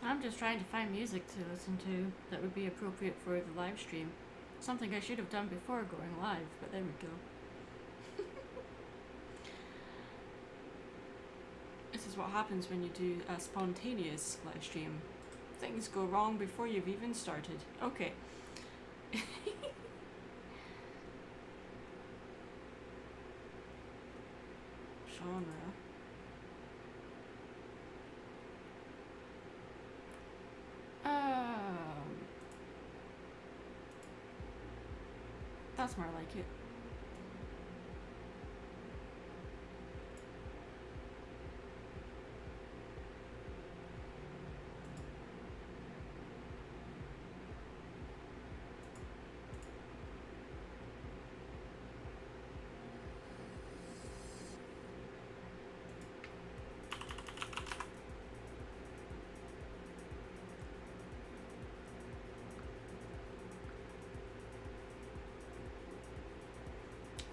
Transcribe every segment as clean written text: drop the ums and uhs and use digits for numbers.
I'm just trying to find music to listen to that would be appropriate for the live stream. Something I should have done before going live, but there we go. This is what happens when you do a spontaneous live stream. Things go wrong before you've even started. Okay. Genre. That's more like it.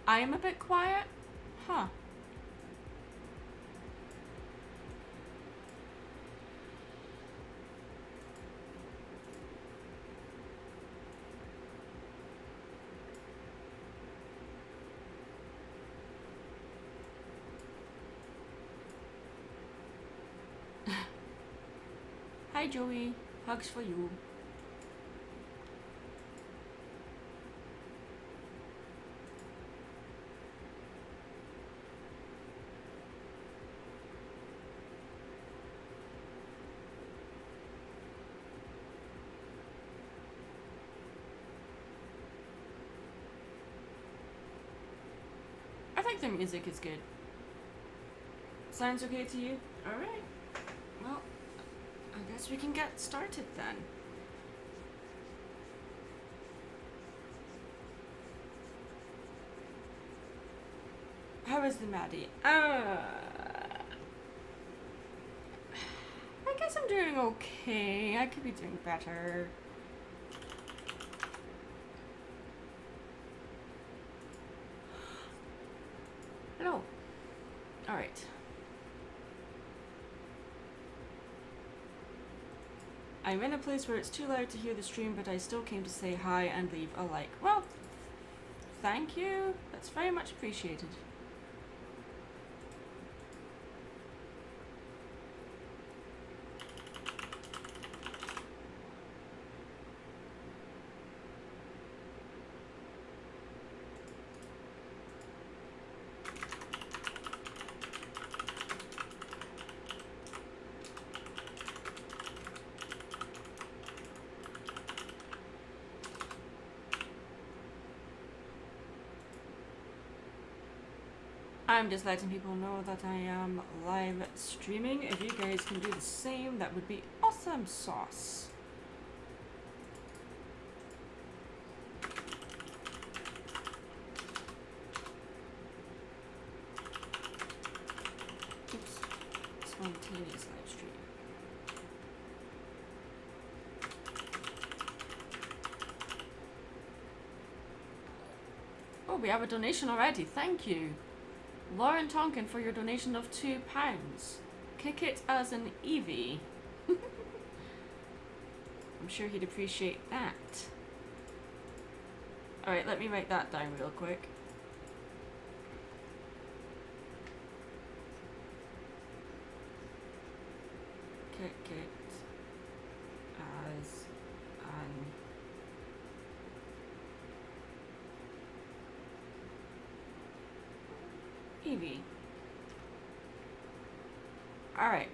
I am a bit quiet? Huh. Hi Joey, hugs for you. I think the music is good. Sounds okay to you? Alright. Well, I guess we can get started then. How is the Maddie? I guess I'm doing okay. I could be doing better. Hello. Alright. I'm in a place where it's too loud to hear the stream, but I still came to say hi and leave a like. Well, thank you. That's very much appreciated. I'm just letting people know that I am live streaming. If you guys can do the same, that would be awesome sauce. Oops. Spontaneous live stream. Oh, we have a donation already. Thank you. Lauren Tonkin for your donation of £2. Kick it as an Evie. I'm sure he'd appreciate that. Alright, let me write that down real quick. Kick it as an Evie. Alright.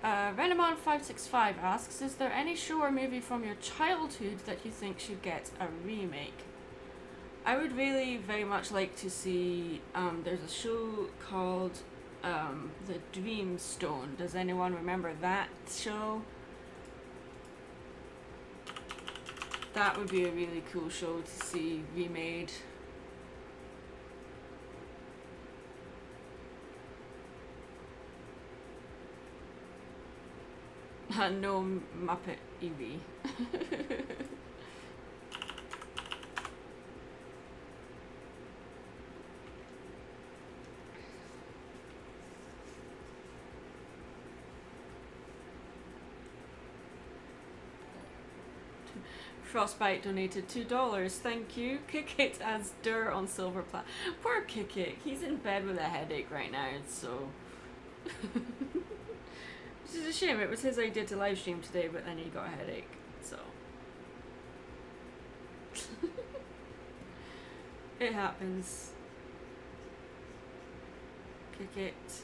Venomon565 asks, is there any show or movie from your childhood that you think should get a remake? I would really very much like to see, there's a show called The Dreamstone. Does anyone remember that show? That would be a really cool show to see remade. No Muppet Evie. Frostbite donated $2. Thank you. Kick It as Dur on Silver Plat. Poor Kick It. He's in bed with a headache right now, so. Which is a shame. It was his idea to live stream today, but then he got a headache, so. It happens. Kick It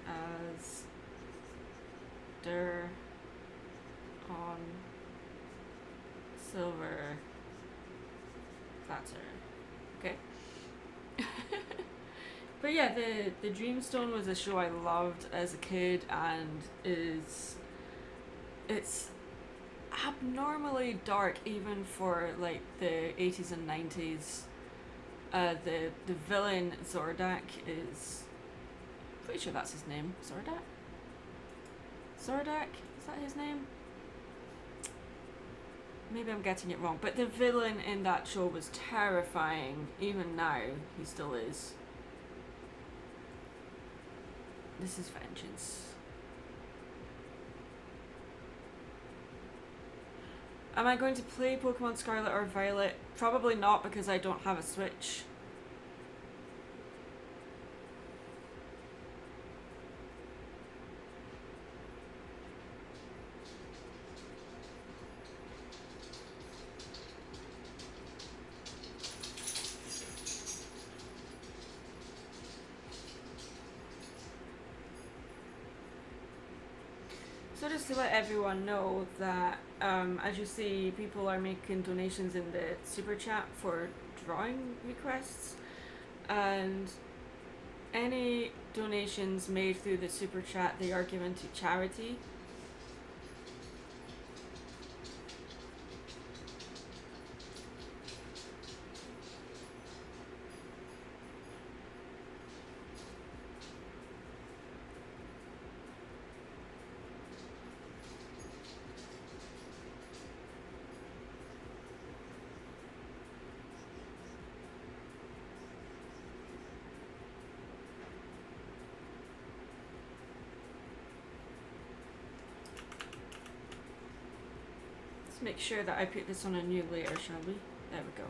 as Dur on Silver Platter. Okay. But yeah, the Dreamstone was a show I loved as a kid, and it's abnormally dark even for like the 80s and 90s. The villain Zordak is, pretty sure that's his name. Zordak? Is that his name? Maybe I'm getting it wrong, but the villain in that show was terrifying. Even now, he still is. This is vengeance. Am I going to play Pokemon Scarlet or Violet? Probably not, because I don't have a Switch. So just to let everyone know that, as you see, people are making donations in the super chat for drawing requests, and any donations made through the super chat, they are given to charity. Make sure that I put this on a new layer, shall we? There we go.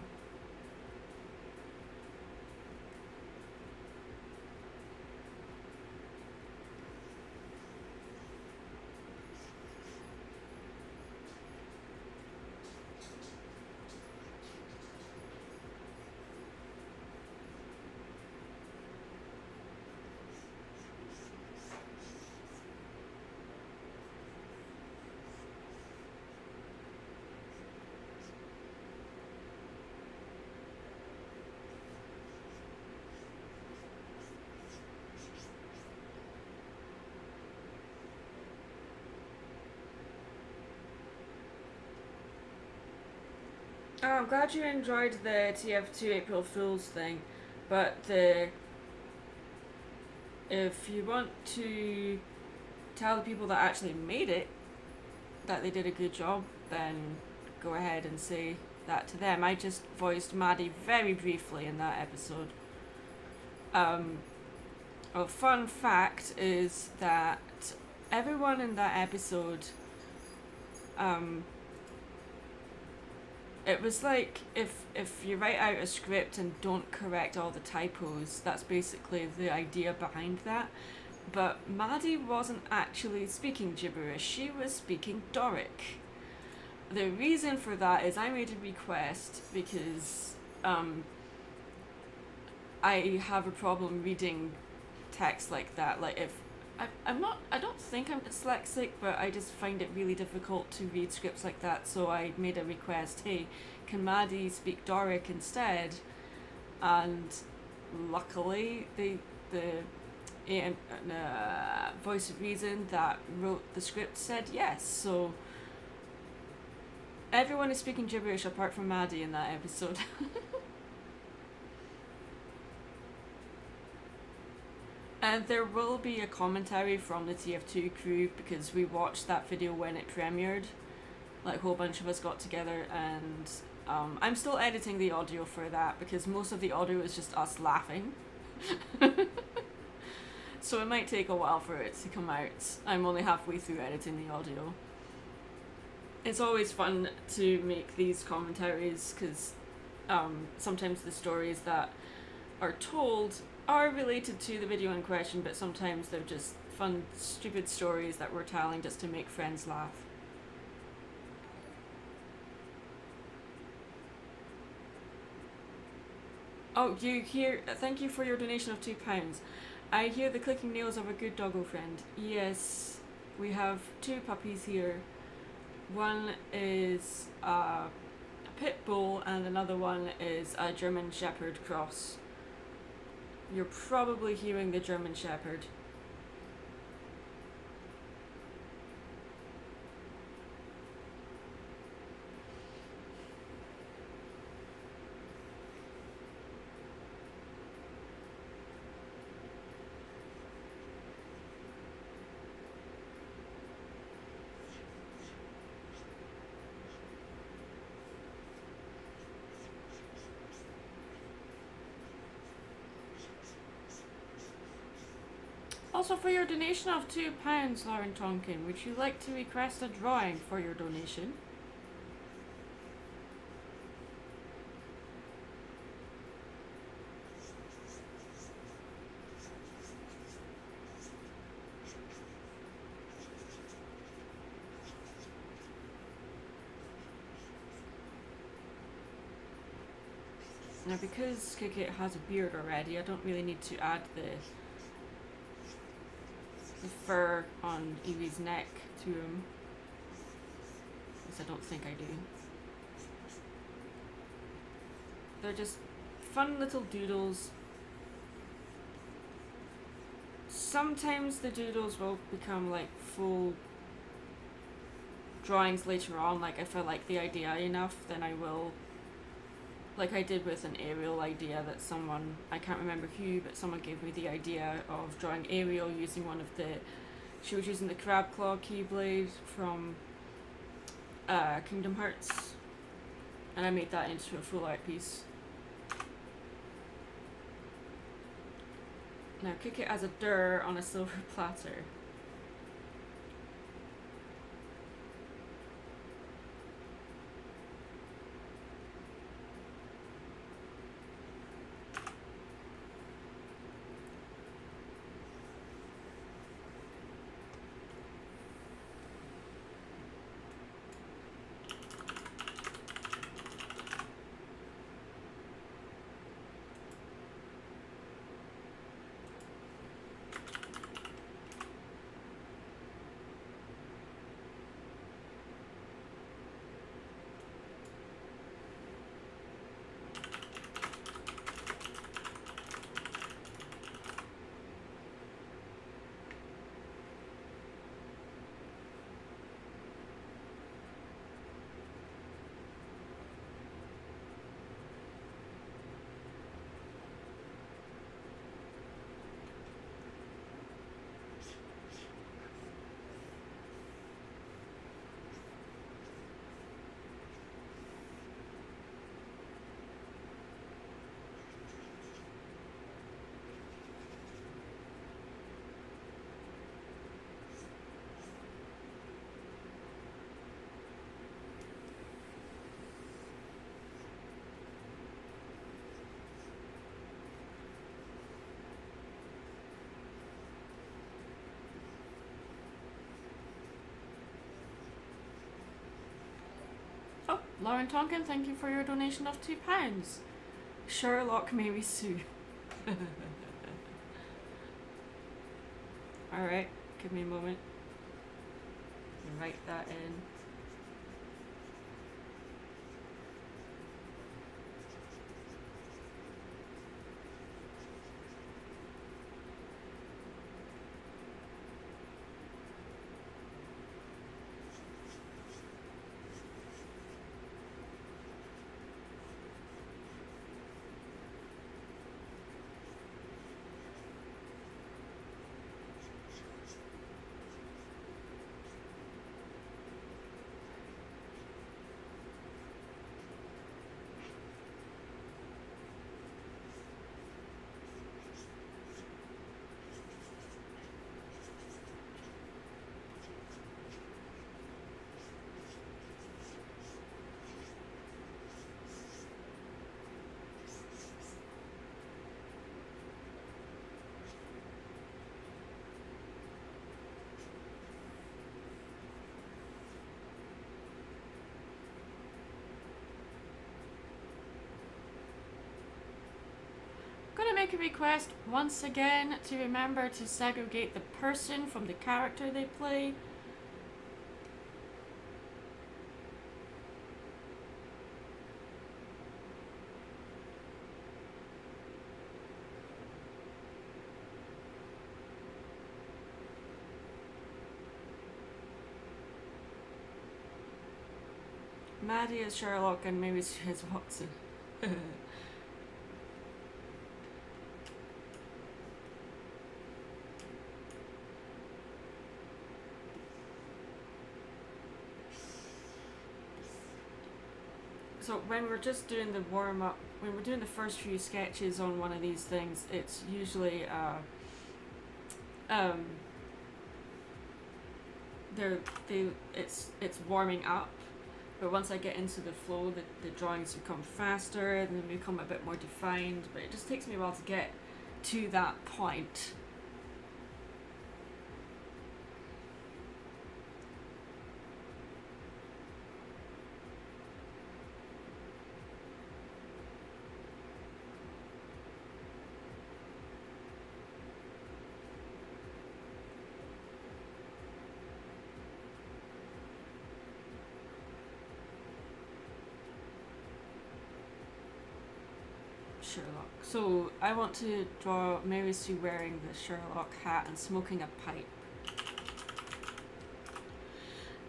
Oh, I'm glad you enjoyed the TF2 April Fool's thing, but if you want to tell the people that actually made it that they did a good job, then go ahead and say that to them. I just voiced Maddie very briefly in that episode. A fun fact is that everyone in that episode, it was like if you write out a script and don't correct all the typos, that's basically the idea behind that. But Maddie wasn't actually speaking gibberish, she was speaking Doric. The reason for that is I made a request because I have a problem reading text like that. Like if I don't think I'm dyslexic, but I just find it really difficult to read scripts like that, so I made a request, hey, can Maddie speak Doric instead? And luckily the Voice of Reason that wrote the script said yes, so everyone is speaking gibberish apart from Maddie in that episode. And there will be a commentary from the TF2 crew because we watched that video when it premiered. Like a whole bunch of us got together, and I'm still editing the audio for that because most of the audio is just us laughing. So it might take a while for it to come out. I'm only halfway through editing the audio. It's always fun to make these commentaries because sometimes the stories that are told are related to the video in question, but sometimes they're just fun, stupid stories that we're telling just to make friends laugh. Oh, you hear? Thank you for your donation of £2. I hear the clicking nails of a good doggo friend. Yes, we have 2 puppies here. One is a pit bull and another one is a German Shepherd cross. You're probably hearing the German Shepherd. Also, for your donation of £2, Lauren Tonkin, would you like to request a drawing for your donation? Now, because Kikit has a beard already, I don't really need to add the fur on Evie's neck to him. At least I don't think I do. They're just fun little doodles. Sometimes the doodles will become like full drawings later on. Like if I like the idea enough, then I will, like I did with an Ariel idea that someone, I can't remember who, but someone gave me the idea of drawing Ariel using one of the, she was using the crab claw keyblade from Kingdom Hearts, and I made that into a full art piece. Now cook it as a dir on a silver platter. Oh, Lauren Tonkin, thank you for your donation of £2. Sherlock Mary Sue. Alright, give me a moment. Write that in. make a request once again to remember to segregate the person from the character they play. Maddie is Sherlock and maybe she is Watson. So when we're just doing the warm up, when we're doing the first few sketches on one of these things, it's usually it's warming up. But once I get into the flow, the drawings become faster and then become a bit more defined. But it just takes me a while to get to that point. Sherlock. So I want to draw Mary Sue wearing the Sherlock hat and smoking a pipe.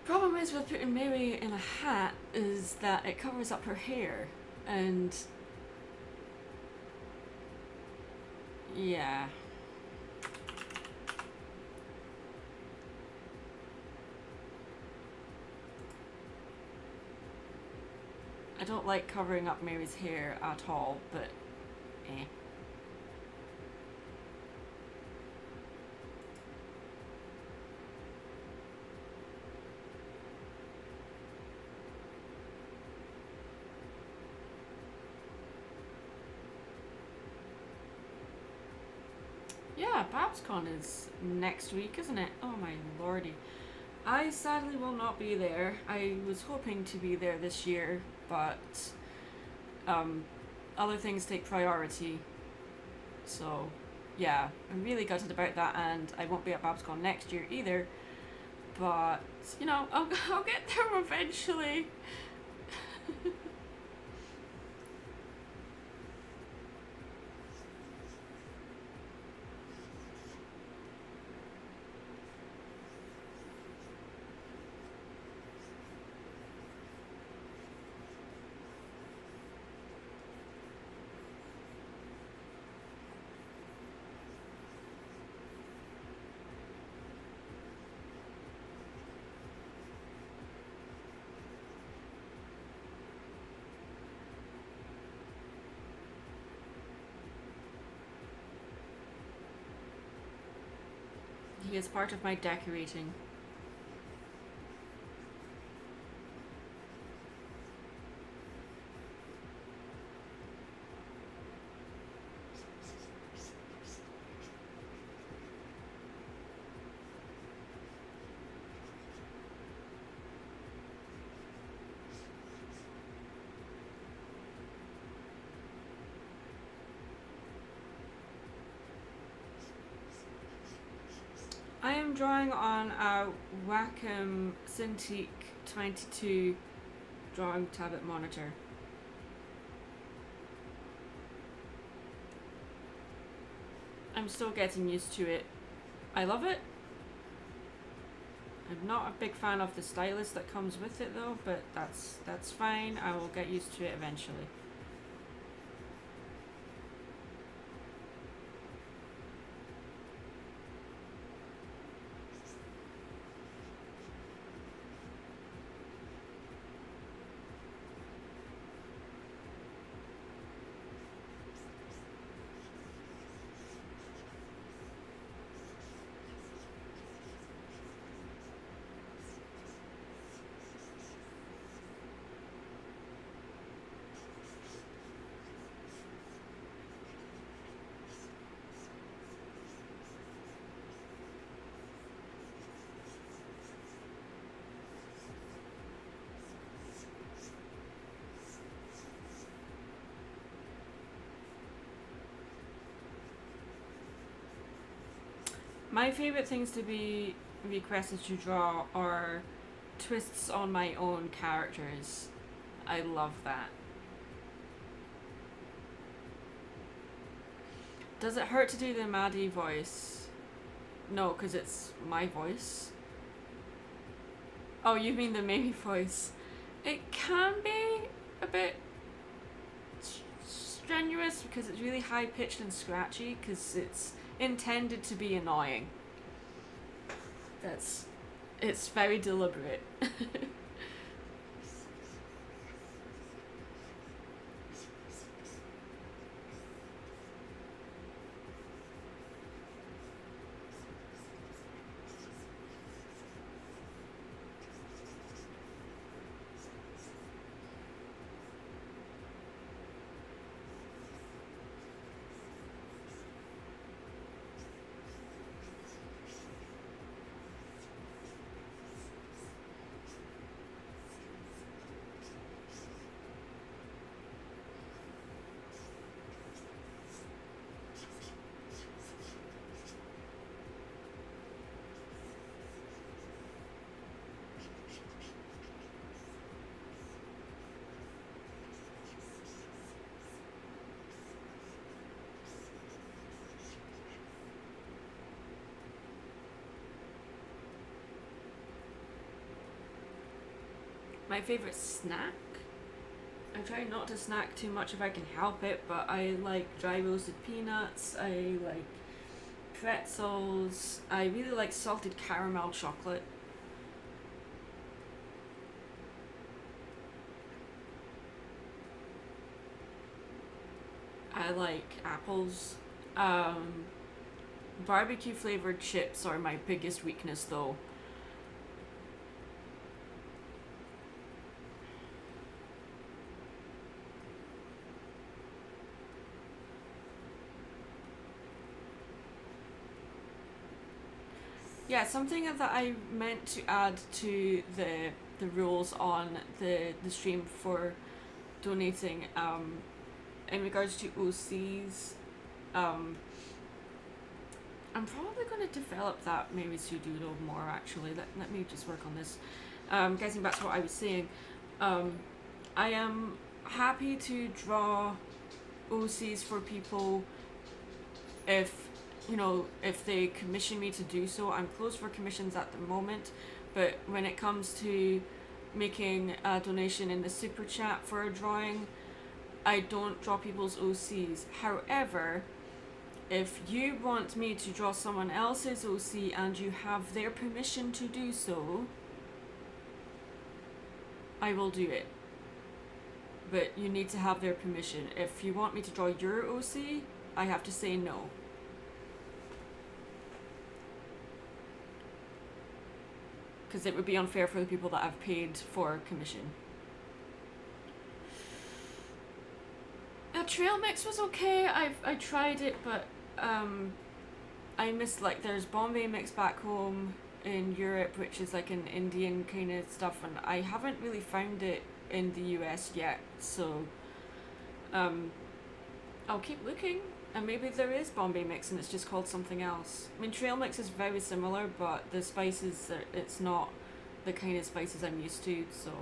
Problem is with putting Mary in a hat is that it covers up her hair, and yeah. I don't like covering up Mary's hair at all, but eh. Yeah, BabsCon is next week, isn't it? Oh my lordy. I sadly will not be there. I was hoping to be there this year, but other things take priority. So yeah, I'm really gutted about that, and I won't be at BabsCon next year either. But you know, I'll get there eventually. He is part of my decorating. I am drawing on a Wacom Cintiq 22 drawing tablet monitor. I'm still getting used to it. I love it. I'm not a big fan of the stylus that comes with it though, but that's fine. I will get used to it eventually. My favourite things to be requested to draw are twists on my own characters. I love that. Does it hurt to do the Maddie voice? No, because it's my voice. Oh, you mean the Mamie voice? It can be a bit strenuous because it's really high pitched and scratchy because it's intended to be annoying. It's very deliberate. My favourite snack? I try not to snack too much if I can help it, but I like dry roasted peanuts, I like pretzels, I really like salted caramel chocolate. I like apples. Barbecue flavoured chips are my biggest weakness though. Yeah, something that I meant to add to the rules on the stream for donating in regards to OCs, um, I'm probably going to develop that maybe to Doodle more actually. Let me just work on this. Getting back to what I was saying, I am happy to draw OCs for people if if they commission me to do so. I'm closed for commissions at the moment, but when it comes to making a donation in the super chat for a drawing, I don't draw people's OCs. However, if you want me to draw someone else's OC and you have their permission to do so, I will do it. But you need to have their permission. If you want me to draw your OC, I have to say no. Because it would be unfair for the people that I've paid for commission. A trail mix was okay. I tried it, but I missed, like, there's Bombay mix back home in Europe, which is like an Indian kind of stuff, and I haven't really found it in the US yet. So I'll keep looking. And maybe there is Bombay mix and it's just called something else. I mean, trail mix is very similar, but the spices, it's not the kind of spices I'm used to, so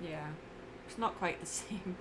yeah, it's not quite the same.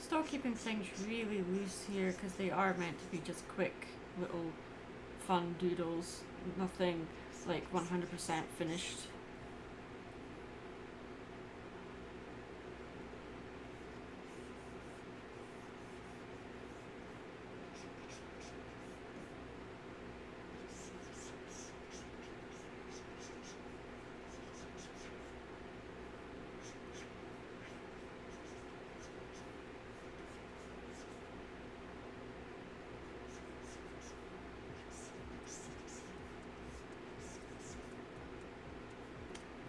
Still keeping things really loose here because they are meant to be just quick little fun doodles. Nothing like 100% finished.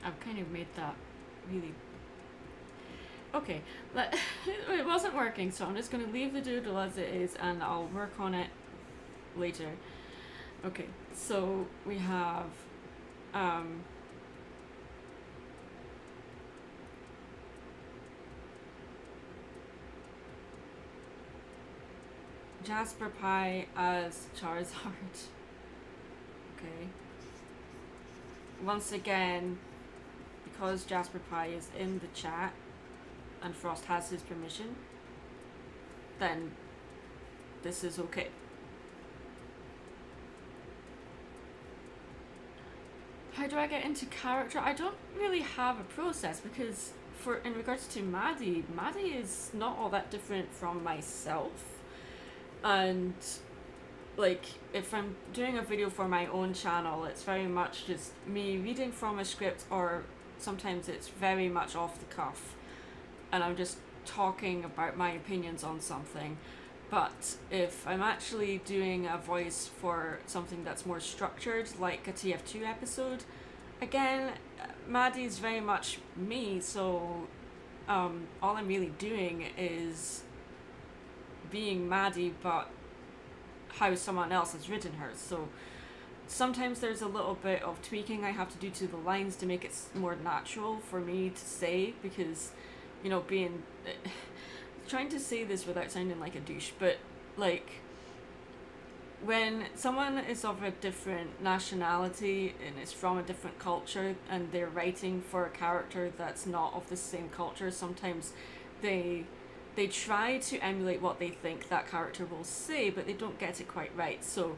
I've kind of made that really... Okay, it wasn't working, so I'm just going to leave the doodle as it is and I'll work on it later. Okay, so we have Jasper Pie as Charizard. Okay. Once again, because Jasper Pie is in the chat and Frost has his permission, then this is okay. How do I get into character? I don't really have a process because in regards to Maddie is not all that different from myself. And like, if I'm doing a video for my own channel, it's very much just me reading from a script, or sometimes it's very much off the cuff and I'm just talking about my opinions on something. But if I'm actually doing a voice for something that's more structured, like a TF2 episode, again, Maddie's very much me, so all I'm really doing is being Maddie, but how someone else has written her. So sometimes there's a little bit of tweaking I have to do to the lines to make it more natural for me to say, because, you know, trying to say this without sounding like a douche, but like, when someone is of a different nationality and is from a different culture and they're writing for a character that's not of the same culture, sometimes they try to emulate what they think that character will say, but they don't get it quite right. So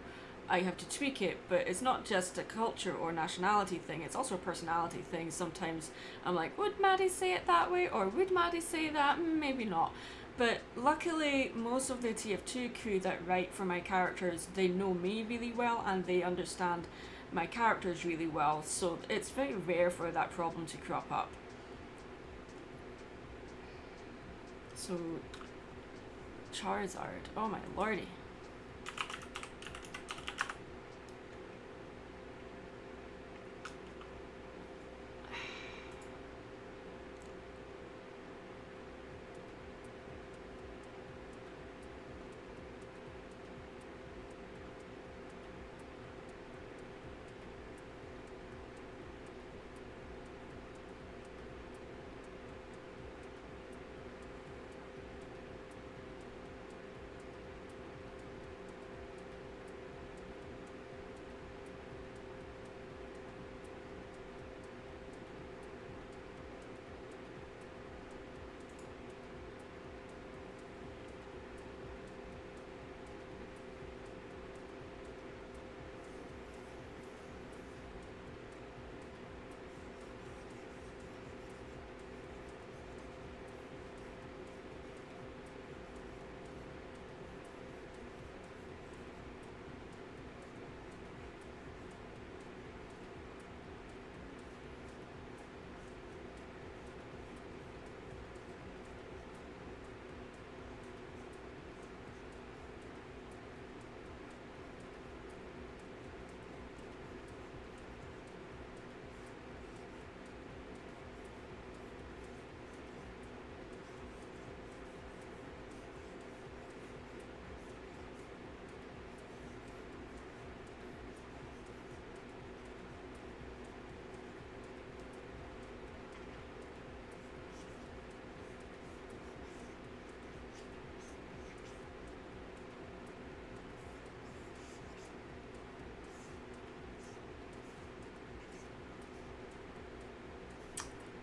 I have to tweak it, but it's not just a culture or nationality thing, it's also a personality thing. Sometimes I'm like, would Maddie say it that way? Or would Maddie say that? Maybe not. But luckily, most of the TF2 crew that write for my characters, they know me really well and they understand my characters really well. So it's very rare for that problem to crop up. So, Charizard, oh my lordy.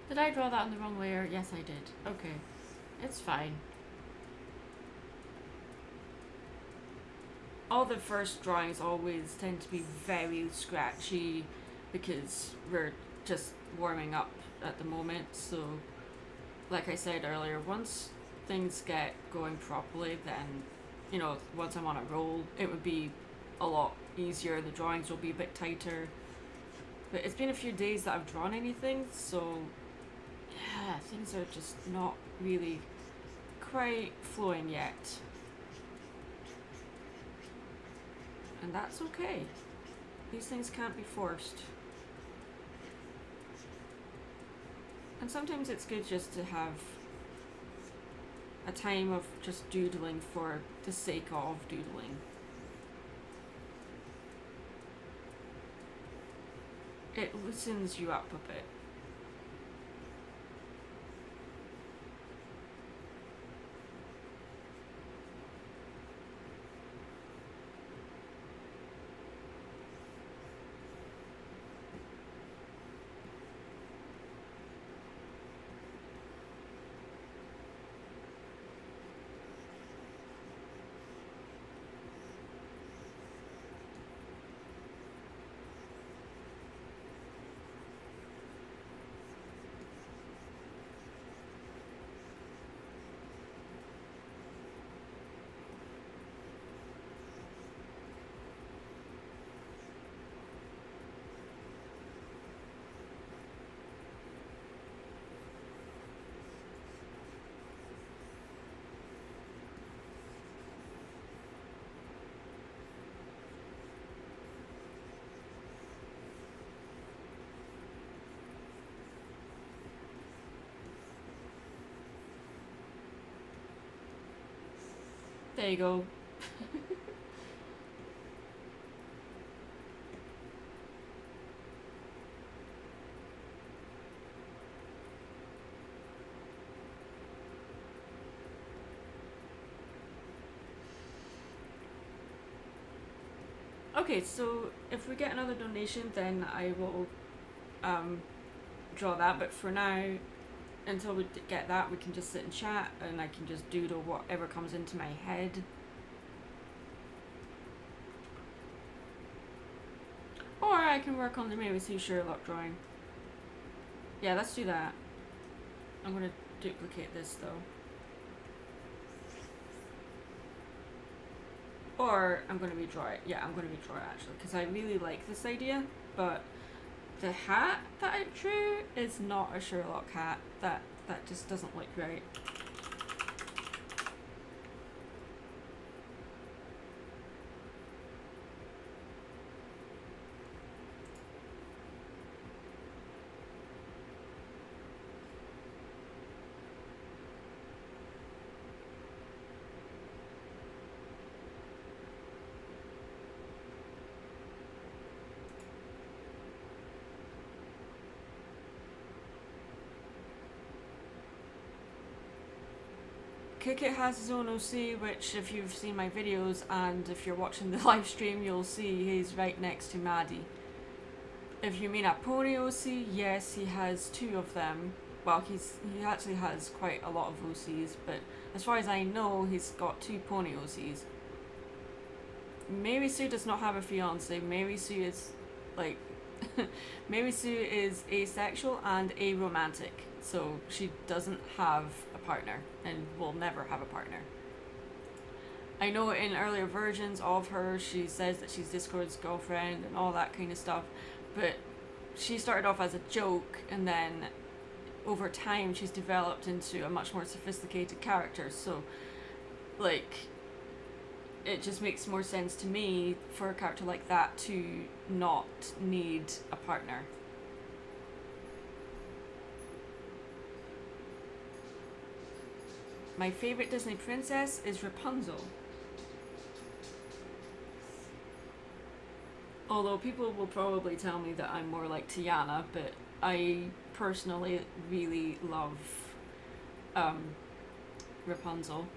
Did I draw that in the wrong layer? Yes, I did. Okay. It's fine. all the first drawings always tend to be very scratchy because we're just warming up at the moment. So, like I said earlier, once things get going properly, then, you know, once I'm on a roll, it would be a lot easier. The drawings will be a bit tighter. But it's been a few days that I've drawn anything, so yeah, things are just not really quite flowing yet. And that's okay. These things can't be forced. And sometimes it's good just to have a time of just doodling for the sake of doodling. It loosens you up a bit. There you go. Okay, so if we get another donation, then I will draw that. But for now, until we get that, we can just sit and chat, and I can just doodle whatever comes into my head. Or I can work on the Mary Sue Sherlock drawing. Yeah, let's do that. I'm gonna duplicate this though. Or I'm gonna redraw it. Yeah, I'm gonna redraw it actually, because I really like this idea, but the hat that I drew is not a Sherlock hat. That just doesn't look right. Kikit has his own OC, which if you've seen my videos and if you're watching the live stream, you'll see he's right next to Maddie. If you mean a pony OC, yes, he has two of them. Well, he actually has quite a lot of OCs, but as far as I know, he's got two pony OCs. Mary Sue does not have a fiance. Mary Sue is like Mary Sue is asexual and aromantic, so she doesn't have a partner and will never have a partner. I know in earlier versions of her, she says that she's Discord's girlfriend and all that kind of stuff, but she started off as a joke, and then over time she's developed into a much more sophisticated character. So, like, it just makes more sense to me for a character like that to not need a partner. My favorite Disney princess is Rapunzel. Although people will probably tell me that I'm more like Tiana, but I personally really love Rapunzel.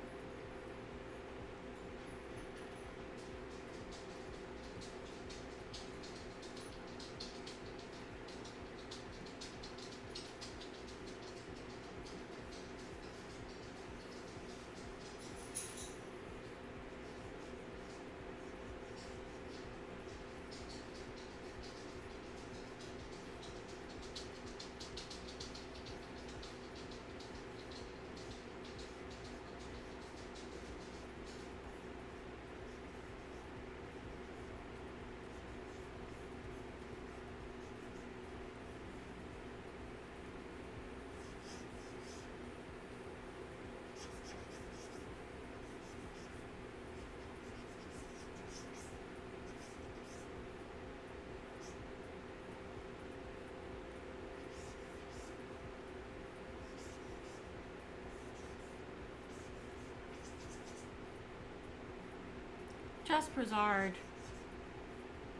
Jasperzard.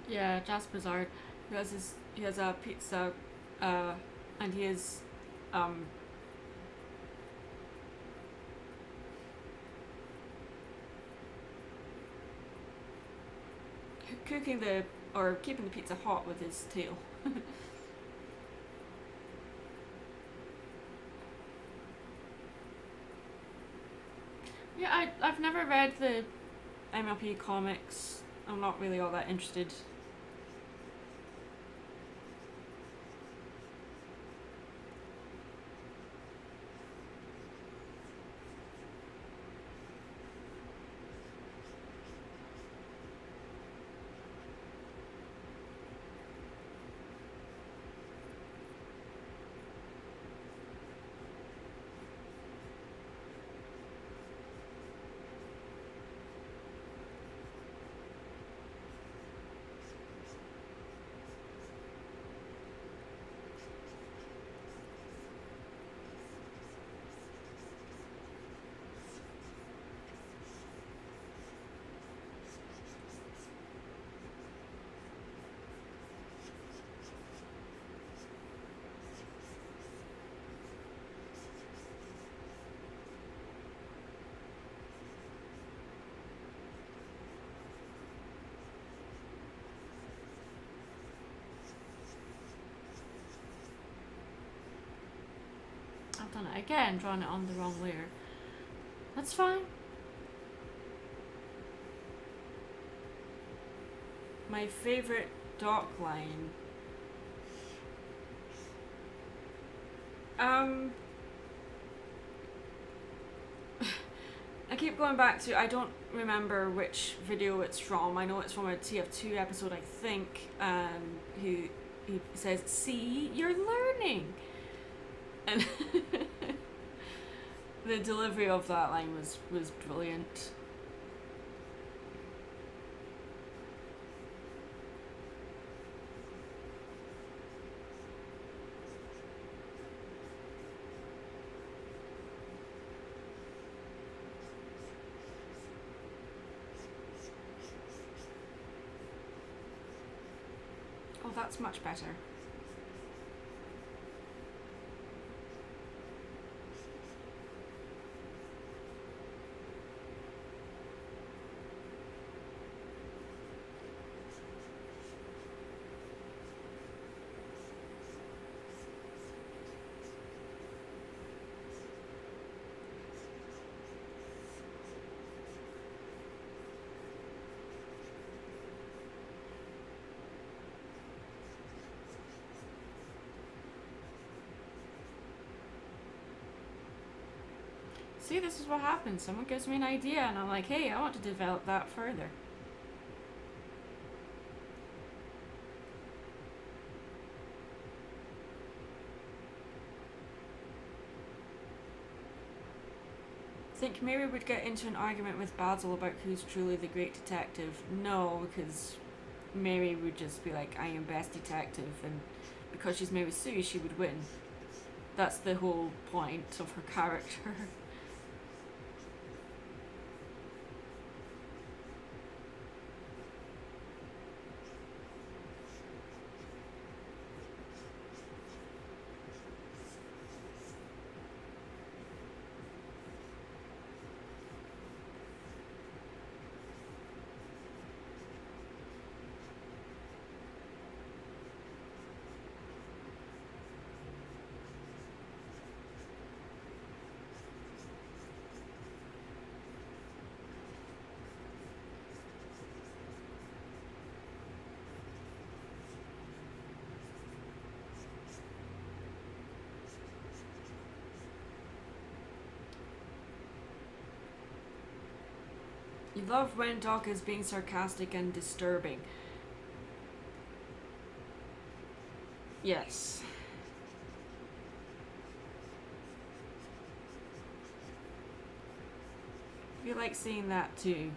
Yeah, Jasperzard. He has a pizza, and he is, um, cooking or keeping the pizza hot with his tail. Yeah, I've never read the MLP comics. I'm not really all that interested. I've done it again, drawn it on the wrong layer. That's fine. My favourite dock line. I keep going back to, I don't remember which video it's from. I know it's from a TF2 episode, I think. He says, "See, you're learning." And the delivery of that line was brilliant. Oh, that's much better. See, this is what happens. Someone gives me an idea and I'm like, hey, I want to develop that further. Think Mary would get into an argument with Basil about who's truly the great detective? No, because Mary would just be like, I am best detective, and because she's Mary Sue, she would win. That's the whole point of her character. You love when Doc is being sarcastic and disturbing. Yes. You like seeing that too.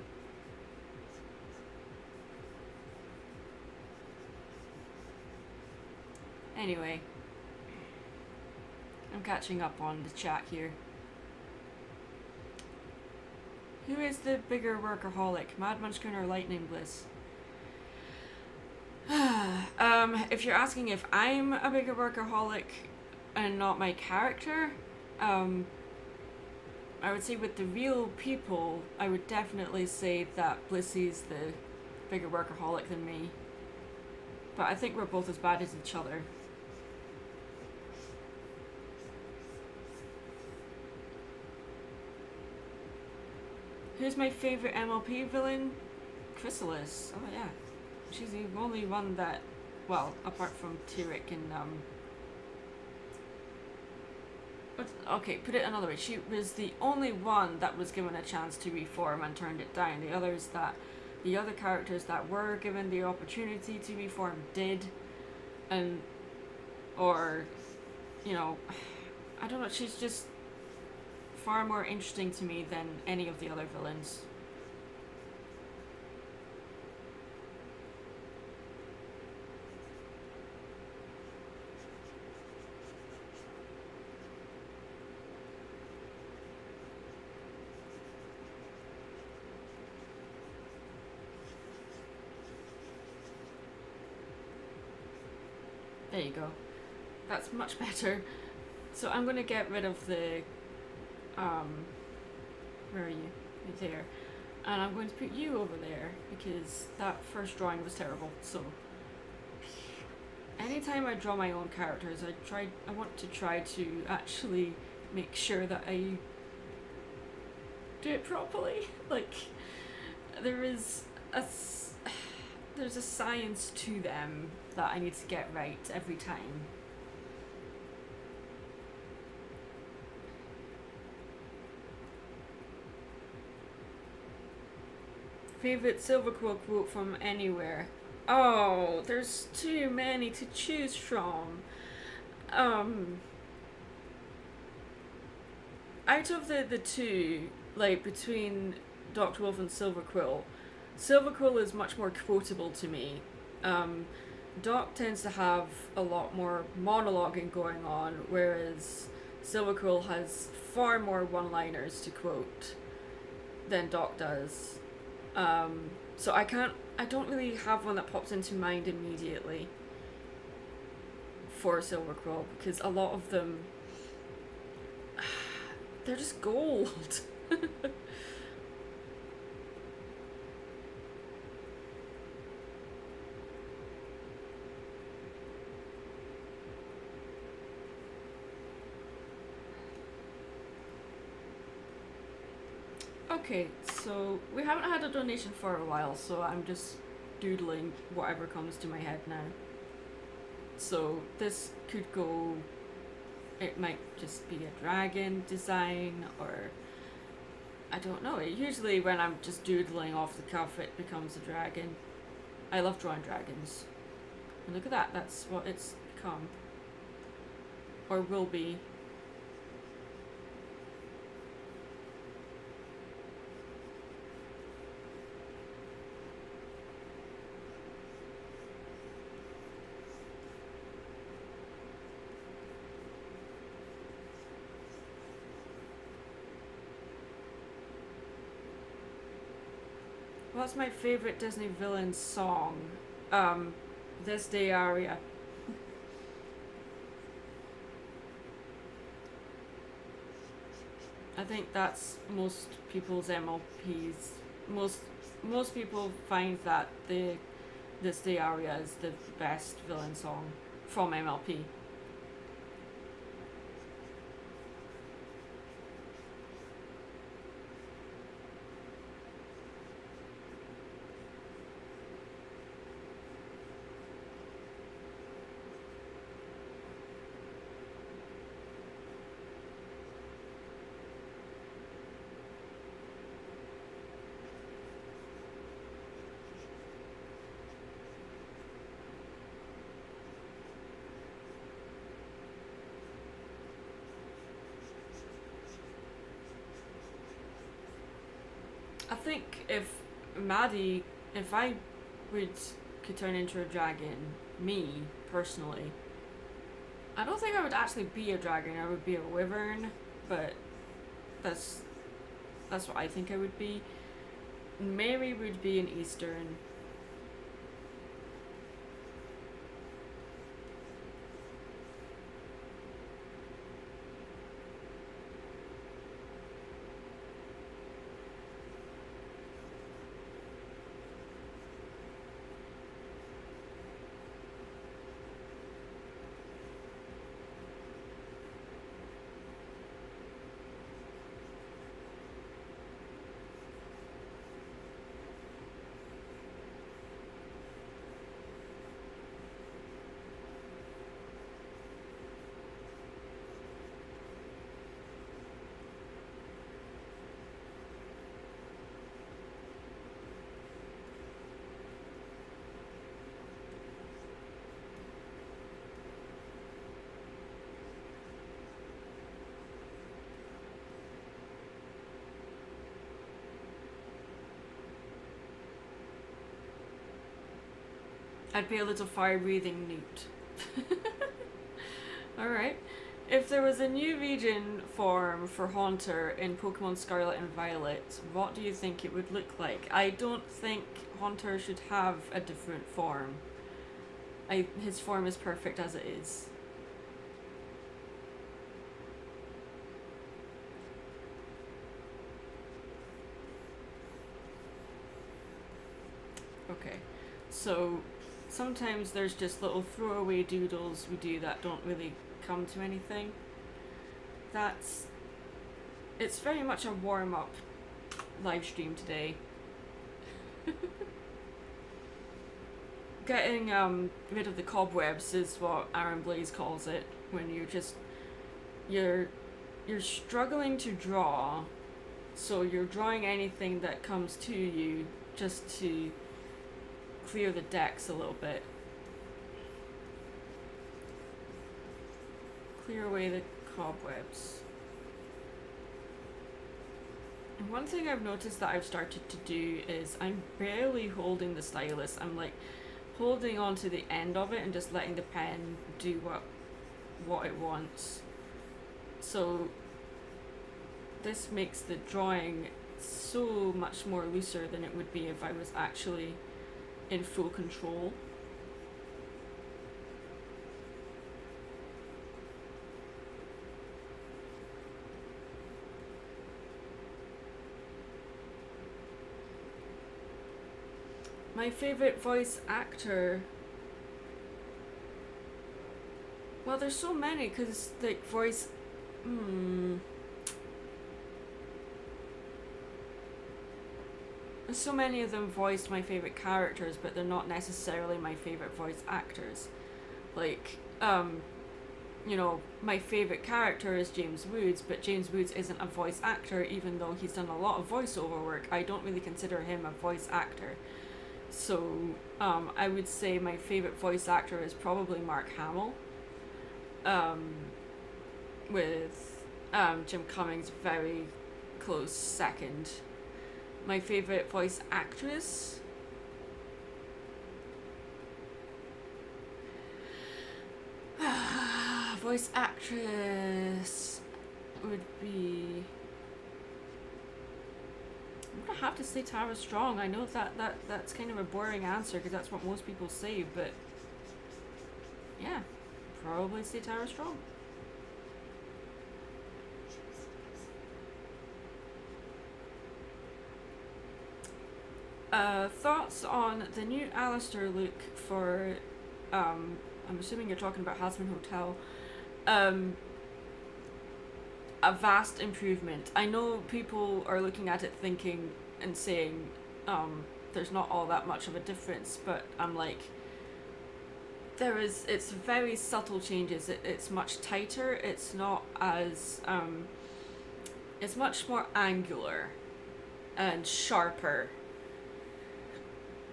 Anyway, I'm catching up on the chat here. Who is the bigger workaholic, Mad Munchkin or Lightning Bliss? If you're asking if I'm a bigger workaholic and not my character, I would say with the real people, I would definitely say that Blissy's the bigger workaholic than me. But I think we're both as bad as each other. Who's my favourite MLP villain? Chrysalis. Oh yeah. She's the only one that, well, apart from Tyrek and okay, put it another way. She was the only one that was given a chance to reform and turned it down. The other characters that were given the opportunity to reform did, and, or, you know, I don't know. She's just far more interesting to me than any of the other villains. There you go. That's much better. So I'm going to get rid of the, where are you? You're there. And I'm going to put you over there because that first drawing was terrible. So anytime I draw my own characters, I want to try to actually make sure that I do it properly. Like, there's a science to them that I need to get right every time. Favorite Silver Quill quote from anywhere? Oh, there's too many to choose from. Out of the two, like between Dr. Wolf and Silver Quill is much more quotable to me. Doc tends to have a lot more monologuing going on, whereas Silver Quill has far more one-liners to quote than Doc does. So I don't really have one that pops into mind immediately for Silver Quill, because a lot of them, they're just gold. Okay, so we haven't had a donation for a while, so I'm just doodling whatever comes to my head now. So this could go, it might just be a dragon design, or I don't know. Usually when I'm just doodling off the cuff, it becomes a dragon. I love drawing dragons. And look at that, that's what it's become. Or will be. What's my favorite Disney villain song? This Day aria. I think that's most people's MLPs. Most people find that the This Day aria is the best villain song from MLP. I think if I could turn into a dragon, me, personally, I don't think I would actually be a dragon, I would be a wyvern, but that's That's what I think I would be. Mary would be an Eastern. I'd be a little fire-breathing newt. Alright. If there was a new region form for Haunter in Pokemon Scarlet and Violet, what do you think it would look like? I don't think Haunter should have a different form. His form is perfect as it is. Okay, so sometimes there's just little throwaway doodles we do that don't really come to anything. It's very much a warm-up live stream today. Getting rid of the cobwebs is what Aaron Blaze calls it, when you're struggling to draw, so you're drawing anything that comes to you just to clear the decks a little bit. Clear away the cobwebs. And one thing I've noticed that I've started to do is I'm barely holding the stylus. I'm like holding on to the end of it and just letting the pen do what it wants. So this makes the drawing so much more looser than it would be if I was actually in full control. My favorite voice actor. Well, there's so many, because like voice. So many of them voiced my favorite characters, but they're not necessarily my favorite voice actors. Like, you know, my favorite character is James Woods, but James Woods isn't a voice actor, even though he's done a lot of voiceover work. I don't really consider him a voice actor. So, I would say my favorite voice actor is probably Mark Hamill. With Jim Cummings very close second. My favorite voice actress? Voice actress would be... I'm gonna have to say Tara Strong. I know that's kind of a boring answer because that's what most people say, but yeah, probably say Tara Strong. Thoughts on the new Alistair look for, I'm assuming you're talking about Hasman Hotel. A vast improvement. I know people are looking at it thinking and saying, there's not all that much of a difference, but I'm like, it's very subtle changes. It's much tighter, it's not as, it's much more angular and sharper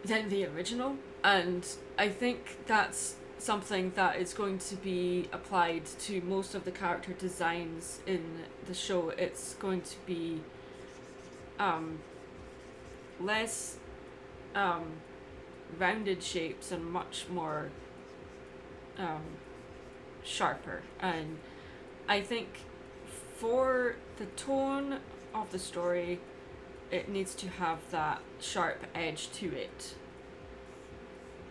than the original, and I think that's something that is going to be applied to most of the character designs in the show. It's going to be less rounded shapes and much more sharper, and I think for the tone of the story. It needs to have that sharp edge to it.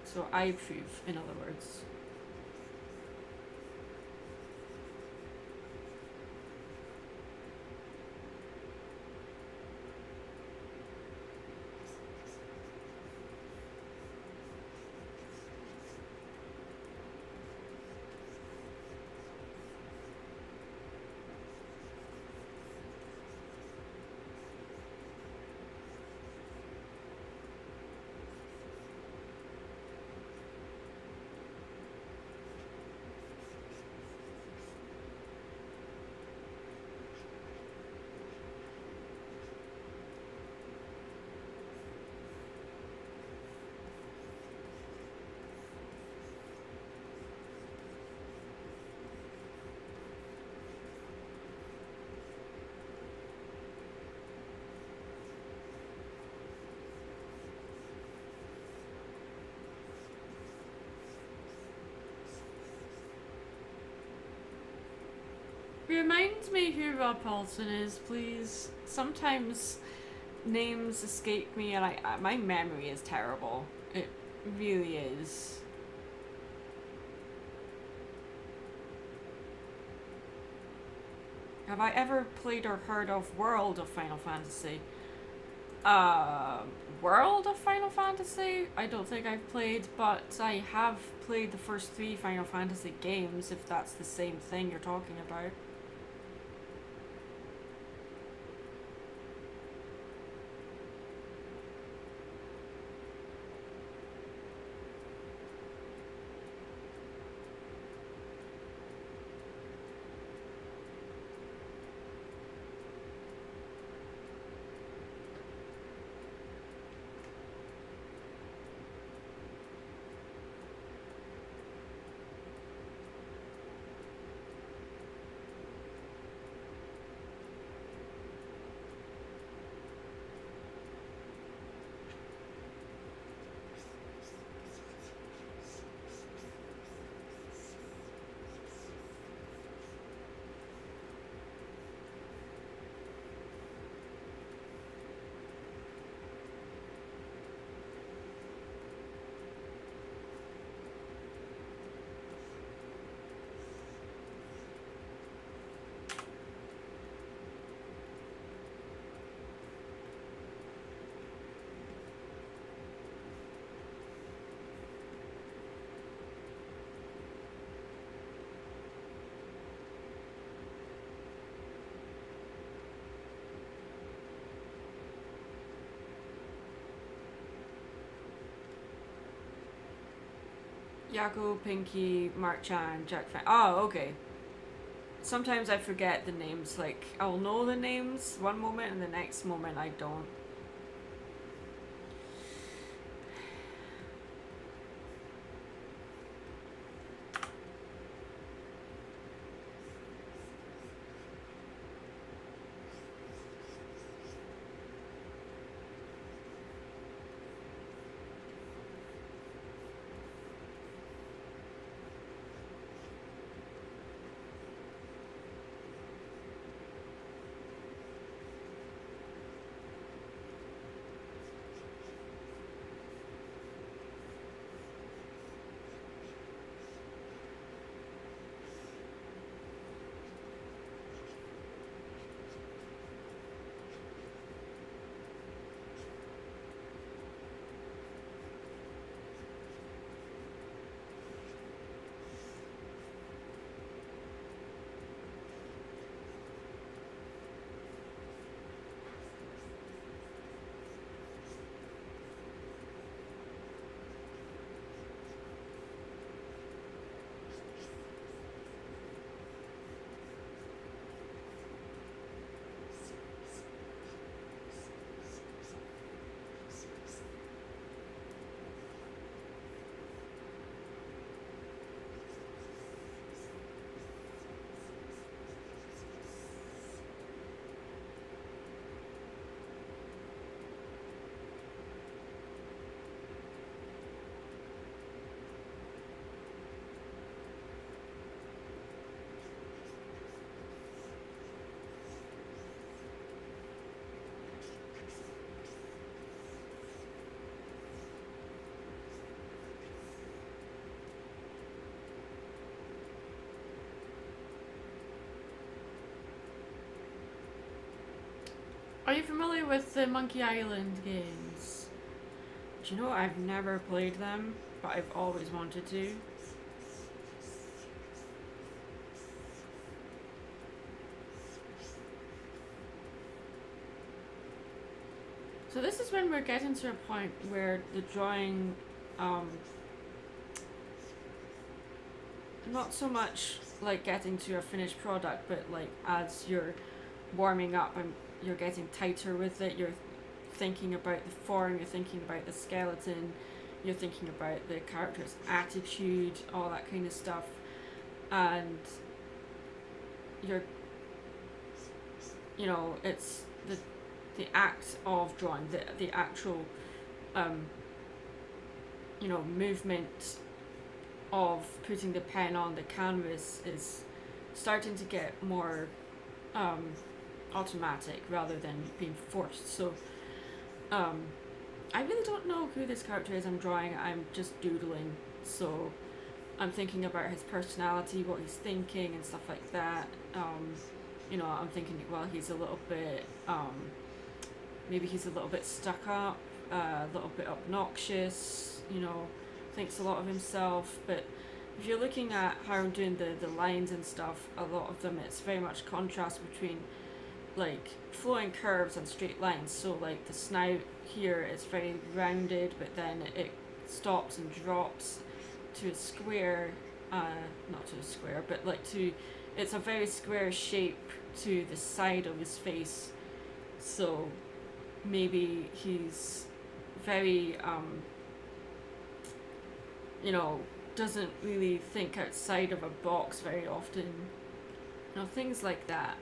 So I approve, in other words. Remind me who Rob Paulson is, please. Sometimes names escape me, and my memory is terrible. It really is. Have I ever played or heard of World of Final Fantasy? World of Final Fantasy? I don't think I've played, but I have played the first 3 Final Fantasy games, if that's the same thing you're talking about. Yago, Pinky, Mark-chan, Jack Fan. Oh, okay. Sometimes I forget the names. Like, I'll know the names one moment and the next moment I don't. Are you familiar with the Monkey Island games? Do you know I've never played them, but I've always wanted to. So this is when we're getting to a point where the drawing, not so much like getting to a finished product, but like as you're warming up and you're getting tighter with it, you're thinking about the form, you're thinking about the skeleton, you're thinking about the character's attitude, all that kind of stuff, and you're, you know, it's the act of drawing, the actual, you know, movement of putting the pen on the canvas is starting to get more automatic rather than being forced. So I really don't know who this character is I'm drawing. I'm just doodling, so I'm thinking about his personality, what he's thinking and stuff like that. You know, I'm thinking, well, he's a little bit maybe he's a little bit stuck up, a little bit obnoxious, you know, thinks a lot of himself. But if you're looking at how I'm doing the lines and stuff, a lot of them, it's very much contrast between like flowing curves and straight lines. So like the snout here is very rounded, but then it stops and drops to a square, not to a square, but like to, it's a very square shape to the side of his face. So maybe he's very, you know, doesn't really think outside of a box very often. You know, things like that.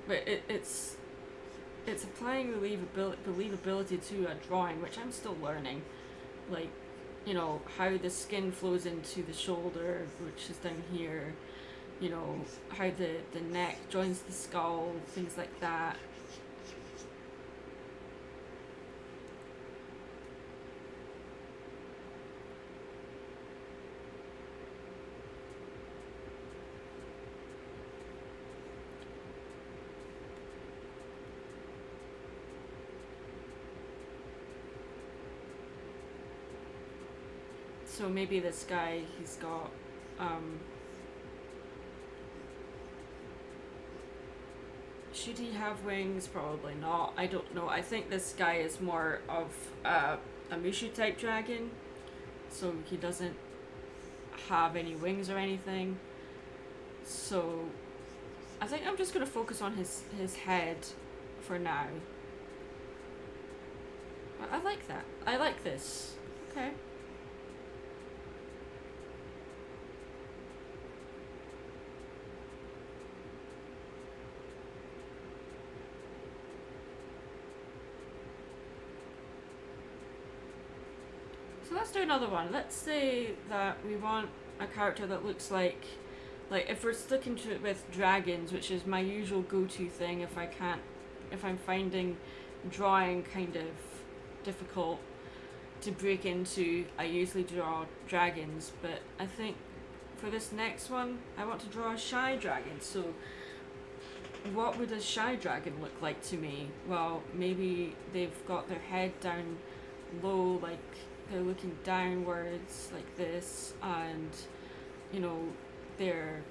But it's applying believability to a drawing, which I'm still learning. Like, you know, how the skin flows into the shoulder, which is down here. You know, how the neck joins the skull, things like that. So maybe this guy, he's got, should he have wings? Probably not. I don't know. I think this guy is more of a Mushu type dragon, so he doesn't have any wings or anything. So I think I'm just going to focus on his head for now. I like that. I like this. Okay. So let's do another one. Let's say that we want a character that looks like if we're sticking to it with dragons, which is my usual go-to thing if I'm finding drawing kind of difficult to break into, I usually draw dragons. But I think for this next one, I want to draw a shy dragon. So what would a shy dragon look like to me? Well, maybe they've got their head down low, like they're looking downwards like this, and you know, they're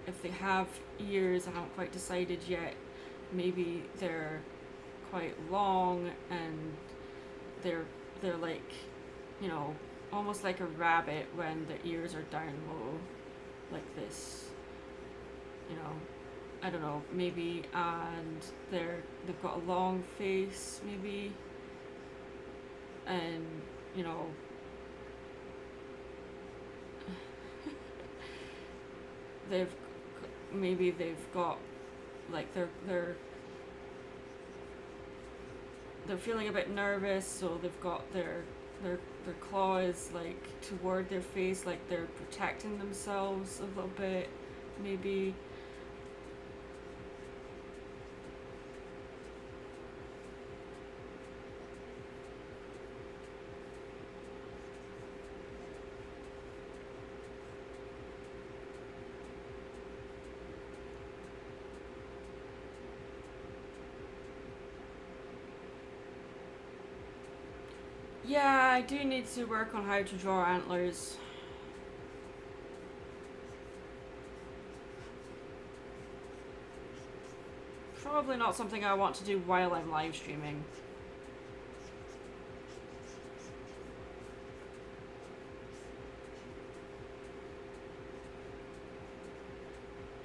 if they have ears, I haven't quite decided yet, maybe they're quite long, and they're like, you know, almost like a rabbit when the ears are down low like this, you know. I don't know, maybe, and they've got a long face maybe, and you know, they've got like they're feeling a bit nervous, so they've got their claws like toward their face, like they're protecting themselves a little bit maybe. Yeah, I do need to work on how to draw antlers. Probably not something I want to do while I'm live streaming.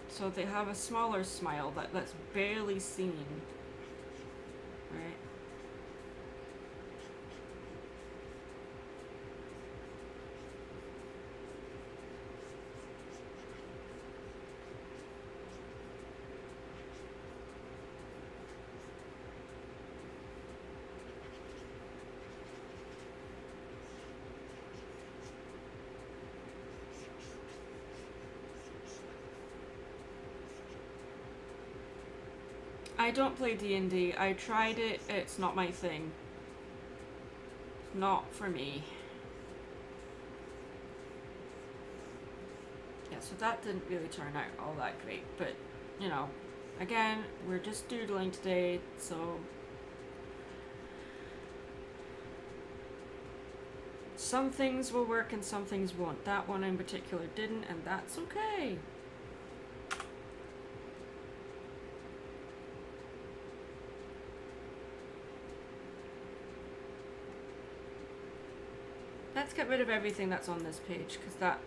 So they have a smaller smile that's barely seen. Right? I don't play D&D. I tried it. It's not my thing. Not for me. Yeah, so that didn't really turn out all that great. But, you know, again, we're just doodling today, so... Some things will work and some things won't. That one in particular didn't, and that's okay. Let's get rid of everything that's on this page, because that,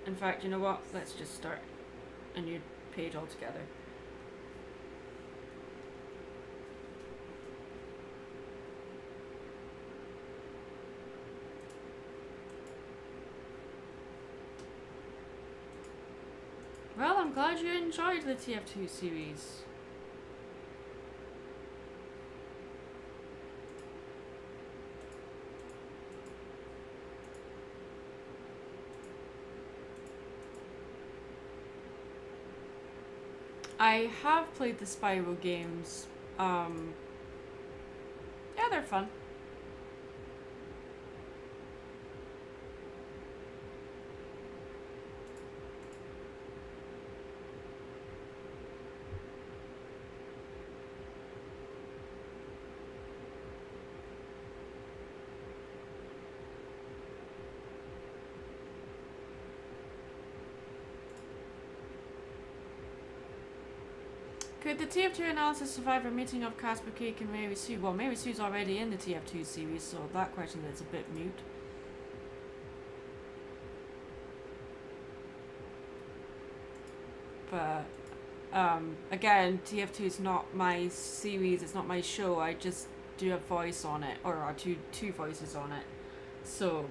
in fact, you know what? Let's just start a new page altogether. Well, I'm glad you enjoyed the TF2 series. I have played the Spyro games. Yeah, they're fun. Could the TF2 analysis survive a meeting of Casper Cake and Mary Sue? Well, Mary Sue's already in the TF2 series, so that question is a bit mute. But, again, TF2 is not my series, it's not my show, I just do a voice on it, or two voices on it. So,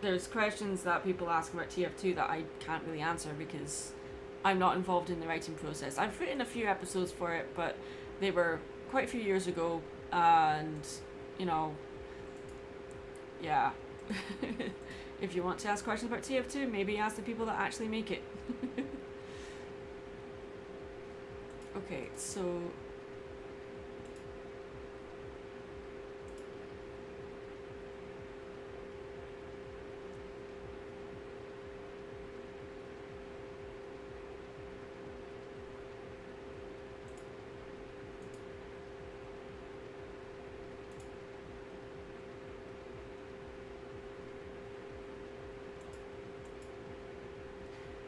there's questions that people ask about TF2 that I can't really answer because I'm not involved in the writing process. I've written a few episodes for it, but they were quite a few years ago, and, you know, yeah. If you want to ask questions about TF2, maybe ask the people that actually make it. Okay, so...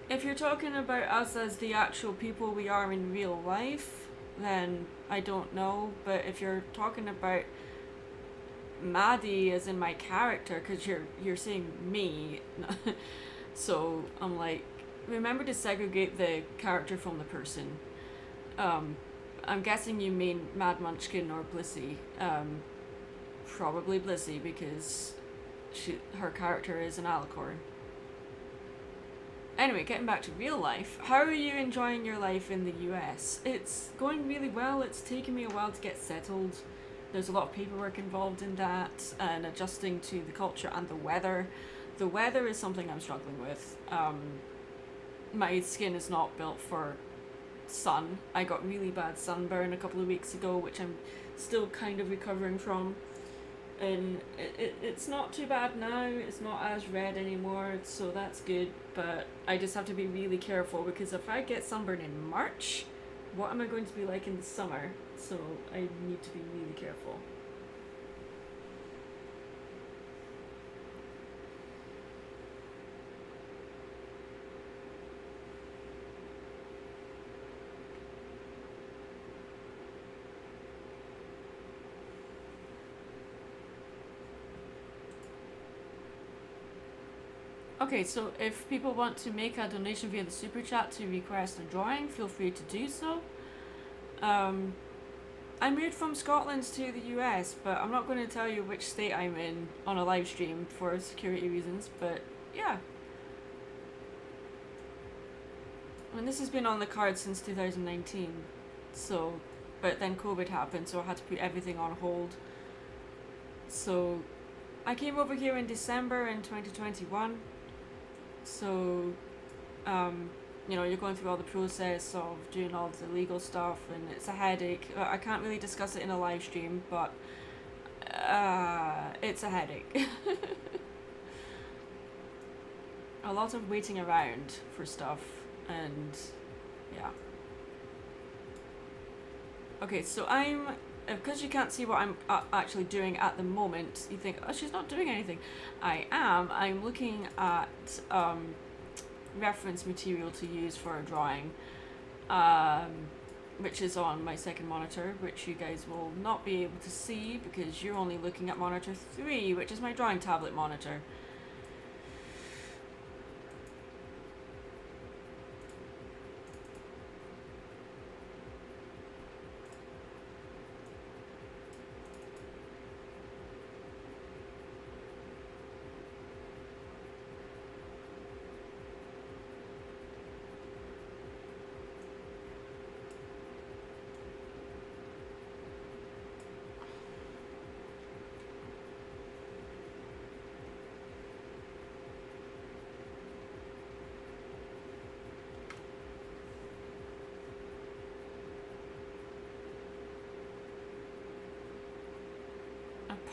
If you're talking about us as the actual people we are in real life, then I don't know. But if you're talking about Maddie as in my character, because you're saying me, so I'm like, remember to segregate the character from the person. I'm guessing you mean Mad Munchkin or Blissey. Probably Blissey because her character is an alicorn. Anyway, getting back to real life, how are you enjoying your life in the US? It's going really well. It's taken me a while to get settled. There's a lot of paperwork involved in that and adjusting to the culture and the weather. The weather is something I'm struggling with. My skin is not built for sun. I got really bad sunburn a couple of weeks ago, which I'm still kind of recovering from. And it's not too bad now, it's not as red anymore, so that's good, but I just have to be really careful because if I get sunburn in March, what am I going to be like in the summer? So I need to be really careful. Okay, so if people want to make a donation via the super chat to request a drawing, feel free to do so. I moved from Scotland to the US, but I'm not going to tell you which state I'm in on a live stream for security reasons, but yeah. I mean, this has been on the card since 2019, so, but then COVID happened, so I had to put everything on hold. So, I came over here in December in 2021, so, you know, you're going through all the process of doing all the legal stuff, and it's a headache. I can't really discuss it in a live stream, but it's a headache. A lot of waiting around for stuff, and yeah. Okay, so because you can't see what I'm actually doing at the moment, you think, oh, she's not doing anything. I'm looking at reference material to use for a drawing, which is on my second monitor, which you guys will not be able to see because you're only looking at monitor 3, which is my drawing tablet monitor.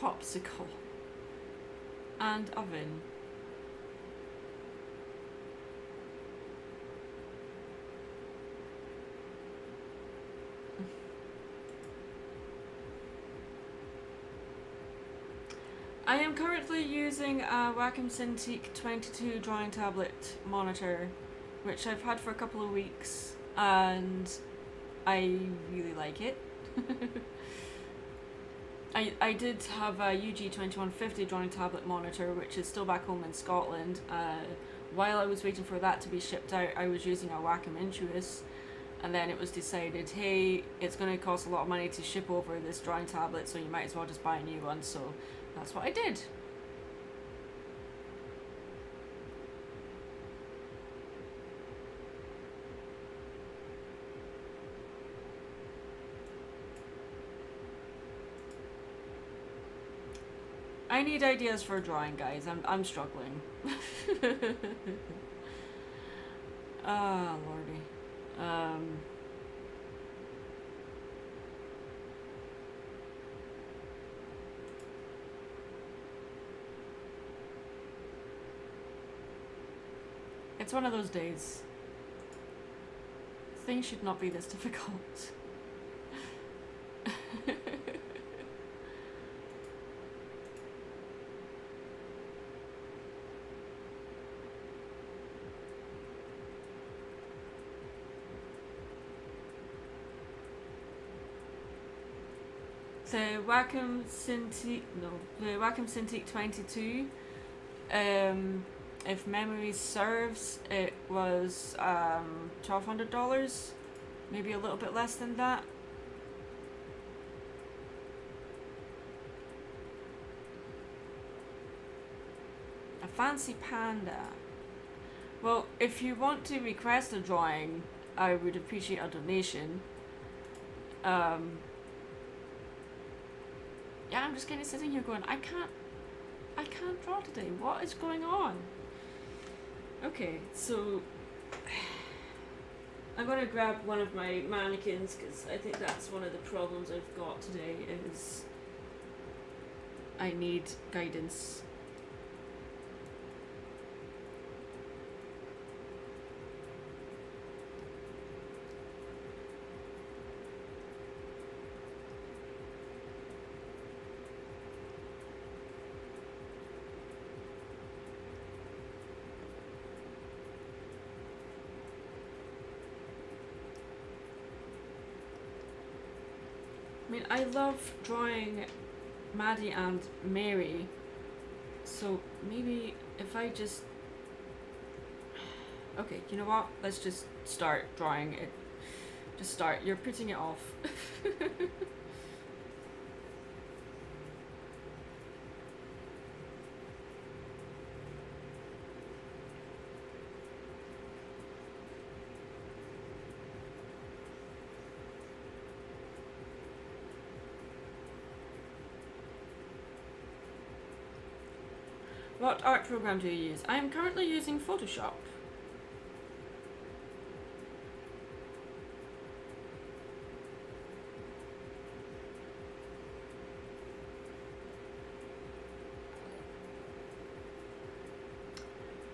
Popsicle and oven. I am currently using a Wacom Cintiq 22 drawing tablet monitor, which I've had for a couple of weeks, and I really like it. I did have a UG 2150 drawing tablet monitor, which is still back home in Scotland. While I was waiting for that to be shipped out, I was using a Wacom Intuos, and then it was decided, hey, it's going to cost a lot of money to ship over this drawing tablet, so you might as well just buy a new one, so that's what I did. I need ideas for drawing, guys. I'm struggling. Ah, lordy. It's one of those days. Things should not be this difficult. The Wacom Cintiq 22, if memory serves, it was $1,200, maybe a little bit less than that. A fancy panda. Well, if you want to request a drawing, I would appreciate a donation. Yeah, I'm just kind of sitting here going, I can't draw today. What is going on? Okay, so I'm gonna grab one of my mannequins because I think that's one of the problems I've got today is I need guidance. I mean, I love drawing Maddie and Mary, so maybe if I just Okay, you know what? Let's just start drawing it. Just start. You're putting it off. What art program do you use? I am currently using Photoshop.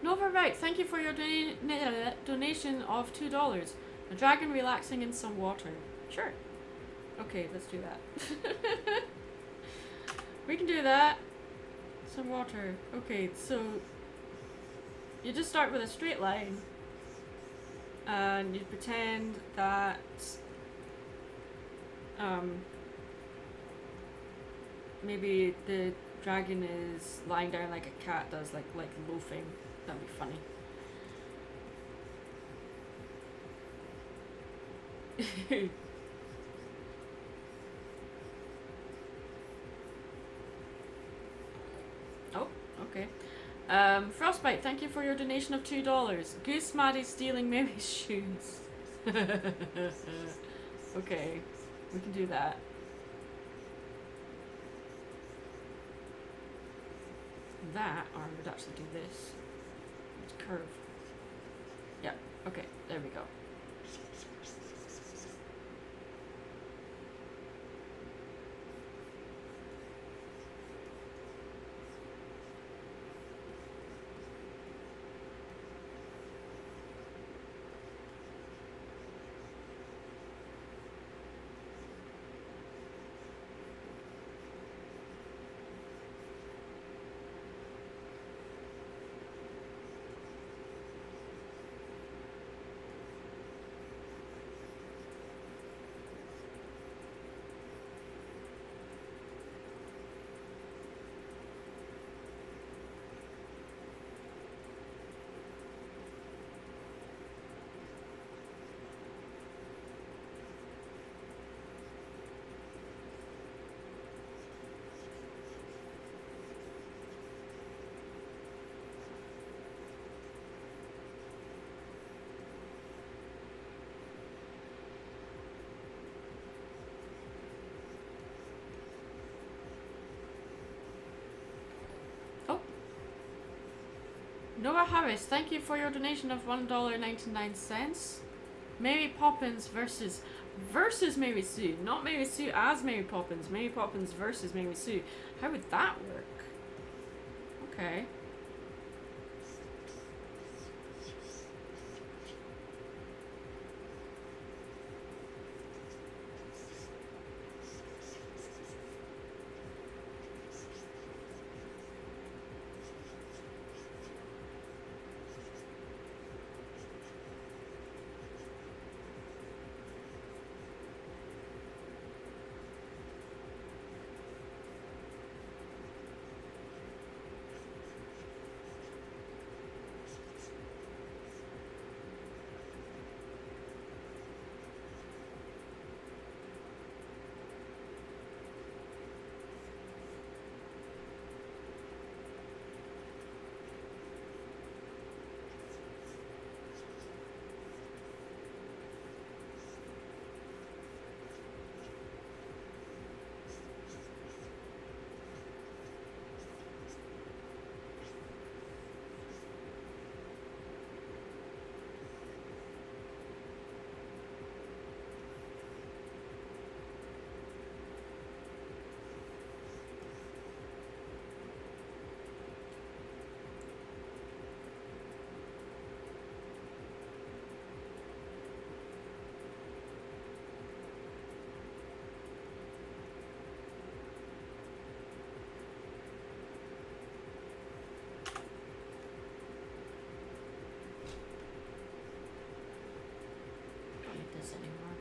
Nova Right, thank you for your donation of $2. A dragon relaxing in some water. Sure. Okay, let's do that. We can do that. Some water. Okay, so you just start with a straight line and you pretend that maybe the dragon is lying down like a cat does, like loafing. That'd be funny. Oh, okay. Frostbite, thank you for your donation of $2. Goose Maddie stealing Mary's shoes. Okay, we can do that. That, or I would actually do this. It's curve. Yeah, okay, there we go. Noah Harris, thank you for your donation of $1.99. Mary Poppins versus Mary Sue, not Mary Sue as Mary Poppins. Mary Poppins versus Mary Sue. How would that work? Okay. This anymore.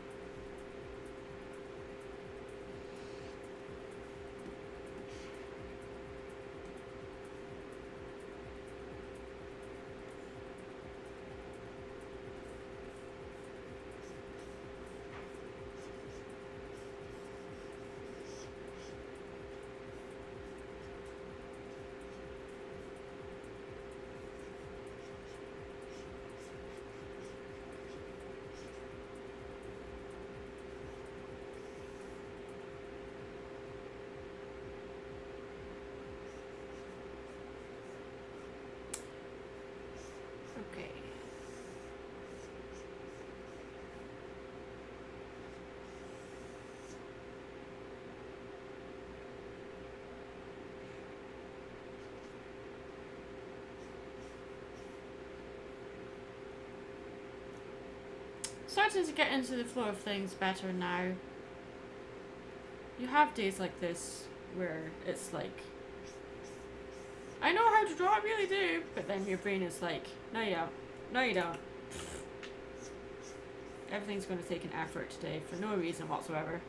Starting to get into the flow of things better now. You have days like this where it's like, I know how to draw, I really do, but then your brain is like, no you don't, no you don't. Everything's going to take an effort today for no reason whatsoever.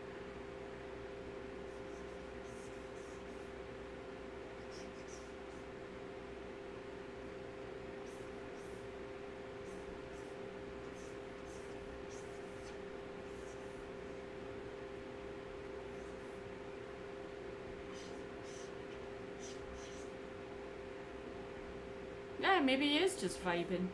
Yeah, maybe he is just vibing.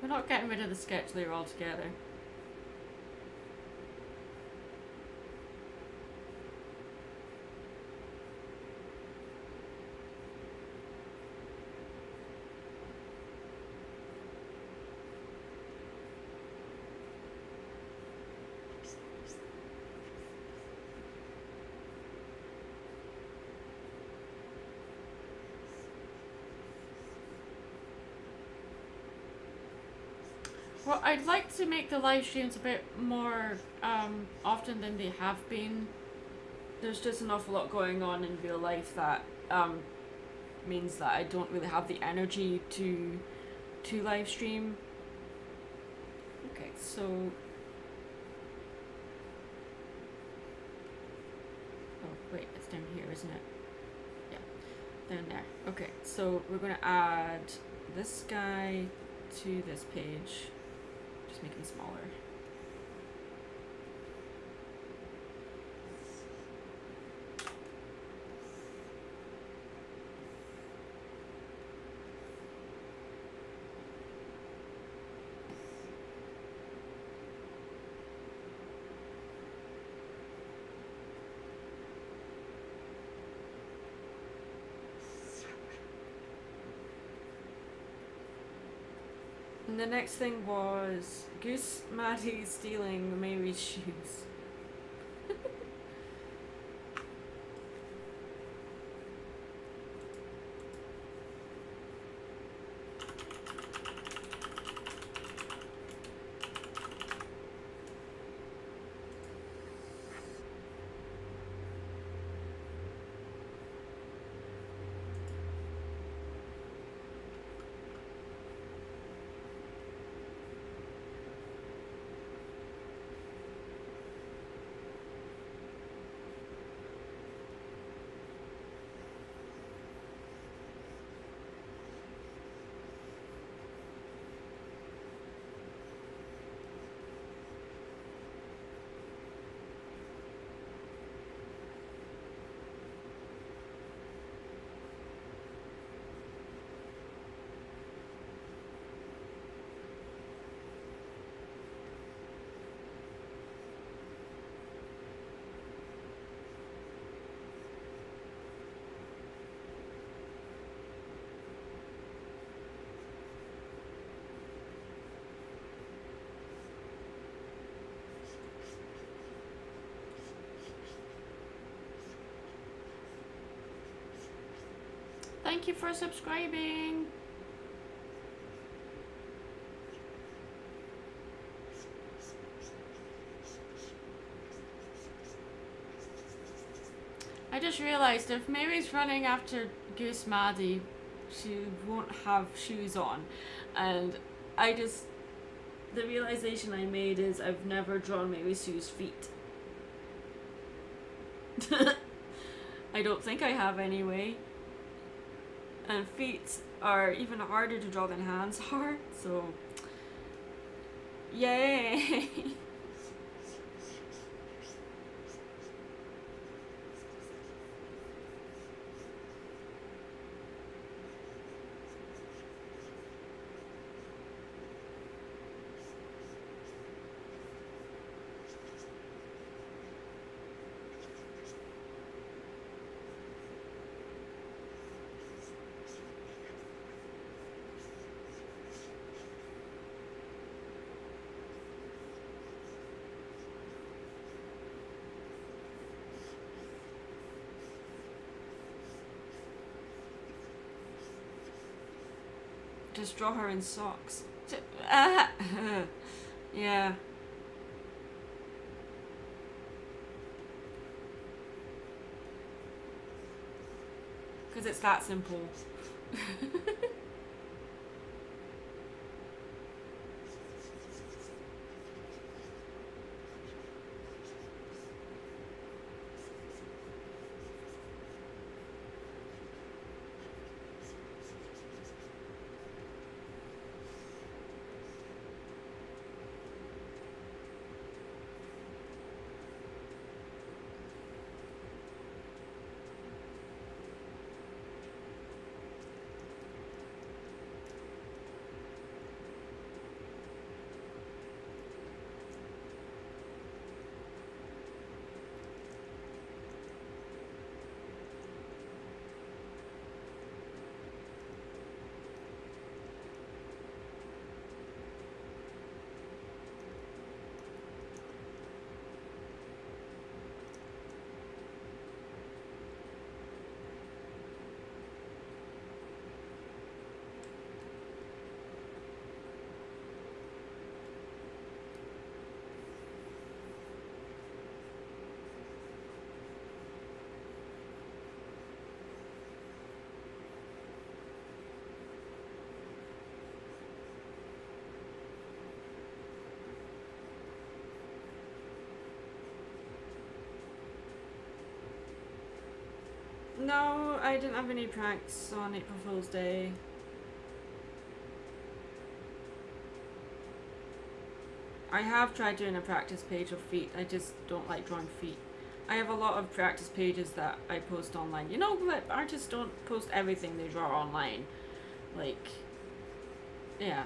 We're not getting rid of the sketch layer altogether. Well, I'd like to make the live streams a bit more often than they have been. There's just an awful lot going on in real life that means that I don't really have the energy to live stream. Okay, so oh wait, it's down here, isn't it? Yeah, down there. Okay, so we're gonna add this guy to this page. Just make him smaller. And the next thing was Goose Maddie stealing Mary's shoes. thank you for subscribing. I just realised if Mary's running after Goose Maddie, she won't have shoes on. And the realisation I made is I've never drawn Mary Sue's feet. I don't think I have anyway. And feet are even harder to draw than hands are, so yay! Just draw her in socks. Yeah. Because it's that simple. No, I didn't have any pranks on April Fool's Day. I have tried doing a practice page of feet. I just don't like drawing feet. I have a lot of practice pages that I post online. You know, but artists don't post everything they draw online. Like, yeah.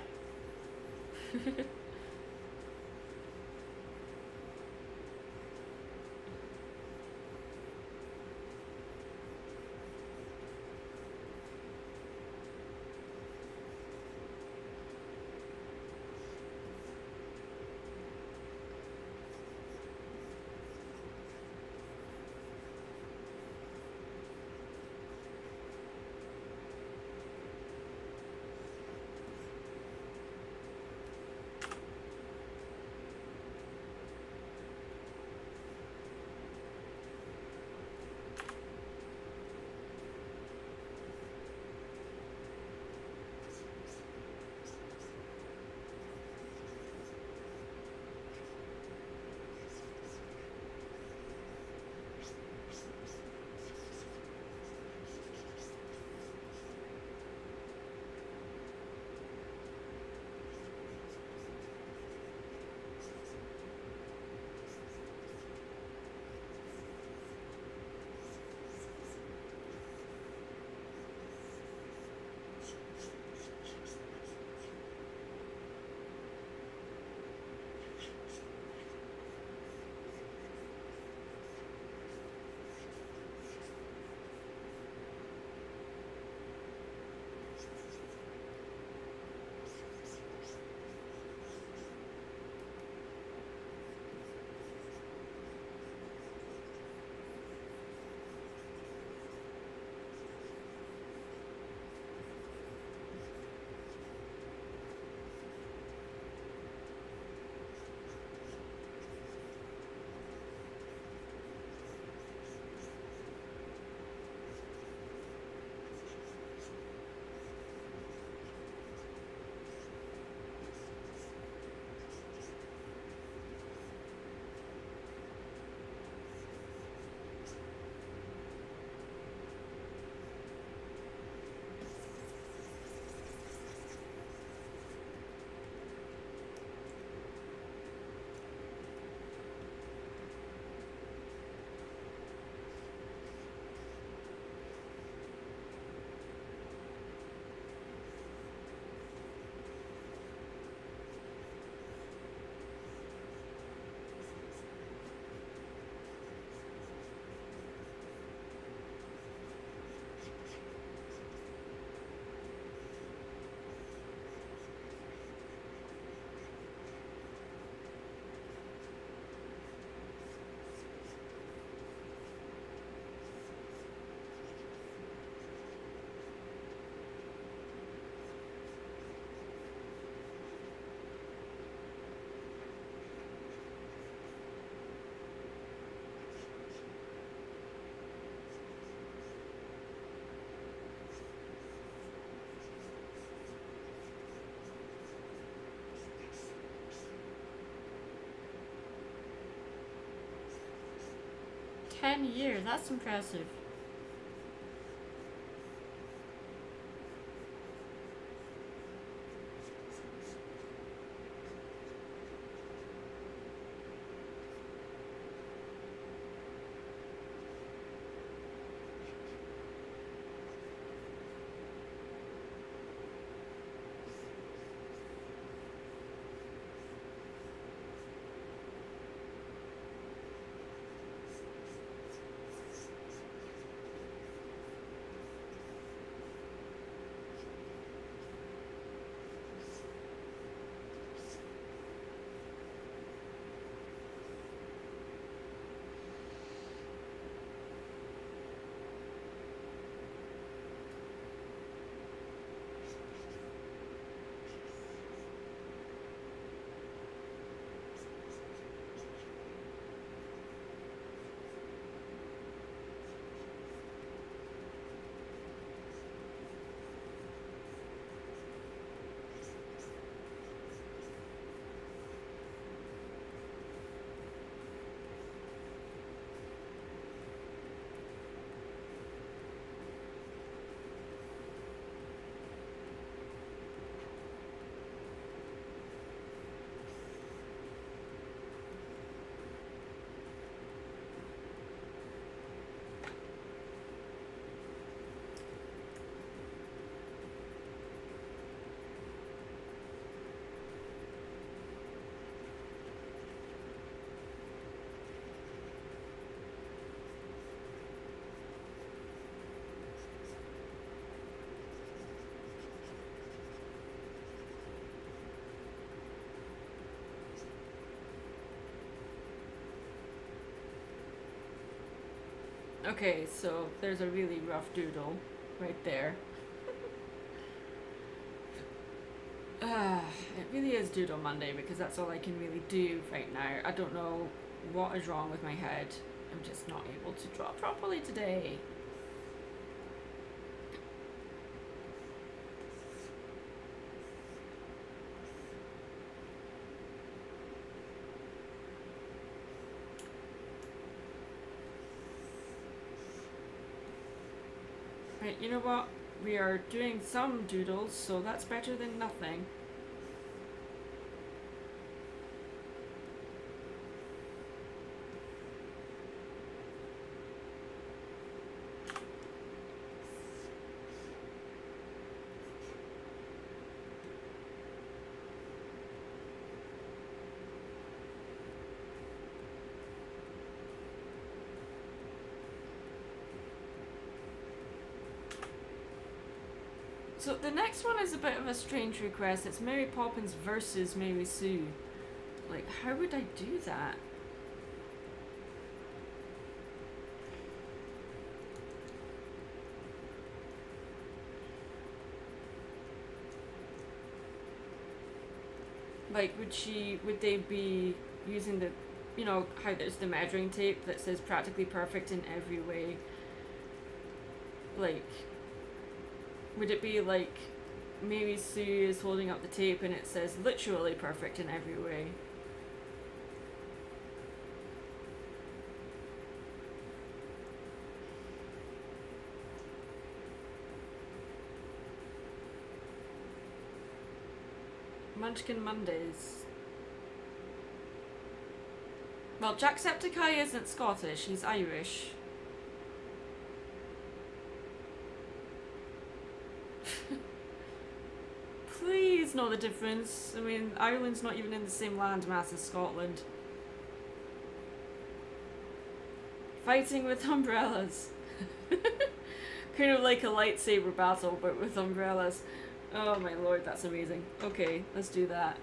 10 years, that's impressive. Okay, so there's a really rough doodle right there. It really is Doodle Monday because that's all I can really do right now. I don't know what is wrong with my head. I'm just not able to draw properly today. Right, you know what? We are doing some doodles, so that's better than nothing. So the next one is a bit of a strange request. It's Mary Poppins versus Mary Sue. Like, how would I do that? Like, would they be using the, you know, how there's the measuring tape that says practically perfect in every way? Like, would it be like Mary Sue is holding up the tape and it says literally perfect in every way? Munchkin Mondays. Well, Jacksepticeye isn't Scottish, he's Irish. Please know the difference. I mean, Ireland's not even in the same landmass as Scotland. Fighting with umbrellas. Kind of like a lightsaber battle, but with umbrellas. Oh my lord, that's amazing. Okay, let's do that.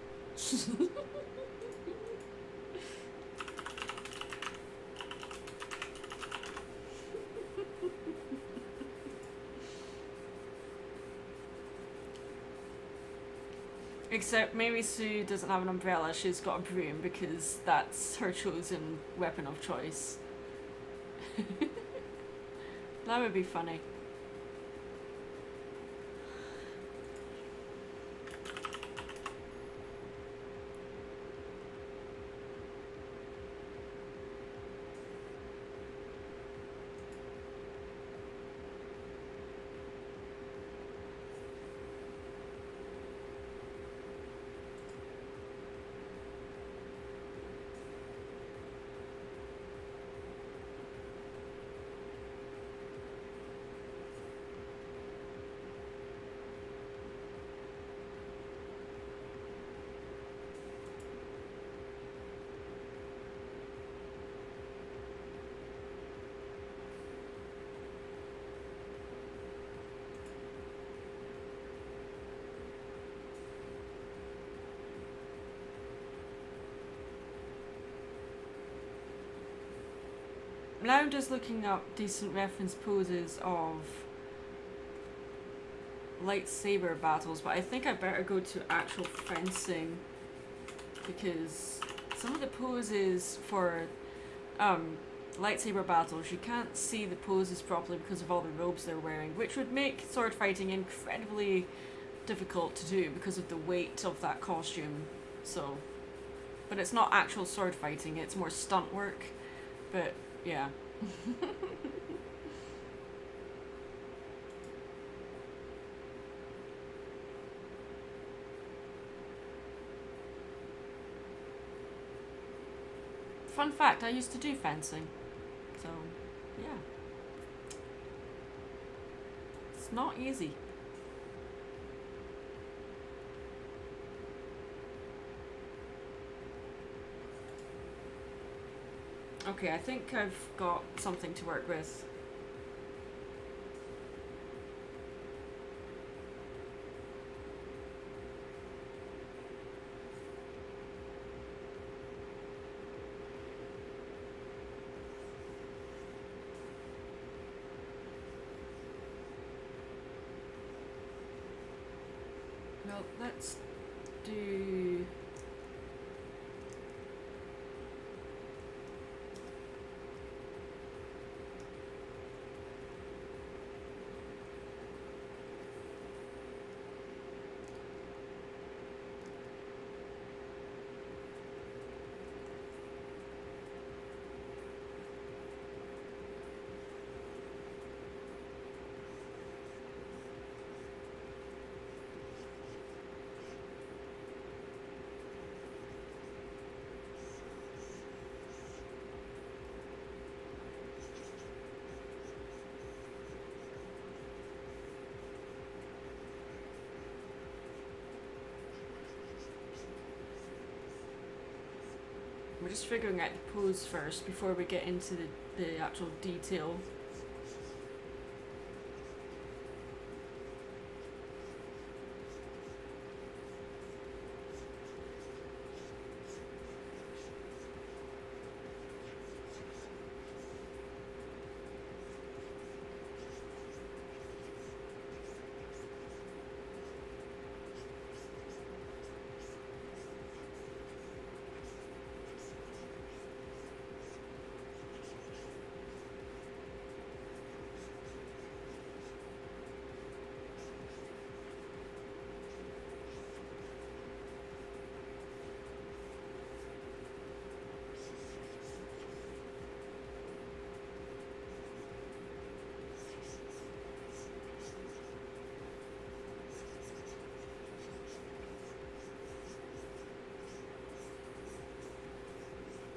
Except Mary Sue doesn't have an umbrella, she's got a broom because that's her chosen weapon of choice. That would be funny. now I'm just looking up decent reference poses of lightsaber battles, but I think I better go to actual fencing because some of the poses for lightsaber battles, you can't see the poses properly because of all the robes they're wearing, which would make sword fighting incredibly difficult to do because of the weight of that costume. So, but it's not actual sword fighting, it's more stunt work. But yeah. Fun fact, I used to do fencing. So, yeah. It's not easy. Okay, I think I've got something to work with. Well, let's do... We're just figuring out the pose first before we get into the actual detail.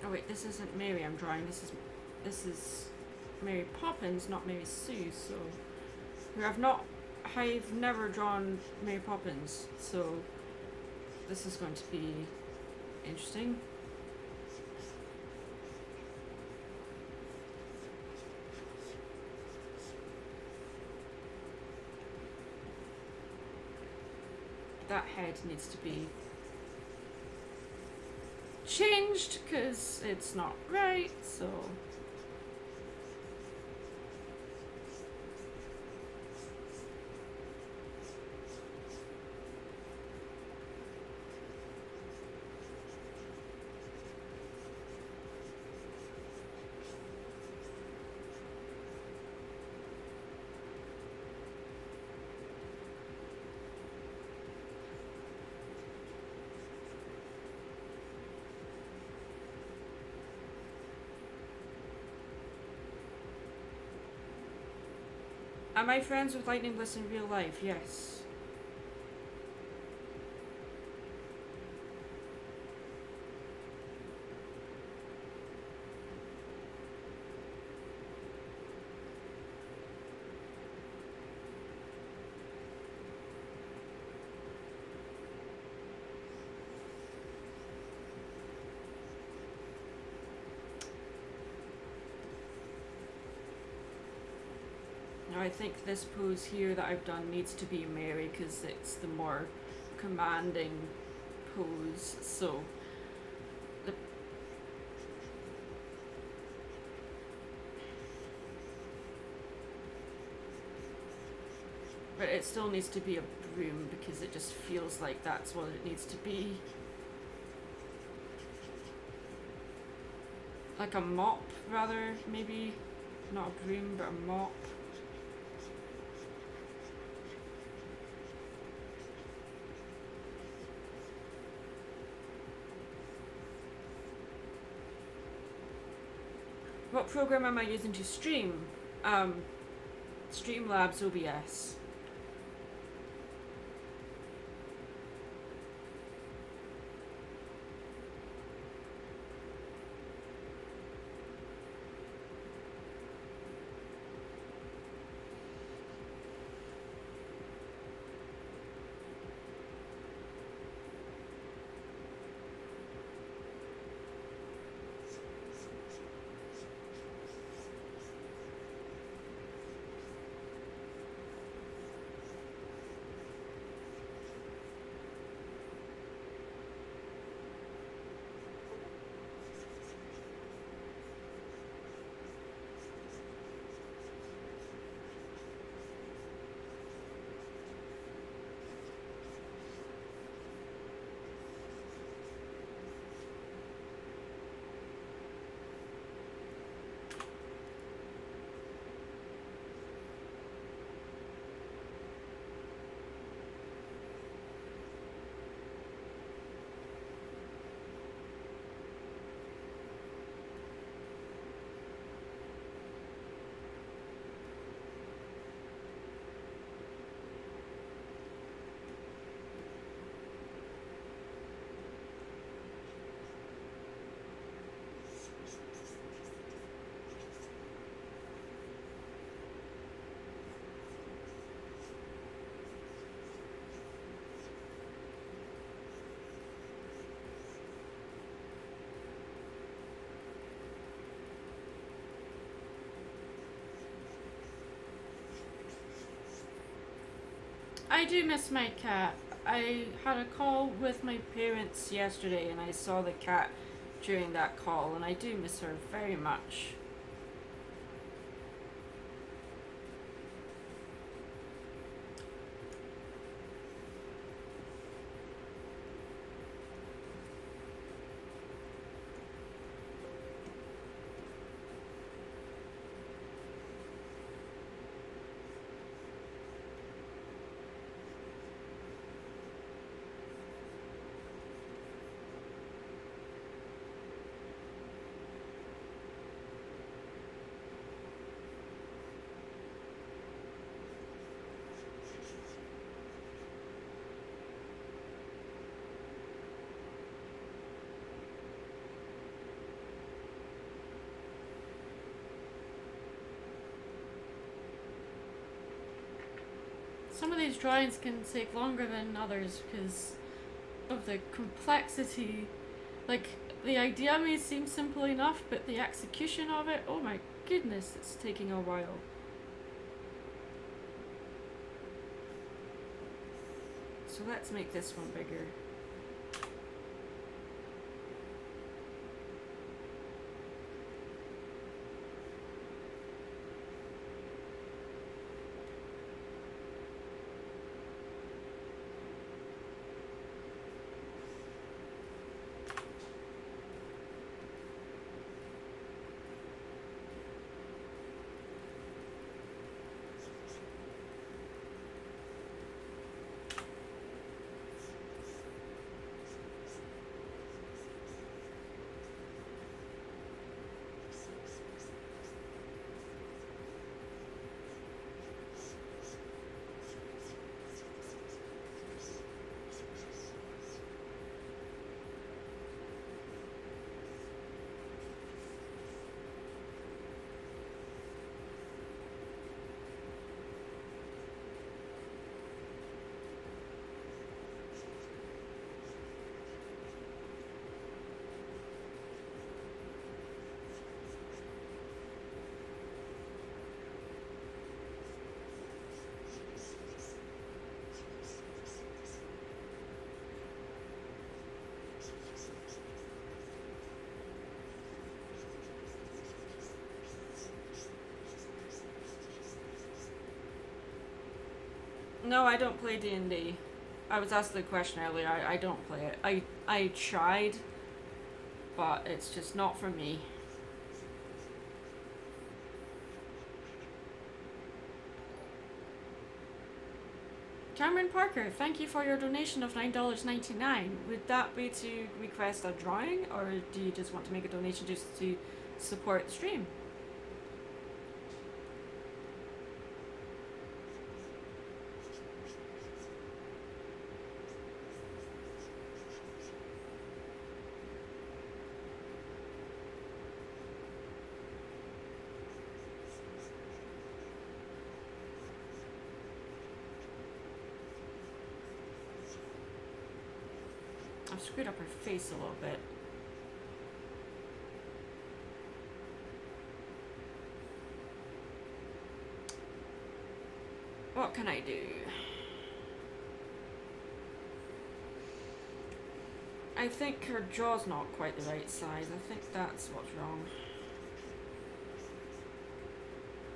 Oh wait, this isn't Mary I'm drawing, this is Mary Poppins, not Mary Sue, so I've never drawn Mary Poppins, so this is going to be interesting. That head needs to be changed because it's not right, so am I friends with Lightning Bliss in real life? Yes. I think this pose here that I've done needs to be Mary because it's the more commanding pose. So But it still needs to be a broom because it just feels like that's what it needs to be. Like a mop, rather, maybe. Not a broom, but a mop. What program am I using to stream? Streamlabs OBS. I do miss my cat. I had a call with my parents yesterday and I saw the cat during that call and I do miss her very much. Some of these drawings can take longer than others because of the complexity. Like, the idea may seem simple enough, but the execution of it, oh my goodness, it's taking a while. So let's make this one bigger. No, I don't play D&D. I was asked the question earlier. I don't play it. I tried, but it's just not for me. Cameron Parker, thank you for your donation of $9.99. Would that be to request a drawing, or do you just want to make a donation just to support the stream? I've screwed up her face a little bit. What can I do? I think her jaw's not quite the right size. I think that's what's wrong.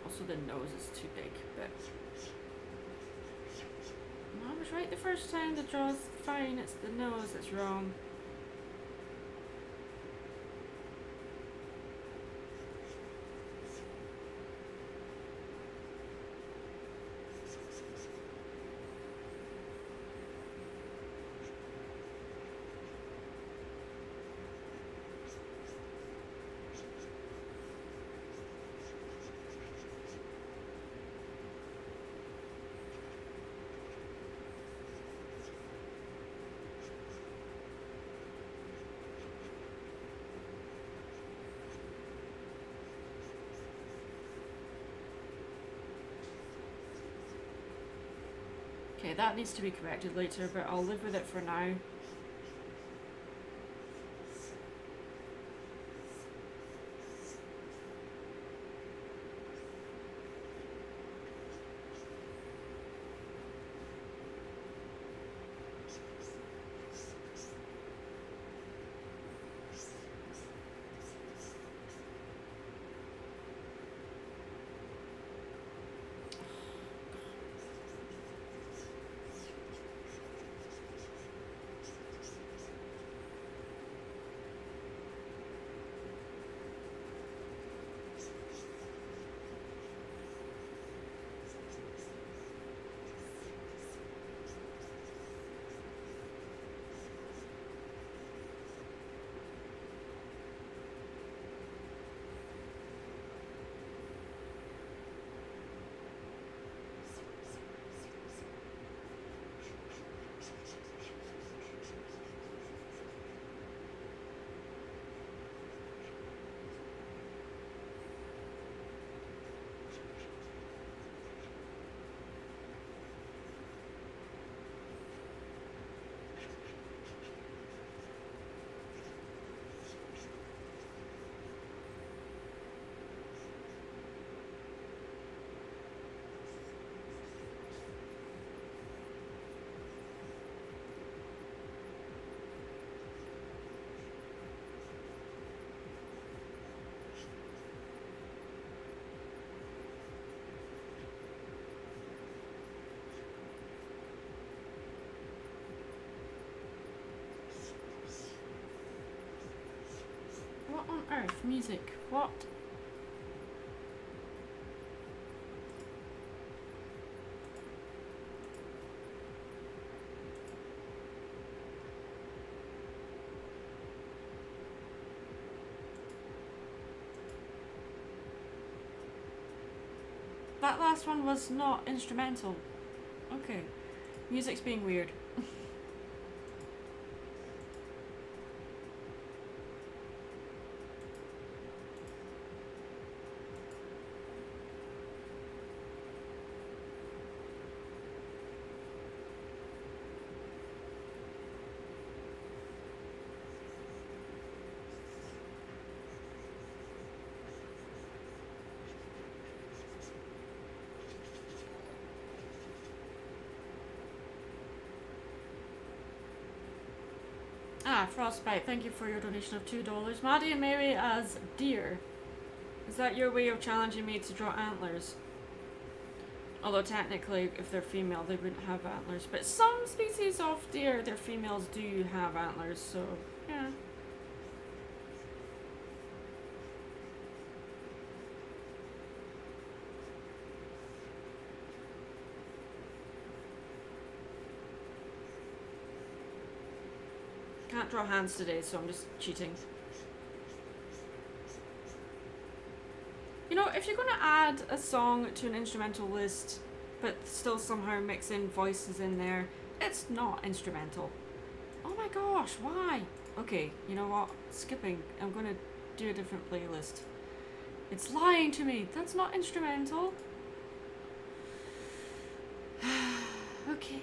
Also the nose is too big, but I was right the first time. The jaw's fine, it's the nose that's wrong. Okay, that needs to be corrected later, but I'll live with it for now. What on earth? Music. What? That last one was not instrumental. Okay. Music's being weird. Ah, Frostbite, thank you for your donation of $2. Maddie and Mary as deer. Is that your way of challenging me to draw antlers? Although technically, if they're female, they wouldn't have antlers. But some species of deer, their females do have antlers, so yeah. Can't draw hands today, so I'm just cheating. You know, if you're going to add a song to an instrumental list, but still somehow mix in voices in there, it's not instrumental. Oh my gosh, why? Okay, you know what? Skipping. I'm going to do a different playlist. It's lying to me. That's not instrumental. Okay.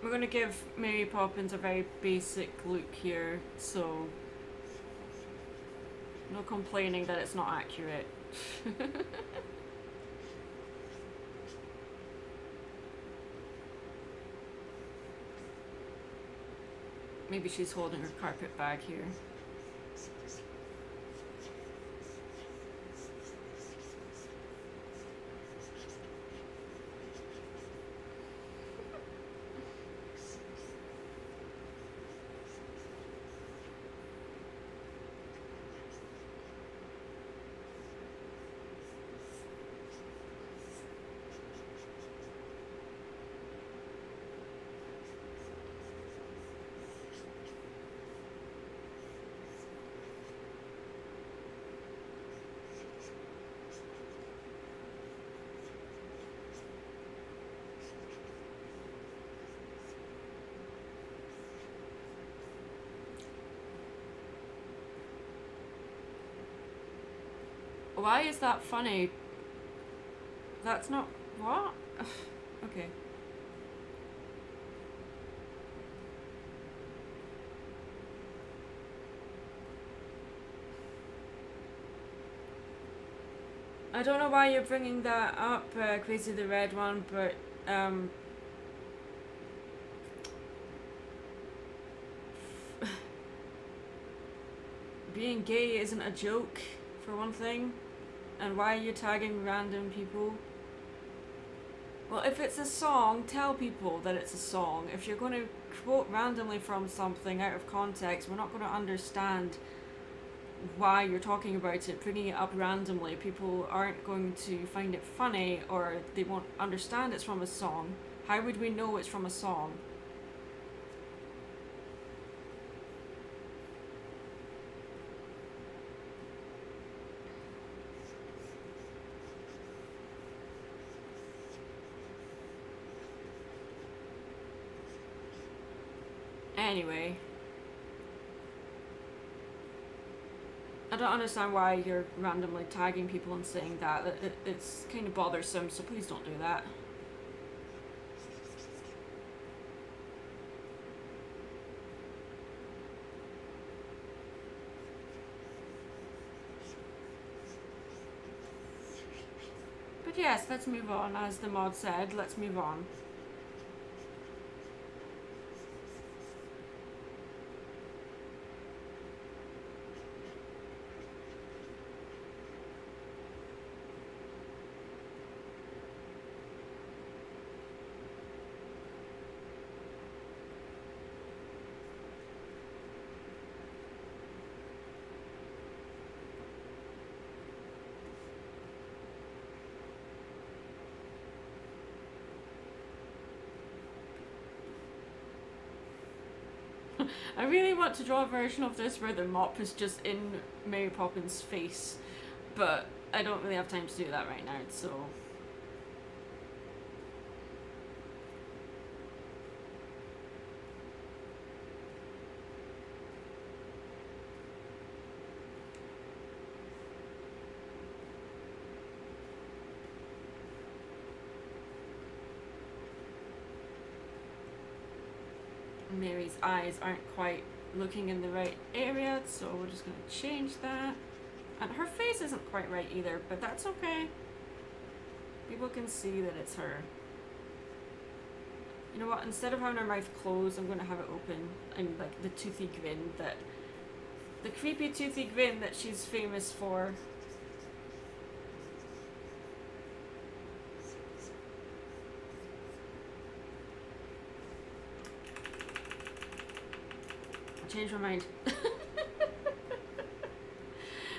We're going to give Mary Poppins a very basic look here, so no complaining that it's not accurate. Maybe she's holding her carpet bag here. Why is that funny? That's not... what? Okay. I don't know why you're bringing that up, Crazy the Red One, but being gay isn't a joke, for one thing. And why are you tagging random people? Well, if it's a song, tell people that it's a song. If you're going to quote randomly from something out of context, we're not going to understand why you're talking about it. Bringing it up randomly, people aren't going to find it funny, or they won't understand it's from a song. How would we know it's from a song? Anyway, I don't understand why you're randomly tagging people and saying that. It's kind of bothersome, so please don't do that. But yes, let's move on. As the mod said, let's move on. I really want to draw a version of this where the mop is just in Mary Poppins' face, but I don't really have time to do that right now, so... Mary's eyes aren't quite looking in the right area, so we're just going to change that. And her face isn't quite right either, but that's okay. People can see that it's her. You know what, instead of having her mouth closed, I'm going to have it open, and like the toothy grin that... the creepy toothy grin that she's famous for. Change my mind.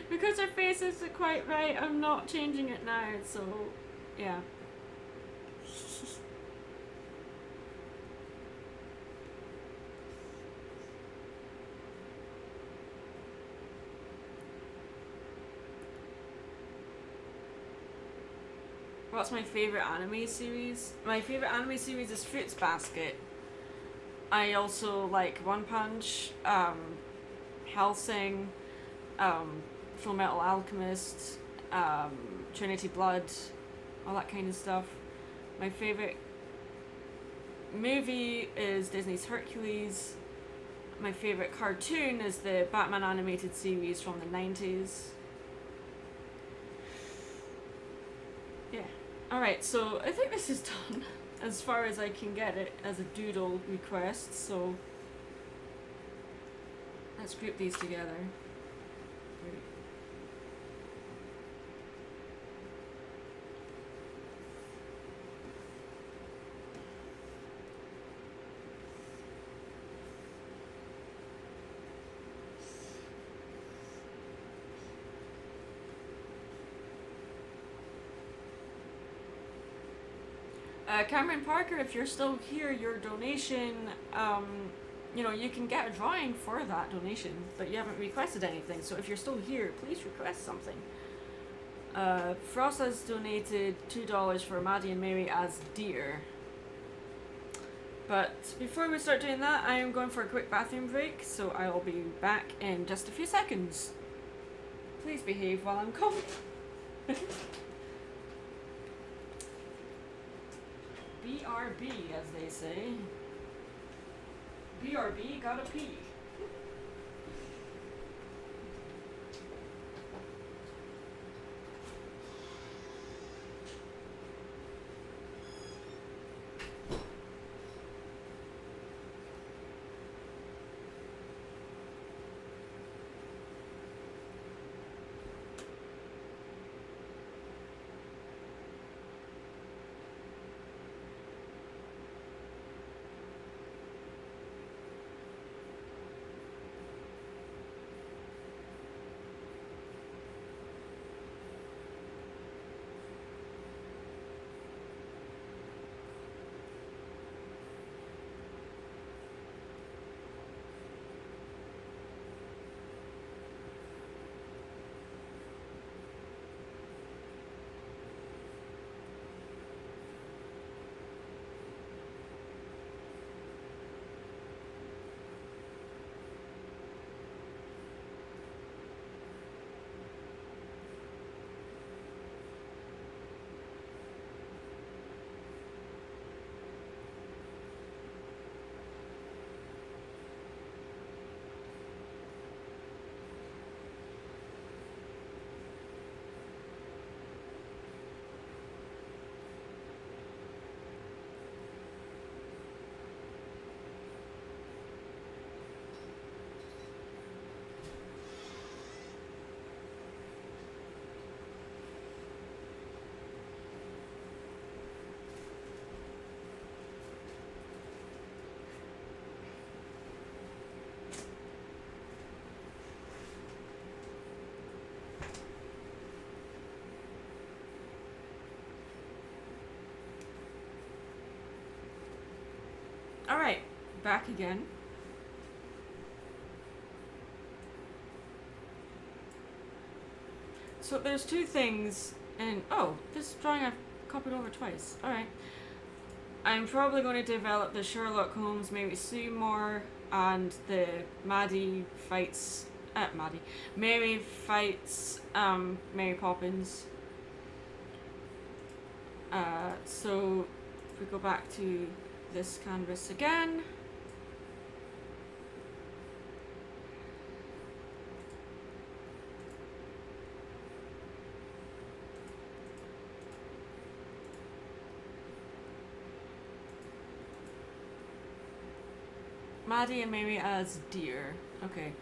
Because her face isn't quite right, I'm not changing it now, so yeah. What's my favourite anime series? My favourite anime series is Fruits Basket. I also like One Punch, Hellsing, Full Metal Alchemist, Trinity Blood, all that kind of stuff. My favourite movie is Disney's Hercules. My favourite cartoon is the Batman animated series from the 90s. Yeah. Alright, so I think this is done as far as I can get it as a doodle request, so let's group these together. Cameron Parker, if you're still here, your donation, you know, you can get a drawing for that donation, but you haven't requested anything, so if you're still here, please request something. Frost has donated $2 for Maddie and Mary as deer. But before we start doing that, I am going for a quick bathroom break, so I'll be back in just a few seconds. Please behave while I'm coming. BRB, as they say. BRB, gotta pee. Alright, back again. So there's two things, and oh, this drawing I've copied over twice. Alright. I'm probably going to develop the Sherlock Holmes Mary Sue more, and the Maddie fights Mary fights Mary Poppins. So if we go back to this canvas again. Maddie and Mary as deer. Okay.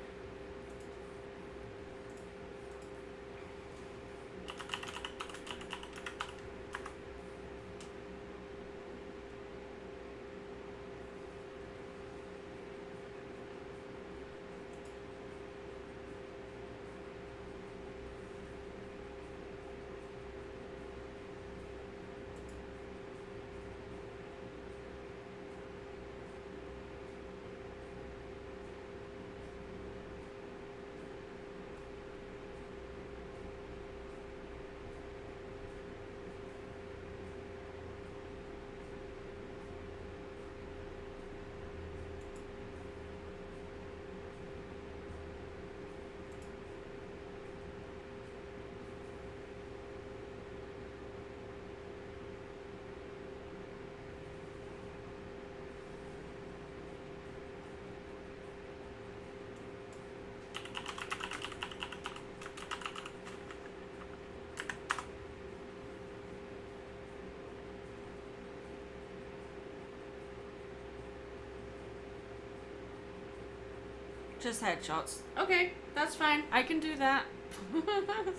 Just headshots. Okay, that's fine. I can do that.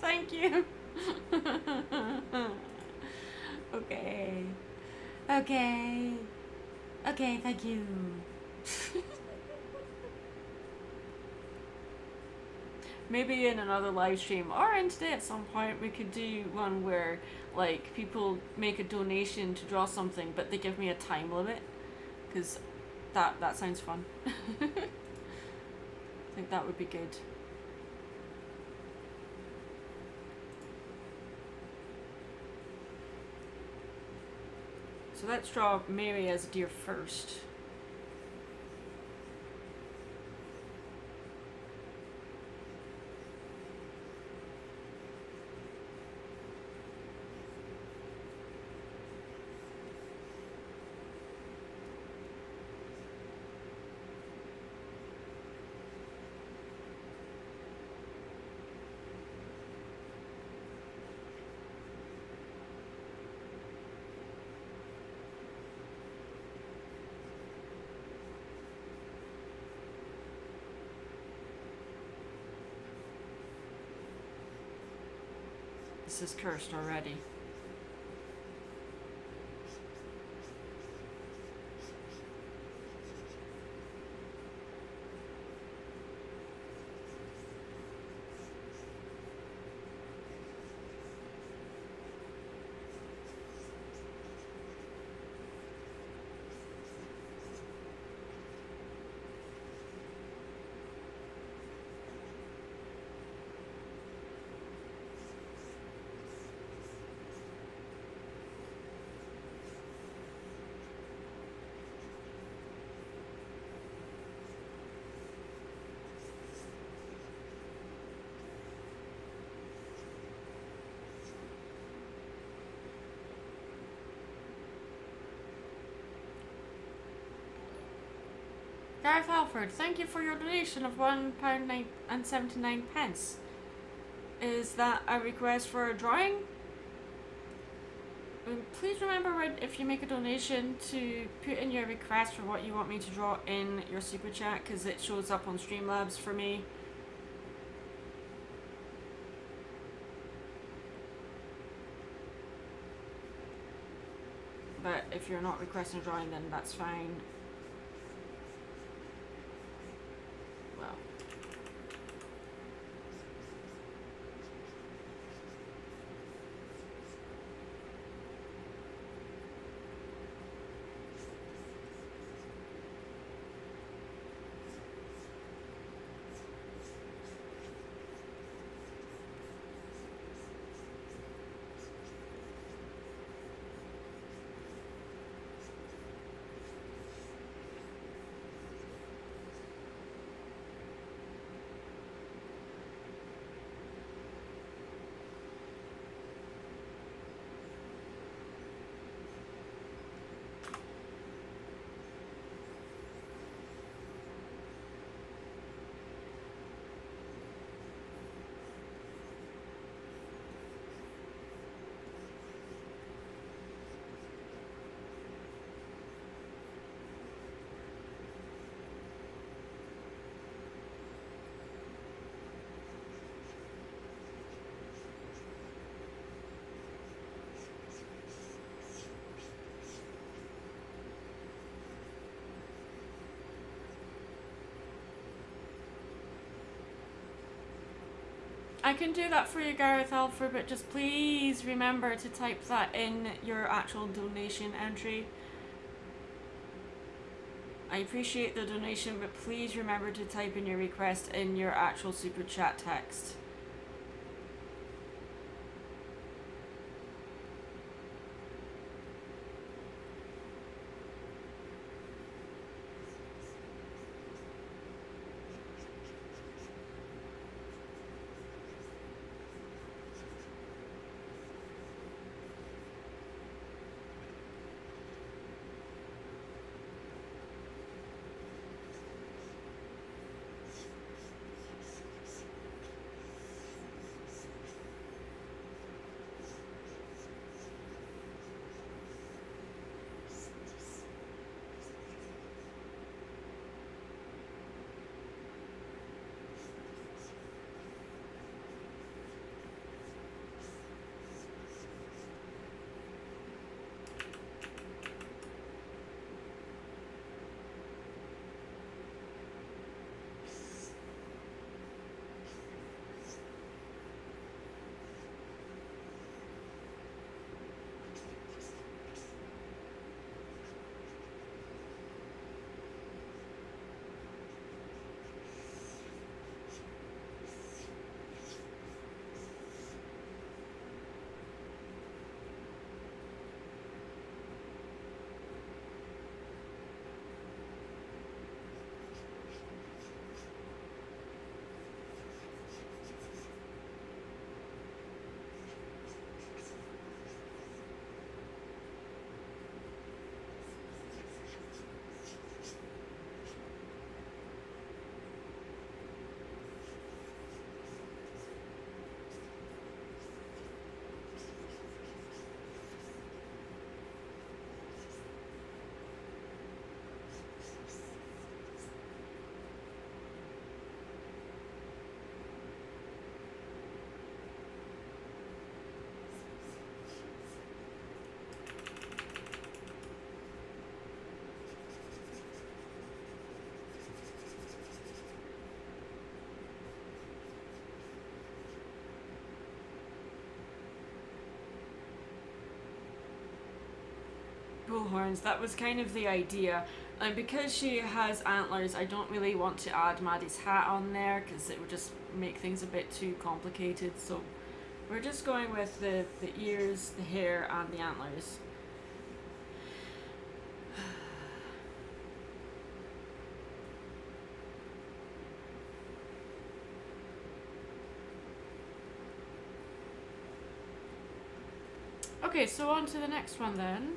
Thank you. Okay. Okay. Okay, thank you. Maybe in another live stream or in today at some point we could do one where like people make a donation to draw something but they give me a time limit, because that sounds fun. I think that would be good. So let's draw Mary as a deer first. This is cursed already. Gareth Alford, thank you for your donation of £1.79. Is that a request for a drawing? Please remember if you make a donation to put in your request for what you want me to draw in your super chat, because it shows up on Streamlabs for me. But if you're not requesting a drawing, then that's fine. Well. I can do that for you, Gareth Alford, but just please remember to type that in your actual donation entry. I appreciate the donation, but please remember to type in your request in your actual super chat text. Bullhorns, that was kind of the idea. And because she has antlers, I don't really want to add Maddie's hat on there because it would just make things a bit too complicated. So we're just going with the ears, the hair, and the antlers. Okay, so on to the next one then.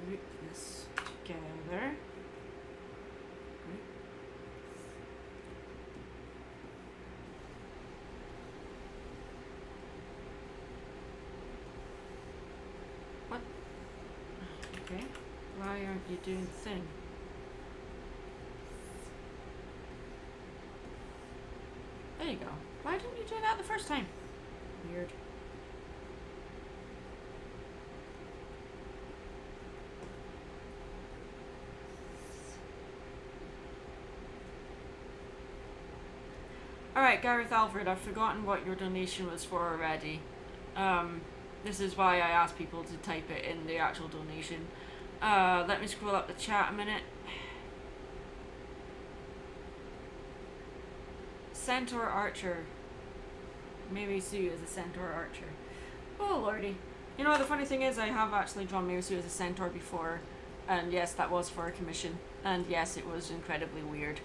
Group this together. What? Okay. Why aren't you doing the thing? There you go. Why didn't you do that the first time? Weird. Alright, Gareth Alfred, I've forgotten what your donation was for already. This is why I asked people to type it in the actual donation. Let me scroll up the chat a minute. Centaur Archer. Mary Sue is a Centaur Archer. Oh lordy. You know, the funny thing is I have actually drawn Mary Sue as a Centaur before. And yes, that was for a commission. And yes, it was incredibly weird.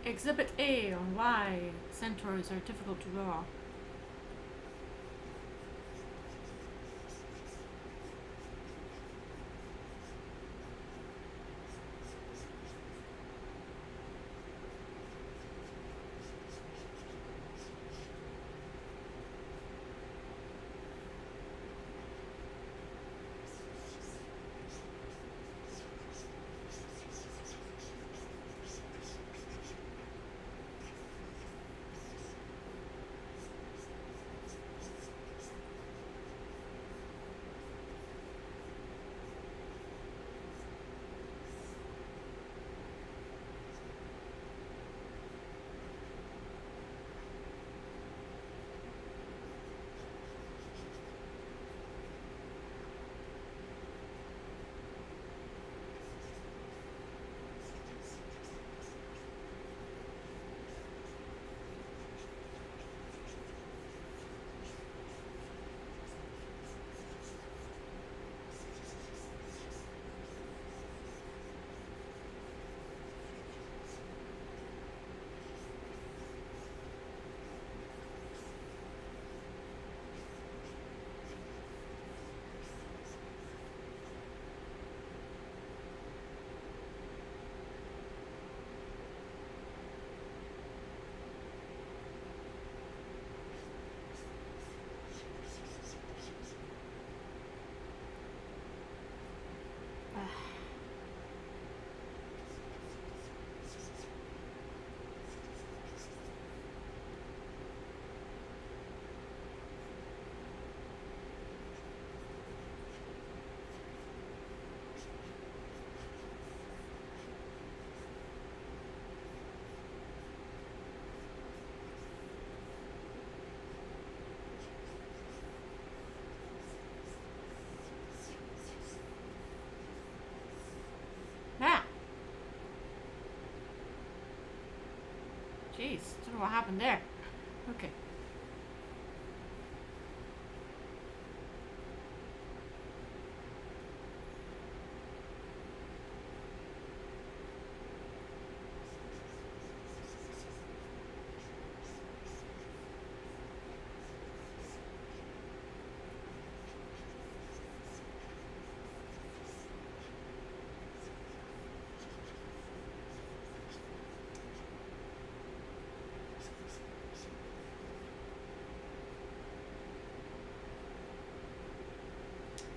Exhibit A on why centaurs are difficult to draw. Jeez, don't know what happened there. Okay.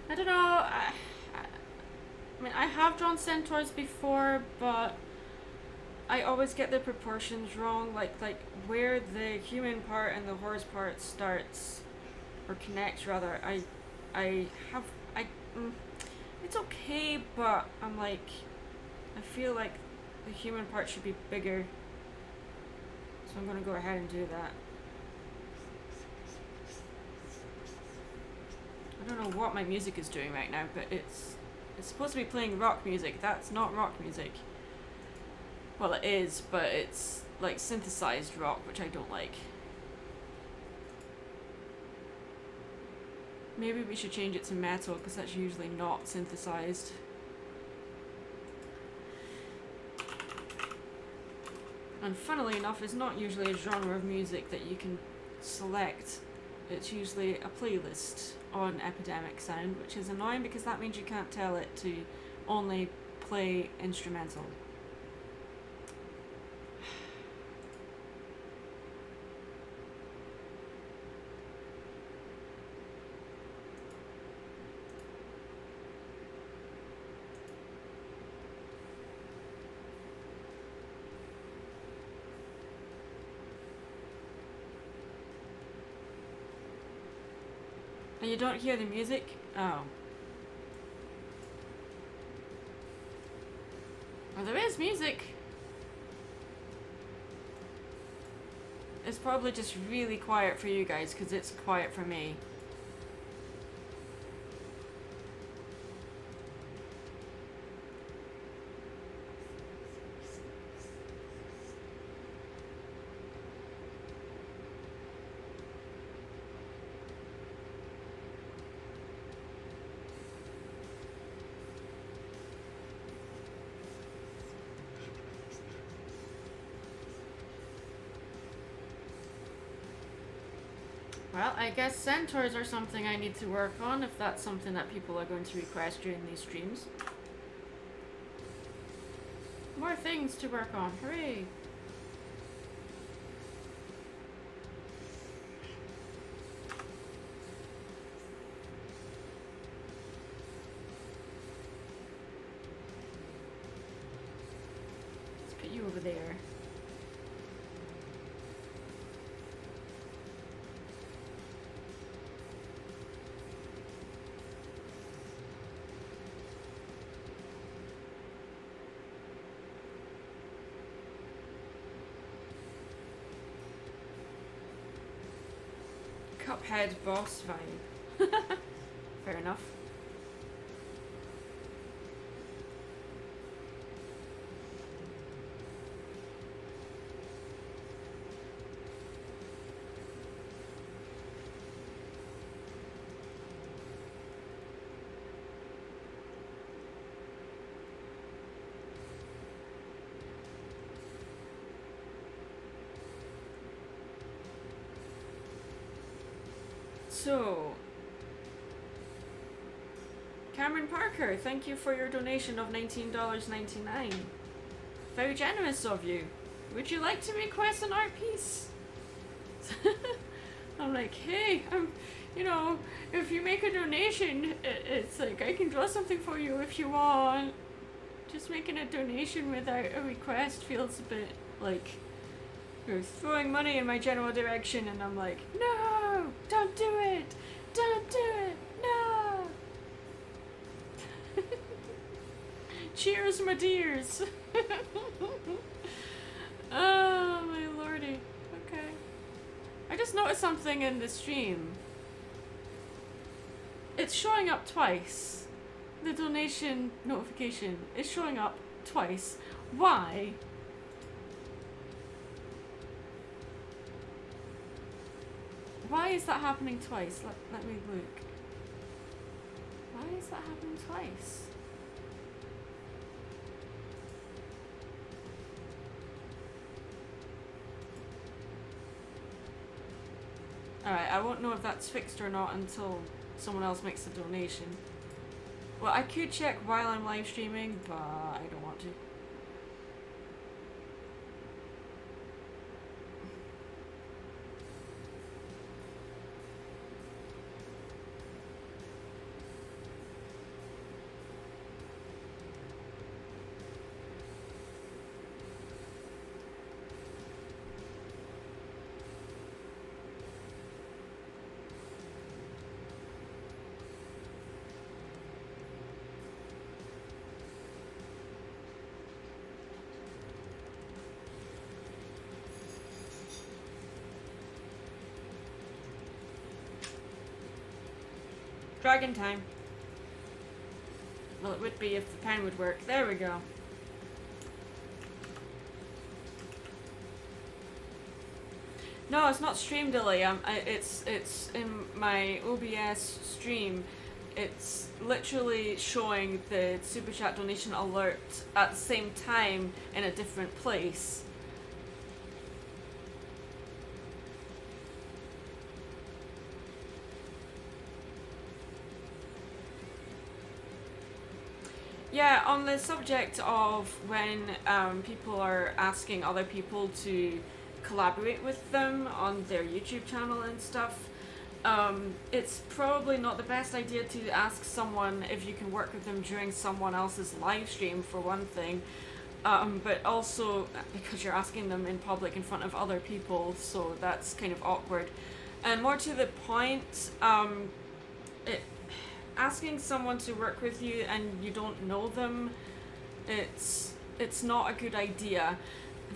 I don't know. I mean, I have drawn centaurs before, but I always get the proportions wrong. Like where the human part and the horse part starts, or connects rather. It's okay, but I'm like, I feel like the human part should be bigger. So I'm gonna go ahead and do that. I don't know what my music is doing right now, but it's supposed to be playing rock music. That's not rock music. Well, it is, but it's like synthesized rock, which I don't like. Maybe we should change it to metal, because that's usually not synthesized. And funnily enough, it's not usually a genre of music that you can select. It's usually a playlist on Epidemic Sound, which is annoying because that means you can't tell it to only play instrumental. And you don't hear the music? Oh. Well, there is music. It's probably just really quiet for you guys, because it's quiet for me. Well, I guess centaurs are something I need to work on if that's something that people are going to request during these streams. More things to work on. Hooray! Let's put you over there. Cuphead boss vibe. Fair enough. So, Cameron Parker, thank you for your donation of $19.99. Very generous of you. Would you like to request an art piece? I'm like, hey, you know, if you make a donation, it's like I can draw something for you if you want. Just making a donation without a request feels a bit like you're throwing money in my general direction, and I'm like, no, don't do it, don't do it, no. Cheers, my dears. Oh, my lordy. Okay. I just noticed something in the stream. It's showing up twice. The donation notification is showing up twice. Why? Why is that happening twice? Let me look. Why is that happening twice? Alright, I won't know if that's fixed or not until someone else makes a donation. Well, I could check while I'm live streaming, but I don't want to. Dragon time. Well, it would be if the pen would work. There we go. No, it's not stream delay. It's in my OBS stream. It's literally showing the super chat donation alert at the same time in a different place. Yeah, on the subject of when people are asking other people to collaborate with them on their YouTube channel and stuff, it's probably not the best idea to ask someone if you can work with them during someone else's live stream, for one thing, but also because you're asking them in public in front of other people, so that's kind of awkward. And more to the point, asking someone to work with you and you don't know them, it's not a good idea.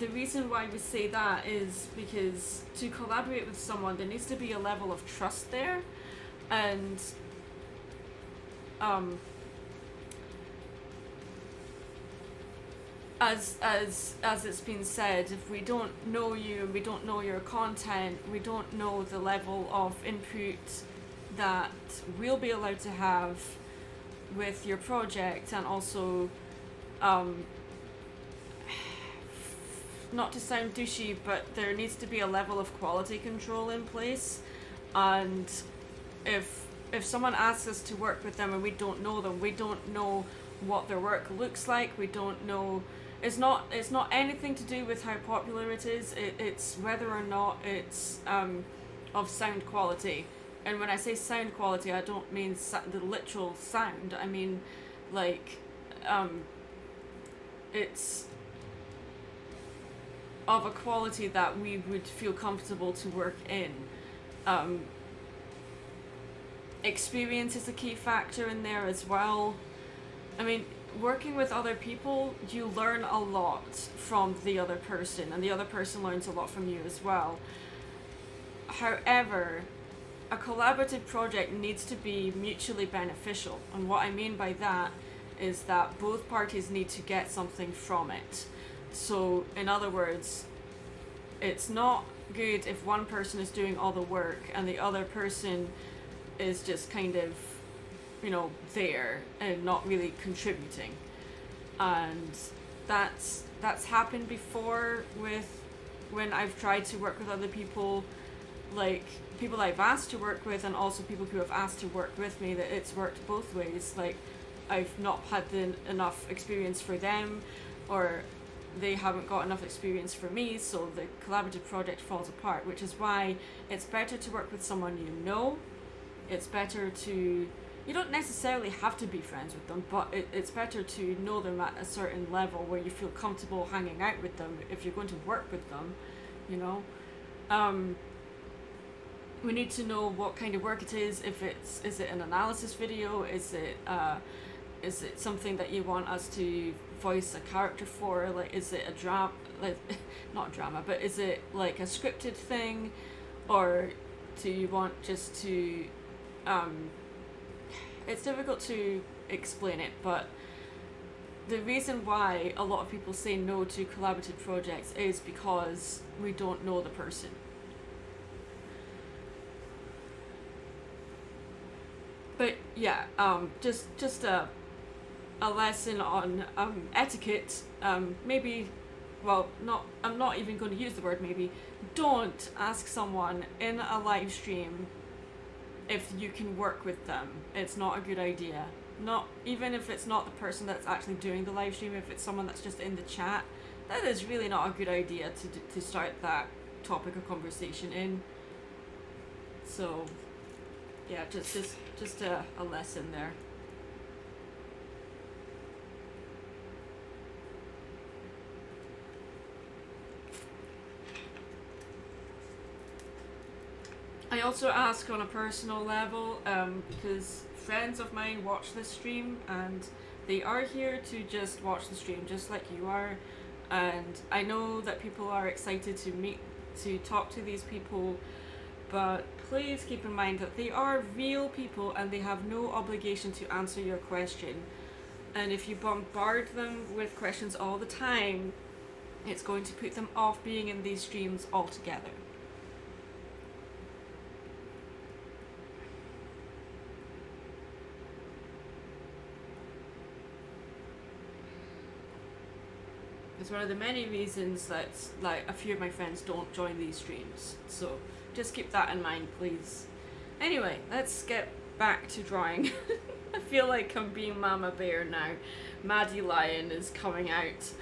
The reason why we say that is because to collaborate with someone, there needs to be a level of trust there, and as it's been said, if we don't know you and we don't know your content, we don't know the level of input that we'll be allowed to have with your project, and also not to sound douchey, but there needs to be a level of quality control in place. And if someone asks us to work with them and we don't know them, we don't know what their work looks like, we don't know, it's not anything to do with how popular it is, it's whether or not it's of sound quality. And when I say sound quality, I don't mean the literal sound, I mean like it's of a quality that we would feel comfortable to work in. Experience is a key factor in there as well. I mean, working with other people, you learn a lot from the other person, and the other person learns a lot from you as well. However, a collaborative project needs to be mutually beneficial, and what I mean by that is that both parties need to get something from it. So, in other words, it's not good if one person is doing all the work and the other person is just kind of, you know, there and not really contributing. And that's happened before with when I've tried to work with other people, like people I've asked to work with and also people who have asked to work with me, that it's worked both ways. Like I've not had enough experience for them, or they haven't got enough experience for me, so the collaborative project falls apart, which is why it's better to work with someone you know. It's better to, you don't necessarily have to be friends with them, but it's better to know them at a certain level where you feel comfortable hanging out with them if you're going to work with them, you know. We need to know what kind of work it is. Is it an analysis video? Is it something that you want us to voice a character for? Like, is it a drama, like not drama, but is it like a scripted thing, or do you want just to it's difficult to explain it, but the reason why a lot of people say no to collaborative projects is because we don't know the person. But yeah, just a lesson on etiquette. Maybe, well, I'm not even going to use the word maybe. Don't ask someone in a live stream if you can work with them. It's not a good idea. Not even if it's not the person that's actually doing the live stream. If it's someone that's just in the chat, that is really not a good idea to start that topic of conversation in. So yeah, just a lesson there. I also ask on a personal level, because friends of mine watch this stream and they are here to just watch the stream just like you are, and I know that people are excited to talk to these people, but please keep in mind that they are real people and they have no obligation to answer your question. And if you bombard them with questions all the time, it's going to put them off being in these streams altogether. It's one of the many reasons that like a few of my friends don't join these streams. So just keep that in mind, please. Anyway, let's get back to drawing. I feel like I'm being Mama Bear now. Maddie Lion is coming out.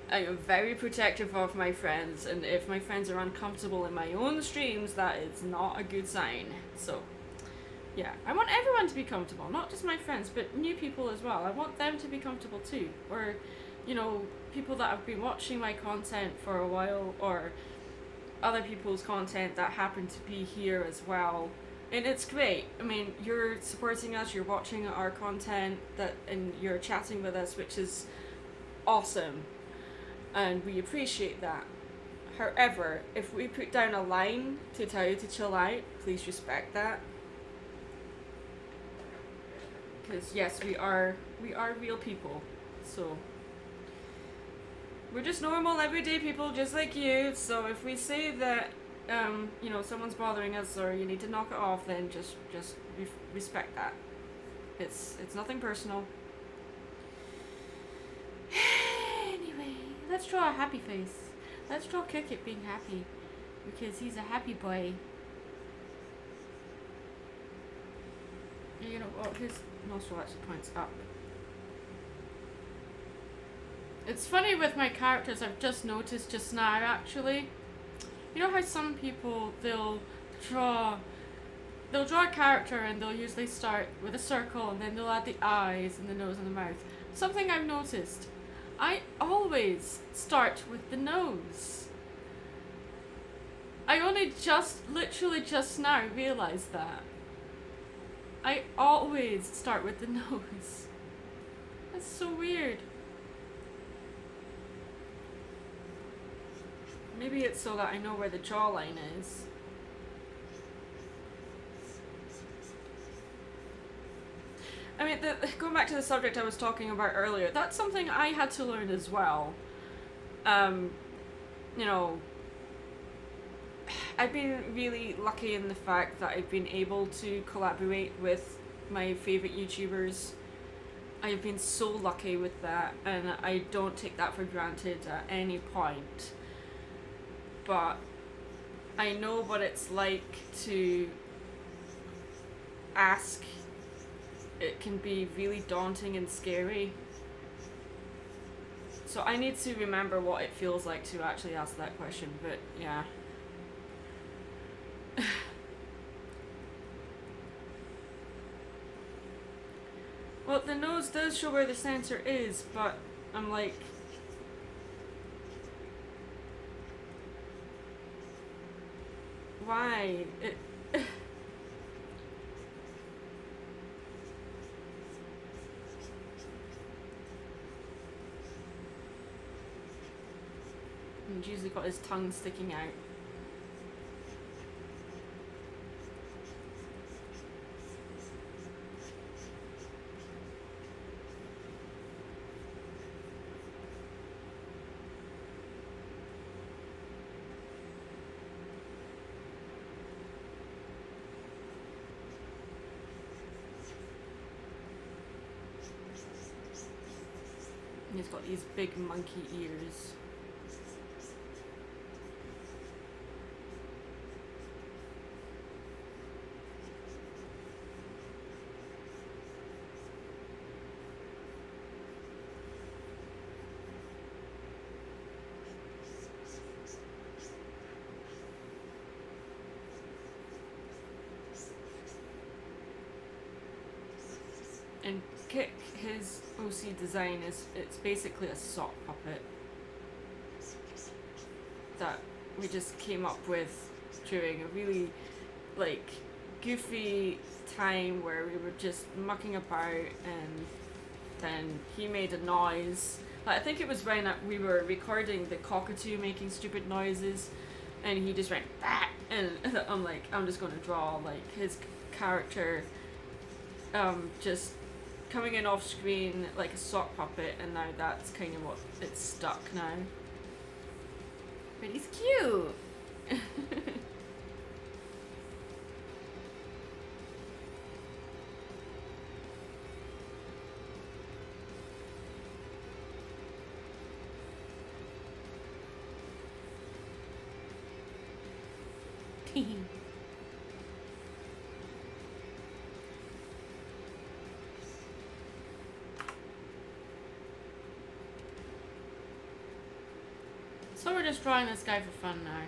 I am very protective of my friends, and if my friends are uncomfortable in my own streams, that is not a good sign. So yeah, I want everyone to be comfortable, not just my friends, but new people as well. I want them to be comfortable too. Or, you know, people that have been watching my content for a while, or other people's content that happen to be here as well. And it's great. I mean, you're supporting us, you're watching our content, and you're chatting with us, which is awesome. And we appreciate that. However, if we put down a line to tell you to chill out, please respect that. Because yes, we are real people. So we're just normal, everyday people, just like you. So if we say that, you know, someone's bothering us or you need to knock it off, then just respect that. It's nothing personal. Anyway, let's draw a happy face. Let's draw Cricket being happy, because he's a happy boy. You know what? His nostril actually points up. It's funny with my characters, I've just noticed just now actually. You know how some people, draw they'll draw a character and they'll usually start with a circle and then they'll add the eyes and the nose and the mouth. Something I've noticed, I always start with the nose. I only literally just now realised that. I always start with the nose. That's so weird. Maybe it's so that I know where the jawline is. I mean, going back to the subject I was talking about earlier, that's something I had to learn as well. You know, I've been really lucky in the fact that I've been able to collaborate with my favourite YouTubers. I've been so lucky with that, and I don't take that for granted at any point. But I know what it's like to ask. It can be really daunting and scary. So I need to remember what it feels like to actually ask that question, but yeah. Well, the nose does show where the sensor is, but I'm like... Why? He's usually got his tongue sticking out. And he's got these big monkey ears. And Kick, his OC design it's basically a sock puppet that we just came up with during a really like goofy time where we were just mucking about, and then he made a noise. Like, I think it was when we were recording the cockatoo making stupid noises, and he just went bah! And I'm like, I'm just going to draw like his character just coming in off screen like a sock puppet, and now that's kind of what it's stuck now. But he's cute! So we're just drawing this guy for fun now.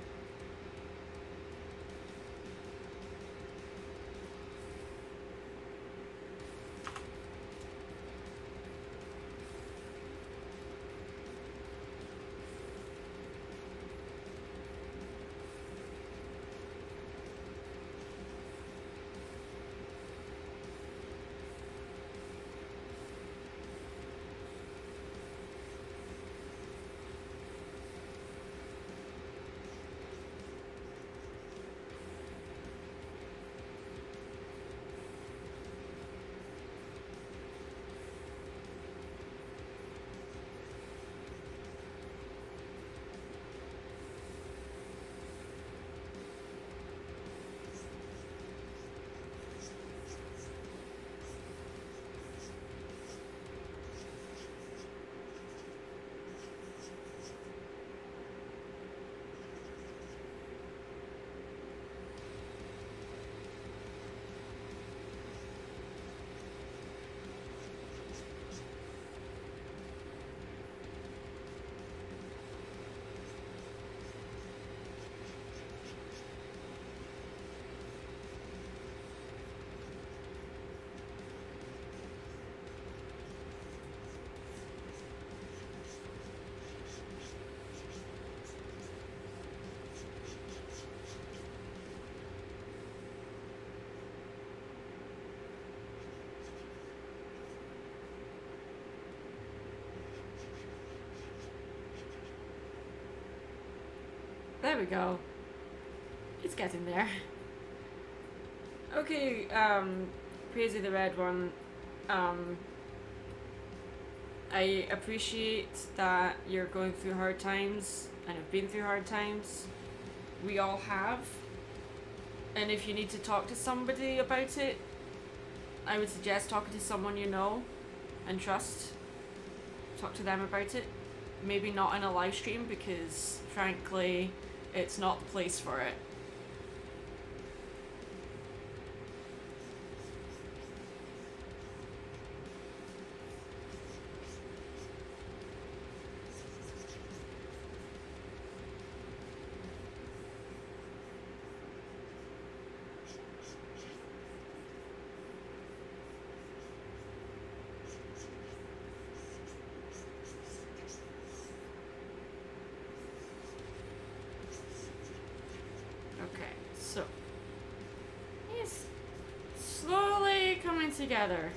There we go. It's getting there. Okay, Crazy the Red One. I appreciate that you're going through hard times and have been through hard times. We all have. And if you need to talk to somebody about it, I would suggest talking to someone you know and trust. Talk to them about it. Maybe not in a live stream because, frankly, it's not the place for it. So, he's slowly coming together.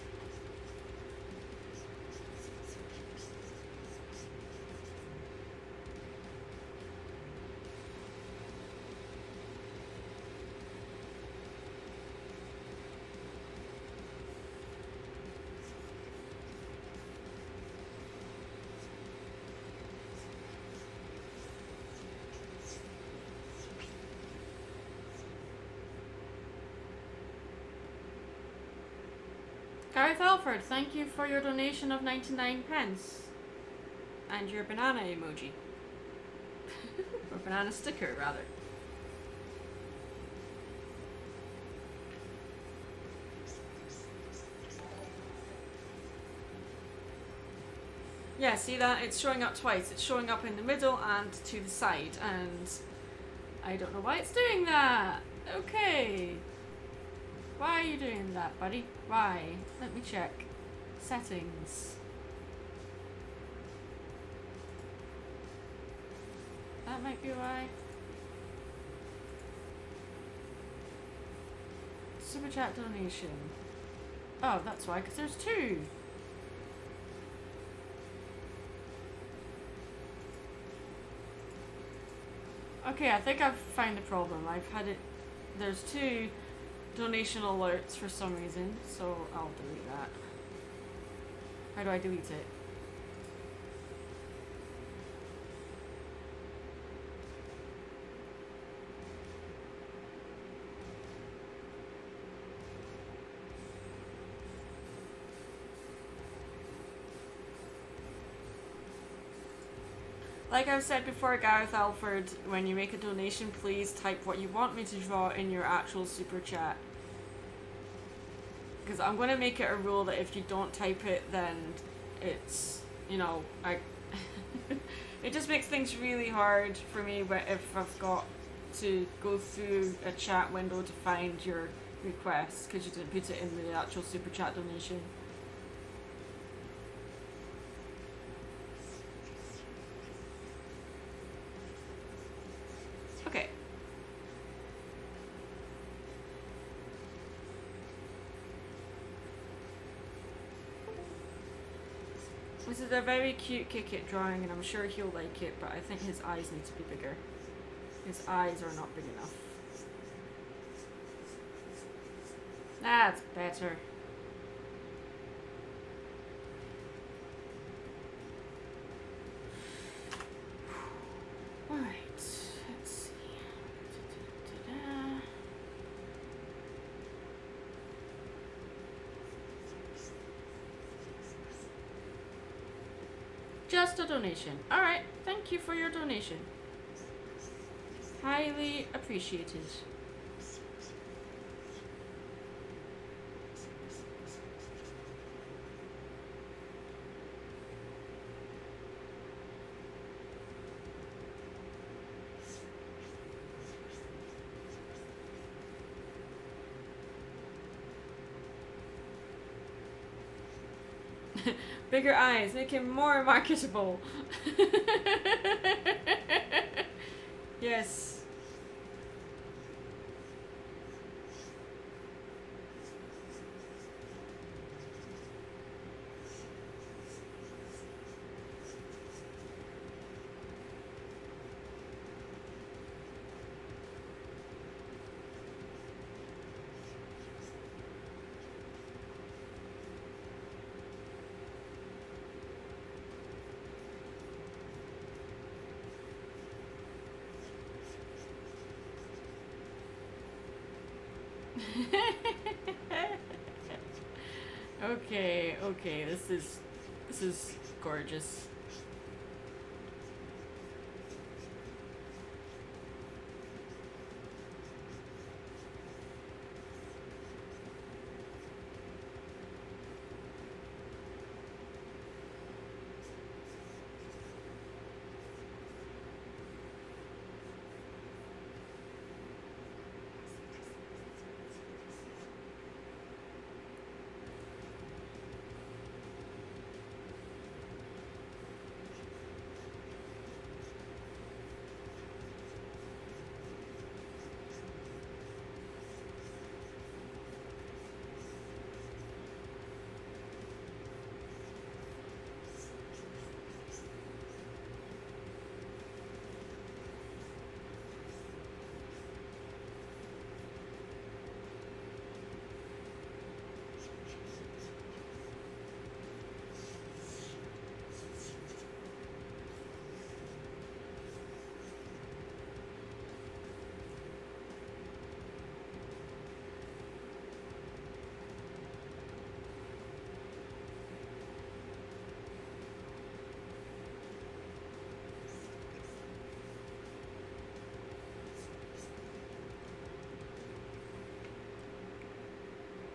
Gareth Alford, thank you for your donation of 99 pence. And your banana emoji. Or banana sticker, rather. Yeah, see that? It's showing up twice. It's showing up in the middle and to the side. And I don't know why it's doing that. Okay. Why are you doing that, buddy? Why? Let me check. Settings. That might be why. Super chat donation. Oh, that's why, because there's two. Okay, I think I've found the problem. I've had it. There's two donation alerts for some reason, so I'll delete that. How do I delete it? Like I've said before, Gareth Alford, when you make a donation, please type what you want me to draw in your actual super chat. Because I'm going to make it a rule that if you don't type it, then it's, you know, it just makes things really hard for me if I've got to go through a chat window to find your request, because you didn't put it in the actual super chat donation. Okay. This is a very cute Kit drawing, and I'm sure he'll like it, but I think his eyes need to be bigger. His eyes are not big enough. That's better. Alright, let's see. Da-da-da-da. Just a donation. Alright, thank you for your donation. Highly appreciated. Bigger eyes, make him more marketable. Yes. Okay, okay, this is gorgeous.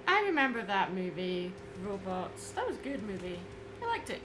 I remember that movie, Robots. That was a good movie. I liked it.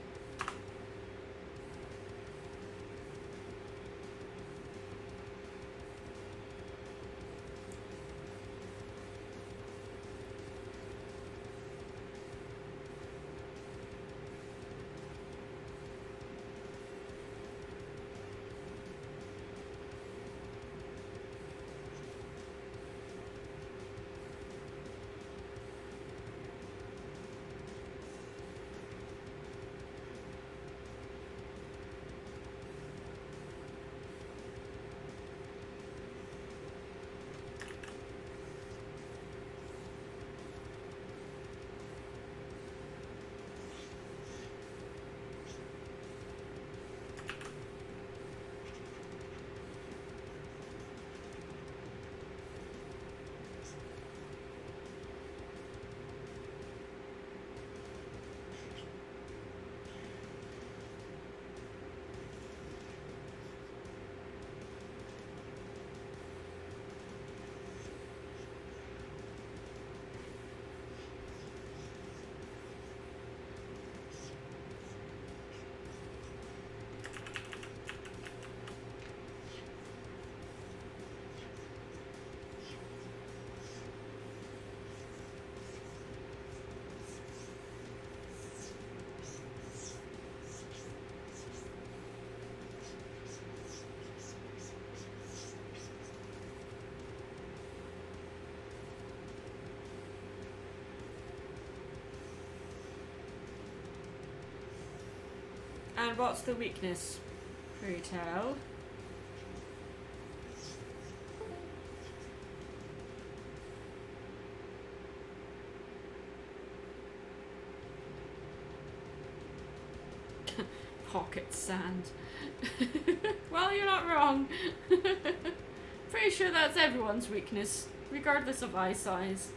And what's the weakness? Pray tell. Pocket sand. Well, you're not wrong. Pretty sure that's everyone's weakness, regardless of eye size.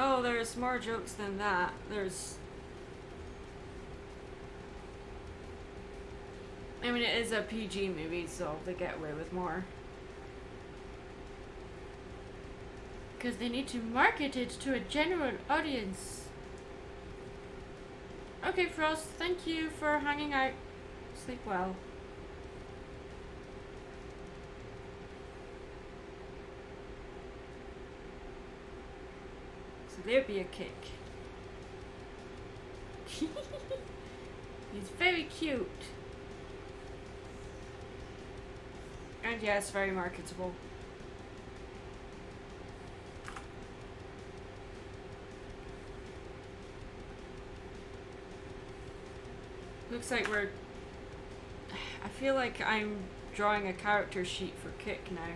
Oh, there's more jokes than that. I mean, it is a PG movie, so they get away with more. Because they need to market it to a general audience. Okay, Frost, thank you for hanging out. Sleep well. So there'd be a kick. He's very cute. And yes, very marketable. Looks like we're... I feel like I'm drawing a character sheet for Kick now.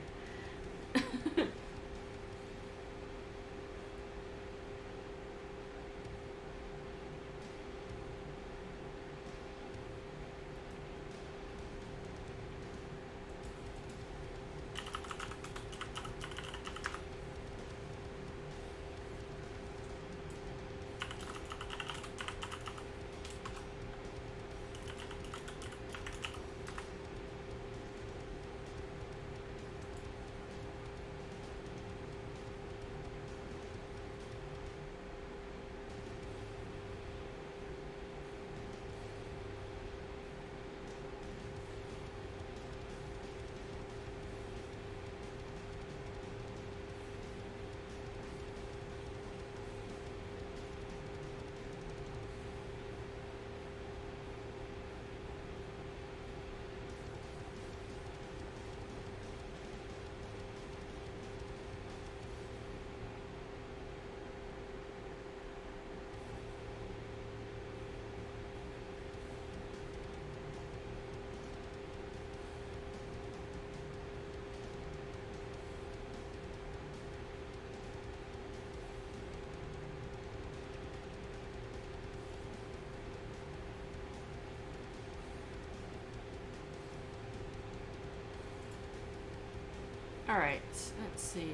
Alright, let's see.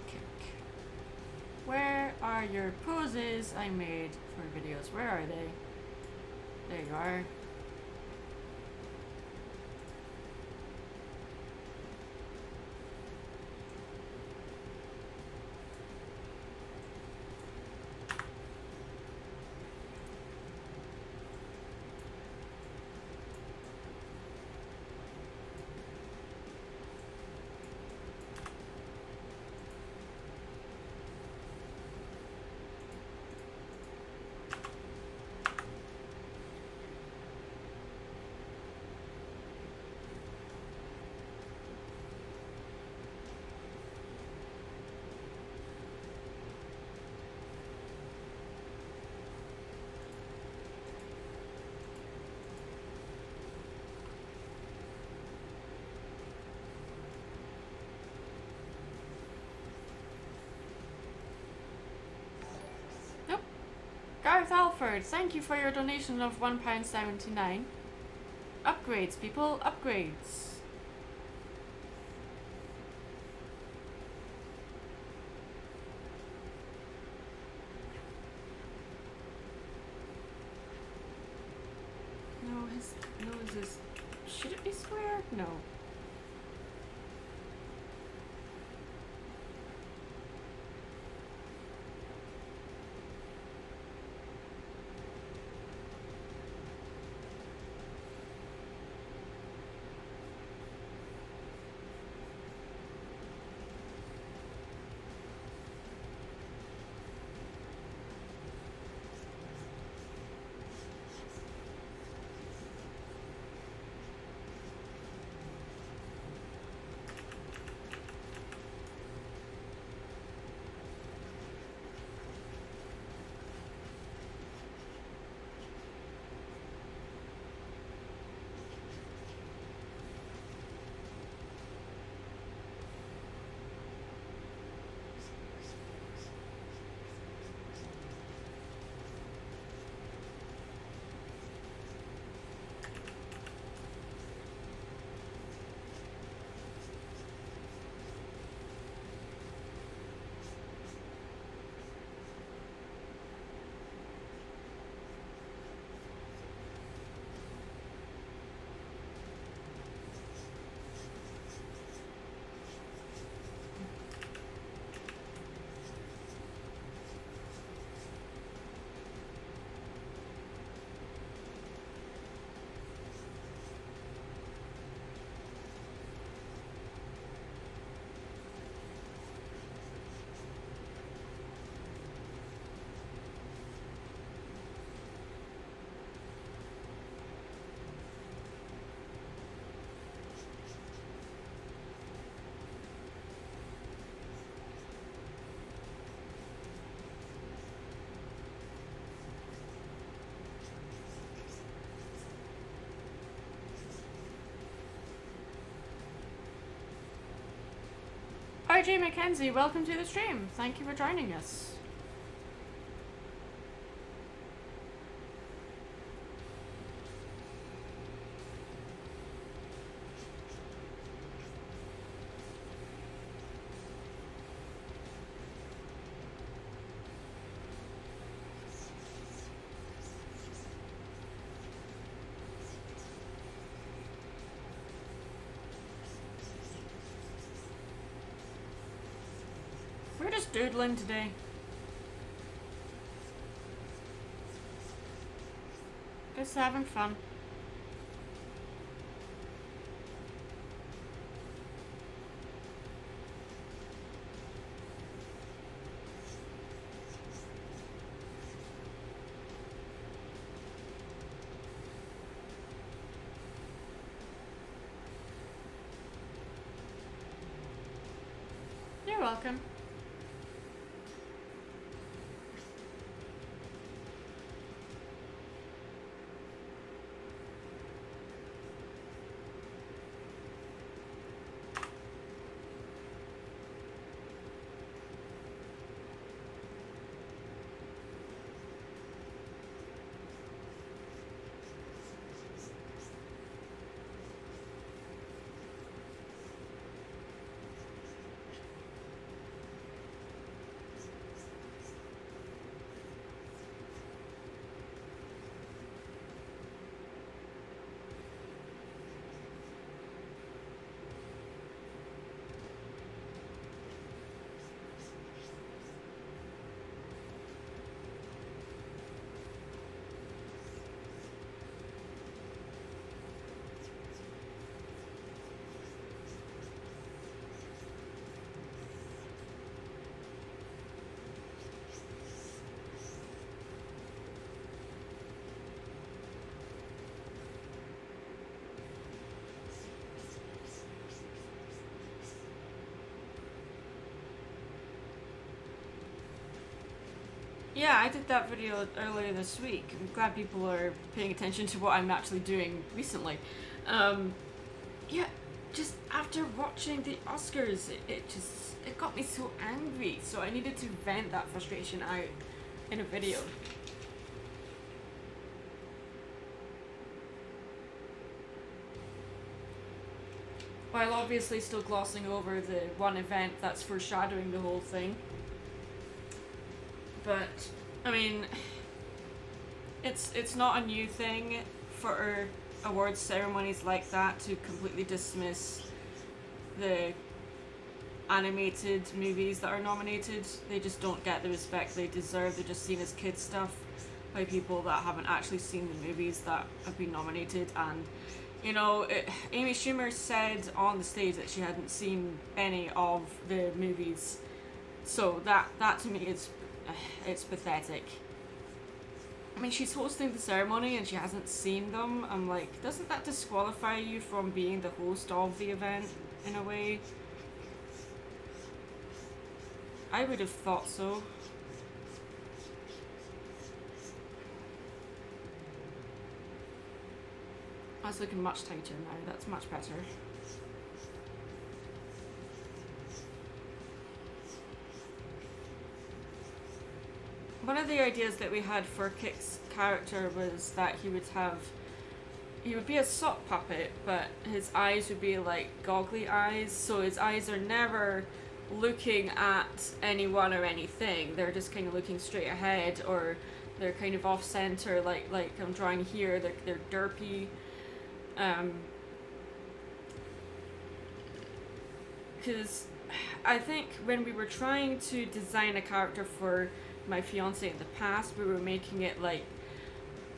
Kick. Where are your poses I made for videos? Where are they? There you are. Gareth Alford, thank you for your donation of £1.79. Upgrades, people, upgrades. No, his nose is... Should it be square? No. RJ Mackenzie, welcome to the stream. Thank you for joining us. We're just doodling today. Just having fun. You're welcome. Yeah, I did that video earlier this week. I'm glad people are paying attention to what I'm actually doing recently. Yeah, just after watching the Oscars, it got me so angry. So I needed to vent that frustration out in a video. While obviously still glossing over the one event that's foreshadowing the whole thing. But, I mean, it's not a new thing for awards ceremonies like that to completely dismiss the animated movies that are nominated. They just don't get the respect they deserve. They're just seen as kid stuff by people that haven't actually seen the movies that have been nominated. And, you know, Amy Schumer said on the stage that she hadn't seen any of the movies. So that to me is... it's pathetic. I mean, she's hosting the ceremony and she hasn't seen them. I'm like, doesn't that disqualify you from being the host of the event in a way? I would have thought so. That's looking much tighter now. That's much better. One of the ideas that we had for Kik's character was that he would be a sock puppet, but his eyes would be like goggly eyes, so his eyes are never looking at anyone or anything. They're just kind of looking straight ahead, or they're kind of off center, like I'm drawing here. They're derpy. Because I think when we were trying to design a character for my fiance in the past, we were making it like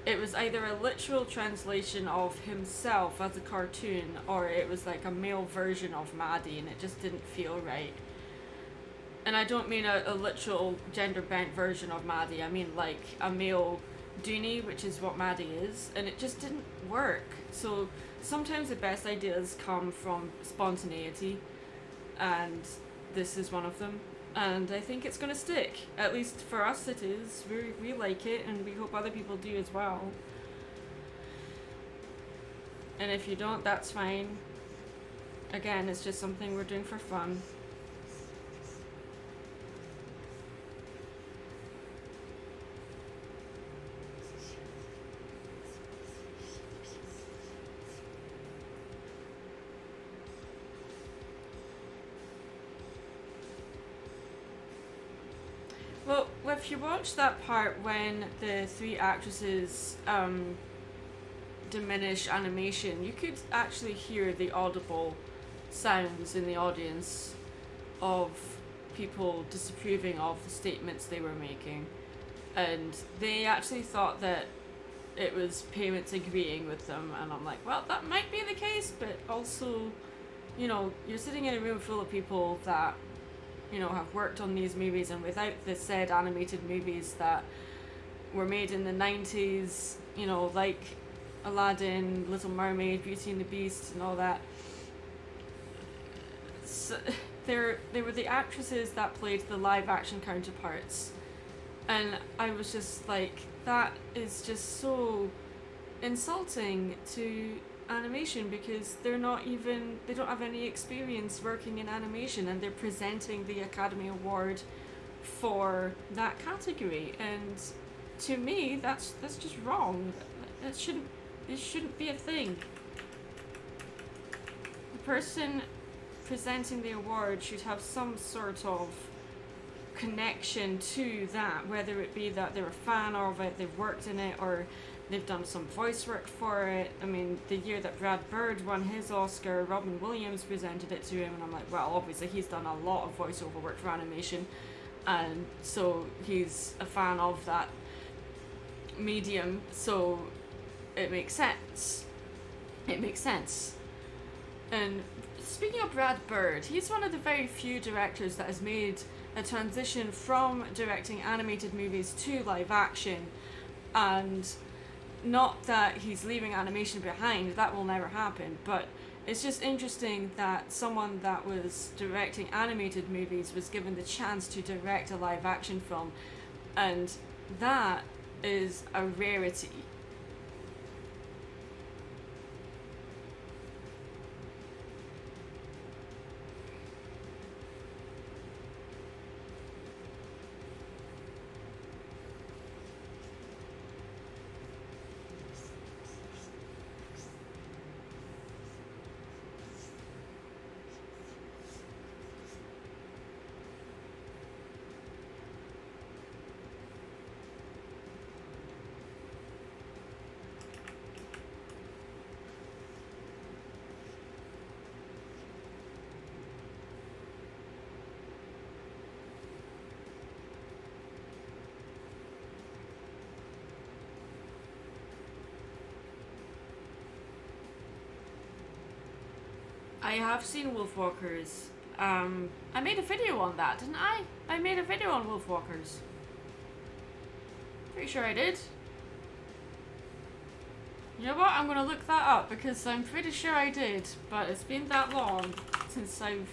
it was either a literal translation of himself as a cartoon, or it was like a male version of Maddie, and it just didn't feel right. And I don't mean a literal gender bent version of Maddie, I mean like a male Dooney, which is what Maddie is, and it just didn't work. So sometimes the best ideas come from spontaneity, and this is one of them. And I think it's gonna stick. At least for us it is. We like it, and we hope other people do as well. And if you don't, that's fine. Again, it's just something we're doing for fun. if you watch that part when the three actresses diminish animation, you could actually hear the audible sounds in the audience of people disapproving of the statements they were making, and they actually thought that it was parents agreeing with them, and I'm like, well, that might be the case, but also, you know, you're sitting in a room full of people that, you know, have worked on these movies, and without the said animated movies that were made in the 90s, you know, like Aladdin, Little Mermaid, Beauty and the Beast, and all that. So, they were the actresses that played the live action counterparts, and I was just like, that is just so insulting to animation, because they don't have any experience working in animation, and they're presenting the Academy Award for that category, and to me that's just wrong. It shouldn't be a thing. The person presenting the award should have some sort of connection to that, whether it be that they're a fan of it, they've worked in it, or they've done some voice work for it. I mean, the year that Brad Bird won his Oscar, Robin Williams presented it to him, and I'm like, well, obviously he's done a lot of voiceover work for animation, and so he's a fan of that medium, so it makes sense. And speaking of Brad Bird, he's one of the very few directors that has made a transition from directing animated movies to live action, and not that he's leaving animation behind, that will never happen, but it's just interesting that someone that was directing animated movies was given the chance to direct a live action film, and that is a rarity. I have seen Wolfwalkers. I made a video on that, didn't I? I made a video on Wolfwalkers. Pretty sure I did. You know what? I'm gonna look that up, because I'm pretty sure I did, but it's been that long since I've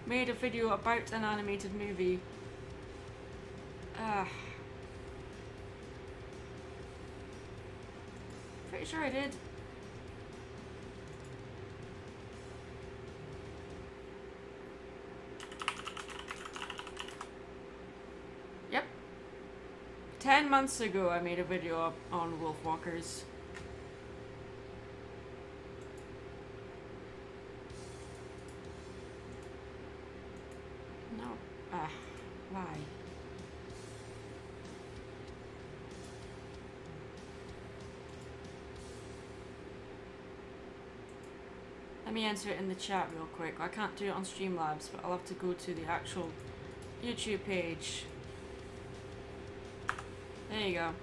made a video about an animated movie. Pretty sure I did. Yep. 10 months ago I made a video on Wolfwalkers. No. Why? Let me answer it in the chat real quick. I can't do it on Streamlabs, but I'll have to go to the actual YouTube page. There you go.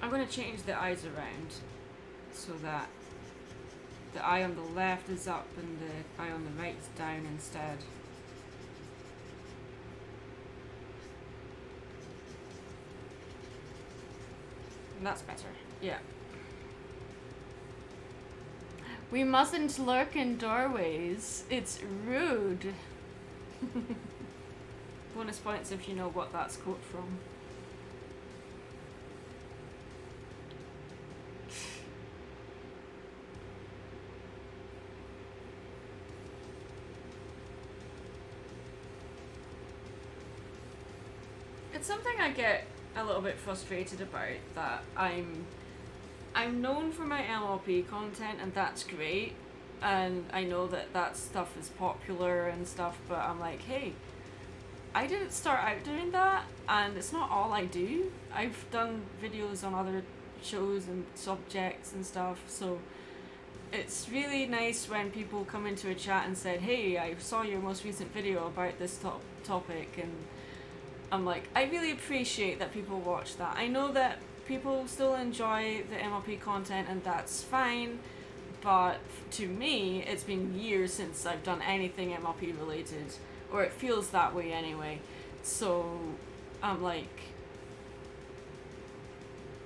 I'm going to change the eyes around so that the eye on the left is up and the eye on the right is down instead. And that's better. Yeah. We mustn't lurk in doorways. It's rude. Bonus points if you know what that's quote from. It's something I get a little bit frustrated about, that I'm known for my MLP content, and that's great, and I know that that stuff is popular and stuff, but I'm like, hey, I didn't start out doing that, and it's not all I do. I've done videos on other shows and subjects and stuff, so it's really nice when people come into a chat and said, hey, I saw your most recent video about this topic, and I'm like, I really appreciate that people watch that. I know that people still enjoy the MLP content, and that's fine, but to me, it's been years since I've done anything MLP related, or it feels that way anyway. So I'm like,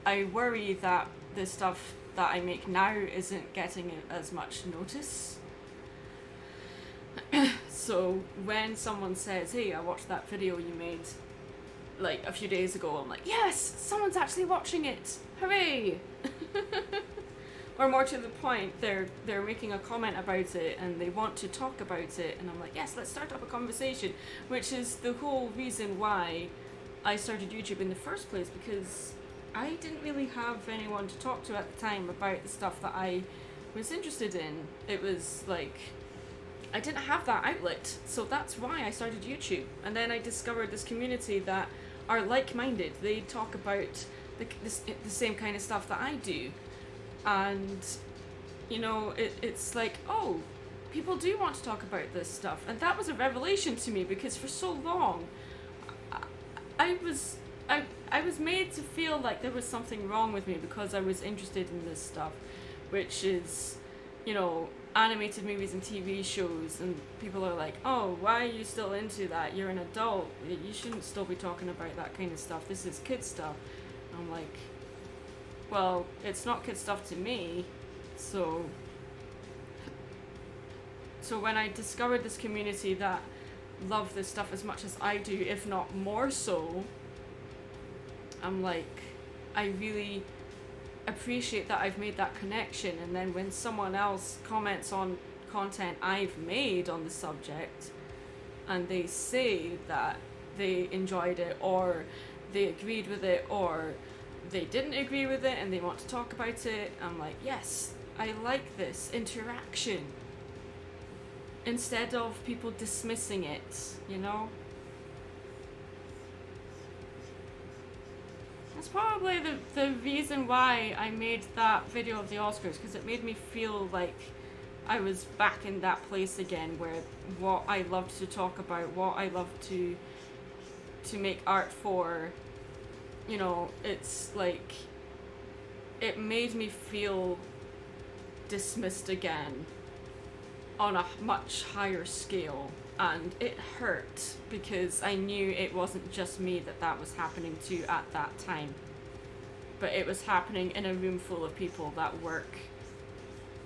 I worry that the stuff that I make now isn't getting as much notice. So when someone says, hey, I watched that video you made like a few days ago, I'm like, yes, someone's actually watching it, hooray. Or more to the point, they're making a comment about it and they want to talk about it, and I'm like, yes, let's start up a conversation, which is the whole reason why I started YouTube in the first place, because I didn't really have anyone to talk to at the time about the stuff that I was interested in. It was like, I didn't have that outlet, so that's why I started YouTube. And then I discovered this community that are like-minded. They talk about the same kind of stuff that I do. And, you know, it's like, oh, people do want to talk about this stuff. And that was a revelation to me, because for so long, I was made to feel like there was something wrong with me because I was interested in this stuff, which is, you know, animated movies and TV shows, and people are like, oh, why are you still into that? You're an adult. You shouldn't still be talking about that kind of stuff. This is kid stuff. I'm like, well, it's not kid stuff to me. So when I discovered this community that love this stuff as much as I do, if not more so, I'm like, I really appreciate that I've made that connection. And then when someone else comments on content I've made on the subject, and they say that they enjoyed it, or they agreed with it, or they didn't agree with it and they want to talk about it, I'm like, yes, I like this interaction, instead of people dismissing it, you know? That's probably the reason why I made that video of the Oscars, because it made me feel like I was back in that place again, where what I loved to talk about, what I loved to make art for, you know, it's like, it made me feel dismissed again on a much higher scale, and it hurt because I knew it wasn't just me that was happening to at that time, but it was happening in a room full of people that work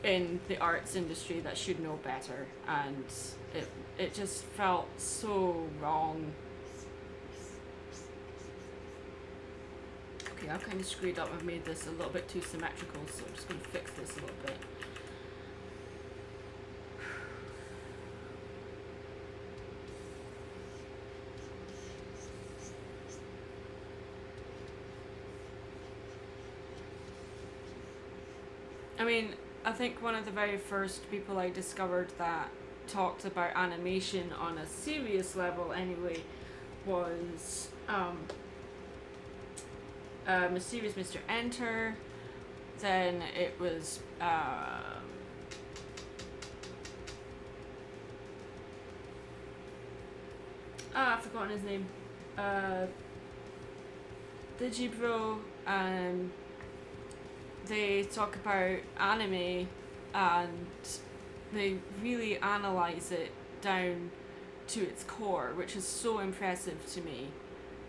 in the arts industry that should know better, and it just felt so wrong. Okay, I've kind of screwed up. I've made this a little bit too symmetrical, so I'm just going to fix this a little bit. I mean, I think one of the very first people I discovered that talked about animation on a serious level anyway was Mysterious Mr. Enter. Then it was I've forgotten his name. Digibro, and they talk about anime and they really analyze it down to its core, which is so impressive to me.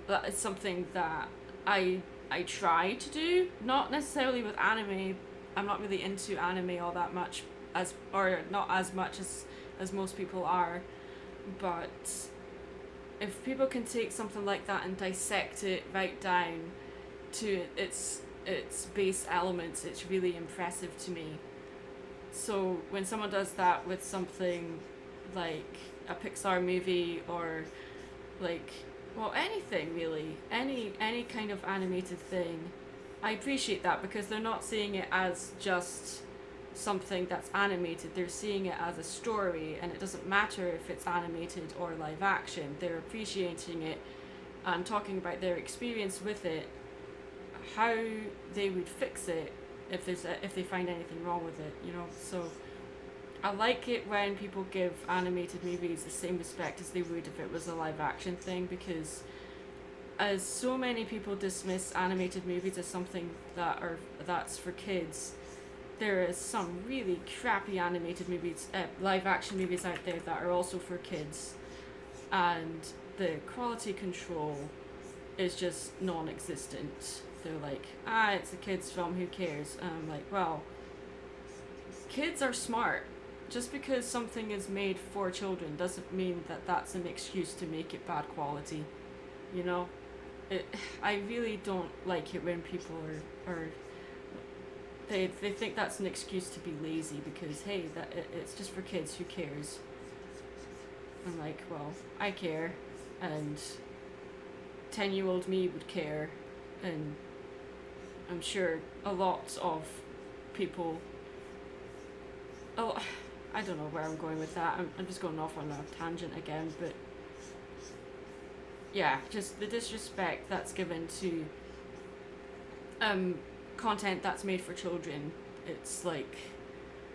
That is something that I try to do, not necessarily with anime. I'm not really into anime all that much, not as much as most people are, but if people can take something like that and dissect it right down to its base elements, it's really impressive to me. So when someone does that with something like a Pixar movie, or like Well, anything really, any kind of animated thing. I appreciate that because they're not seeing it as just something that's animated. They're seeing it as a story, and it doesn't matter if it's animated or live action. They're appreciating it and talking about their experience with it, how they would fix it if if they find anything wrong with it, you know. So I like it when people give animated movies the same respect as they would if it was a live action thing, because as so many people dismiss animated movies as something that's for kids, there is some really crappy animated movies, live action movies out there that are also for kids, and the quality control is just non-existent. They're like, it's a kids film, who cares? And I'm like, well, kids are smart. Just because something is made for children doesn't mean that that's an excuse to make it bad quality, you know? I really don't like it when people they think that's an excuse to be lazy because, hey, it's just for kids, who cares? I'm like, well, I care, and 10-year-old me would care, and I'm sure a lot of people... I don't know where I'm going with that. I'm just going off on a tangent again, but yeah, just the disrespect that's given to content that's made for children. It's like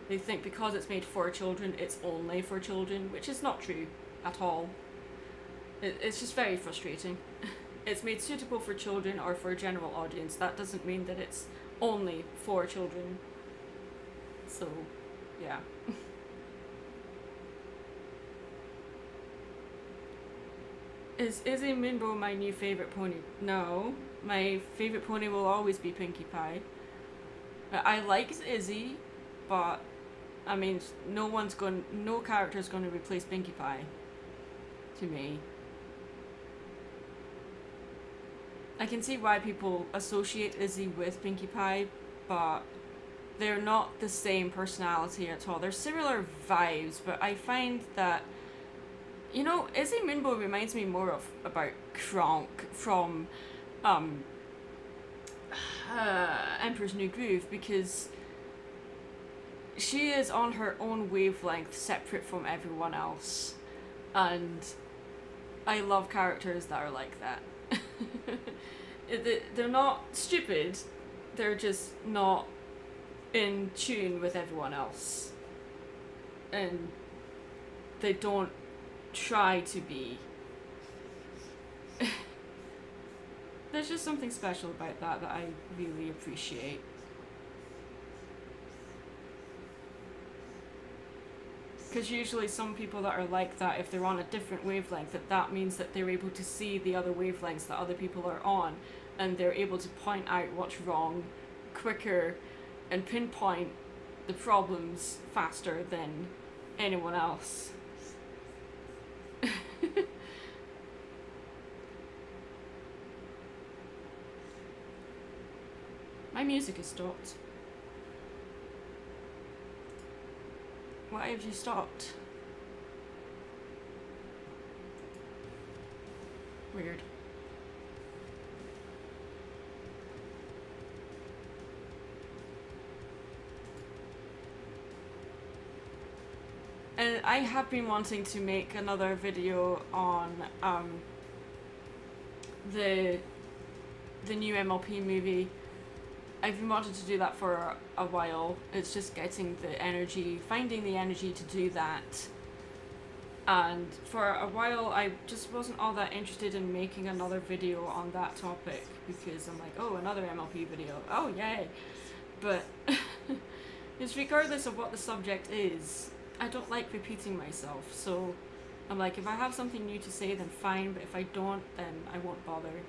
they think because it's made for children, it's only for children, which is not true at all. It's just very frustrating. It's made suitable for children or for a general audience. That doesn't mean that it's only for children. So, yeah. Is Izzy Minbo my new favourite pony? No. My favourite pony will always be Pinkie Pie. I liked Izzy, but I mean, no character's going to replace Pinkie Pie. To me. I can see why people associate Izzy with Pinkie Pie, but they're not the same personality at all. They're similar vibes, but I find that, you know, Izzy Minbo reminds me more about Kronk from Emperor's New Groove, because she is on her own wavelength, separate from everyone else, and I love characters that are like that. They're not stupid, they're just not in tune with everyone else, and they don't try to be. There's just something special about that I really appreciate. Because usually some people that are like that, if they're on a different wavelength, that means that they're able to see the other wavelengths that other people are on, and they're able to point out what's wrong quicker and pinpoint the problems faster than anyone else. My music has stopped. Why have you stopped? Weird. And I have been wanting to make another video on the new MLP movie. I've been wanting to do that for a while. It's just getting the energy, finding the energy to do that. And for a while I just wasn't all that interested in making another video on that topic, because I'm like, oh, another MLP video, oh yay. But it's regardless of what the subject is, I don't like repeating myself, so I'm like, if I have something new to say, then fine, but if I don't, then I won't bother.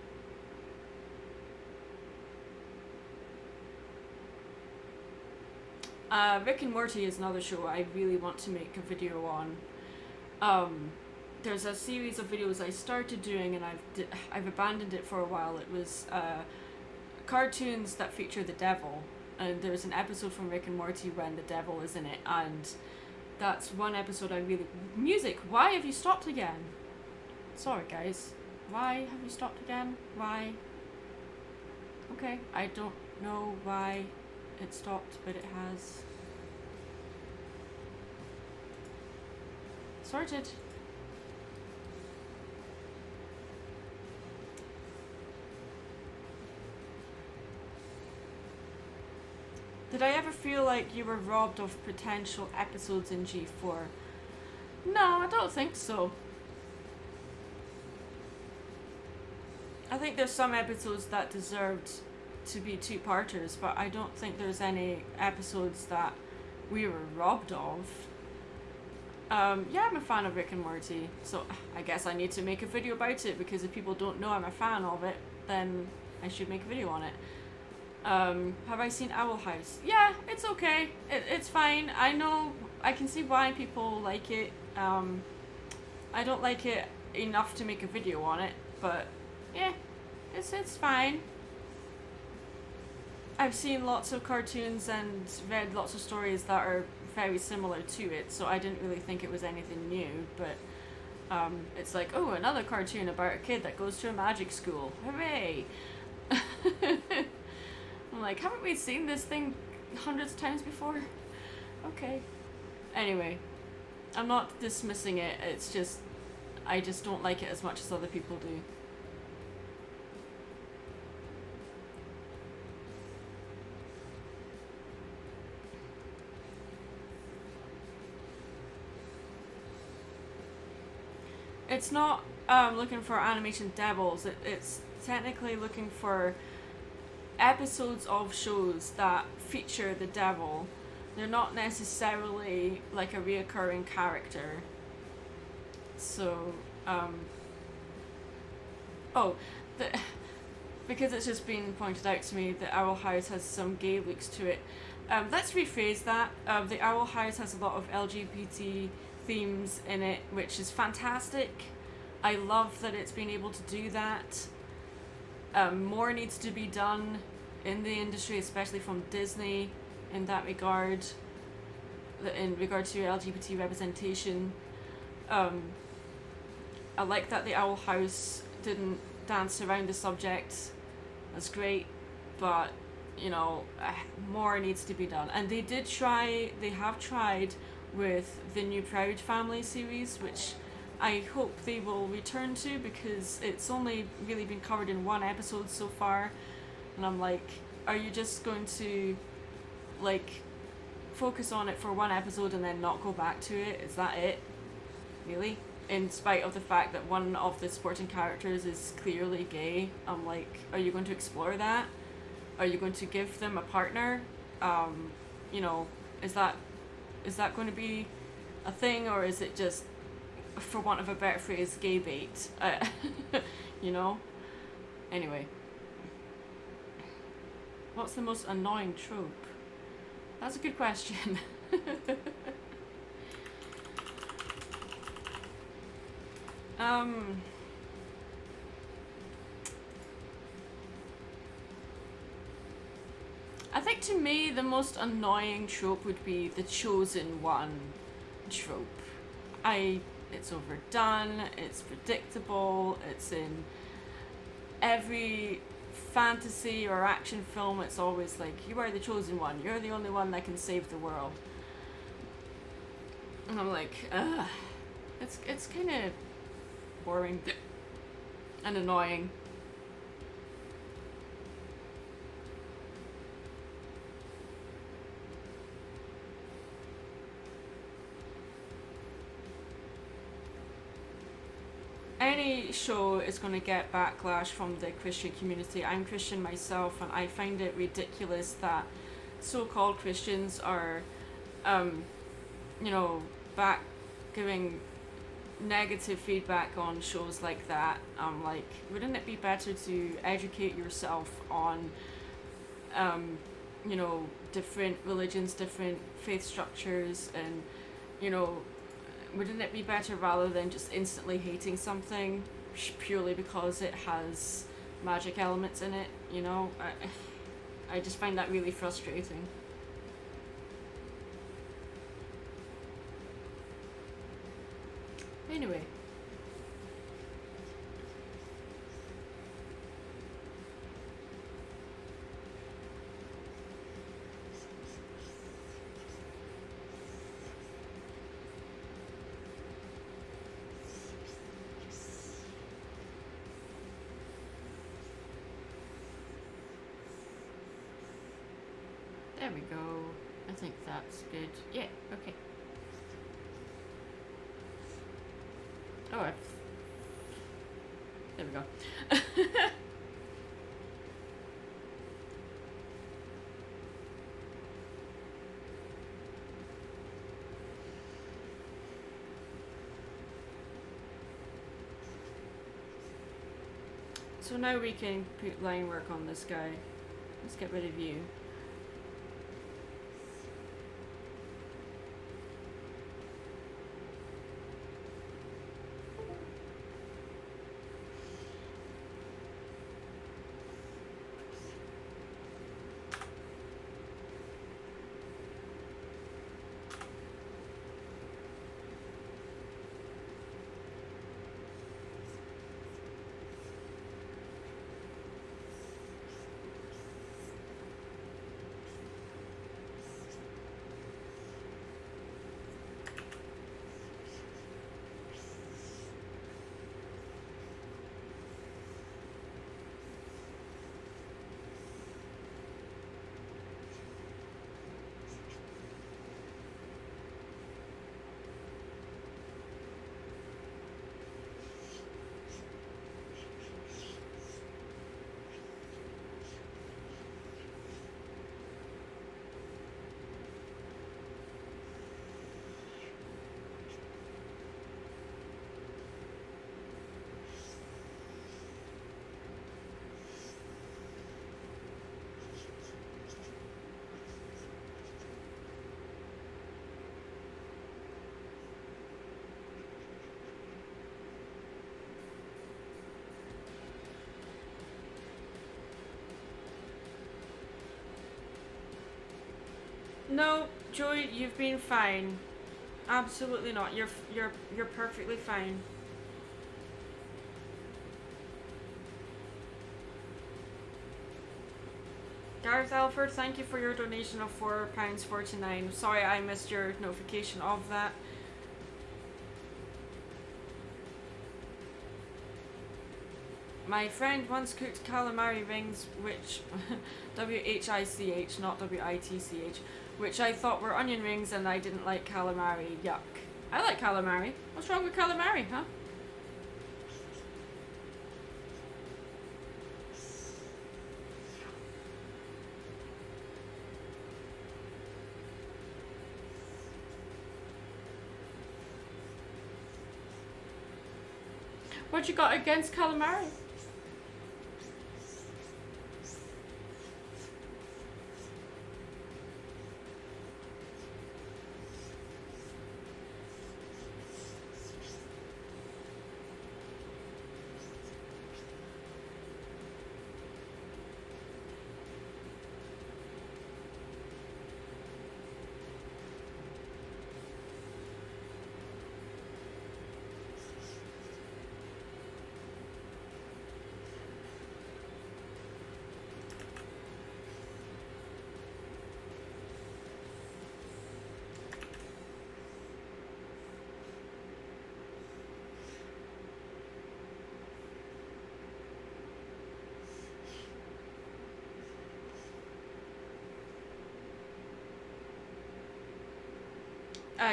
Rick and Morty is another show I really want to make a video on. There's a series of videos I started doing, and I've abandoned it for a while. It was cartoons that feature the devil, and there's an episode from Rick and Morty when the devil is in it, and that's one episode I really... Music! Why have you stopped again? Sorry guys. Why have you stopped again? Why? Okay, I don't know why it stopped, but it has. Sorted. Did I ever feel like you were robbed of potential episodes in G4? No, I don't think so. I think there's some episodes that deserved to be two-parters, but I don't think there's any episodes that we were robbed of. Yeah, I'm a fan of Rick and Morty, so I guess I need to make a video about it, because if people don't know I'm a fan of it, then I should make a video on it. Have I seen Owl House? Yeah, it's okay. It's fine. I know, I can see why people like it. I don't like it enough to make a video on it, but yeah, it's fine. I've seen lots of cartoons and read lots of stories that are very similar to it, so I didn't really think it was anything new, but it's like, oh, another cartoon about a kid that goes to a magic school. Hooray! I'm like, haven't we seen this thing hundreds of times before? Okay. Anyway, I'm not dismissing it, it's just, I just don't like it as much as other people do. It's not looking for animation devils, it's technically looking for episodes of shows that feature the devil. They're not necessarily like a reoccurring character. So, because it's just been pointed out to me, the Owl House has some gay looks to it. Let's rephrase that. The Owl House has a lot of LGBT themes in it, which is fantastic. I love that it's been able to do that. More needs to be done in the industry, especially from Disney, in that regard, in regard to LGBT representation. I like that the Owl House didn't dance around the subject. That's great, but you know, more needs to be done. And they have tried with the new Proud Family series, which I hope they will return to, because it's only really been covered in one episode so far, and I'm like, are you just going to like focus on it for one episode and then not go back to it? Is that it? Really? In spite of the fact that one of the supporting characters is clearly gay, I'm like, are you going to explore that? Are you going to give them a partner? You know, is that going to be a thing, or is it just, for want of a better phrase, gay bait? You know? Anyway. What's the most annoying trope? That's a good question. I think to me the most annoying trope would be the chosen one trope. It's overdone, it's predictable, it's in every fantasy or action film. It's always like, you are the chosen one, you're the only one that can save the world. And I'm like, ugh. It's kind of boring and annoying. Any show is going to get backlash from the Christian community. I'm Christian myself, and I find it ridiculous that so-called Christians are, you know, giving negative feedback on shows like that. I'm like, wouldn't it be better to educate yourself on, you know, different religions, different faith structures, and, you know, wouldn't it be better rather than just instantly hating something purely because it has magic elements in it, you know? I just find that really frustrating. Anyway. There we go. I think that's good. Yeah, okay. Oh, there we go. So now we can put line work on this guy. Let's get rid of you. No, Joy, you've been fine. Absolutely not. You're perfectly fine. Gareth Alford, thank you for your donation of £4.49. Sorry I missed your notification of that. My friend once cooked calamari rings, which W-H-I-C-H, not W-I-T-C-H, which I thought were onion rings, and I didn't like calamari. Yuck. I like calamari. What's wrong with calamari, huh? What you got against calamari?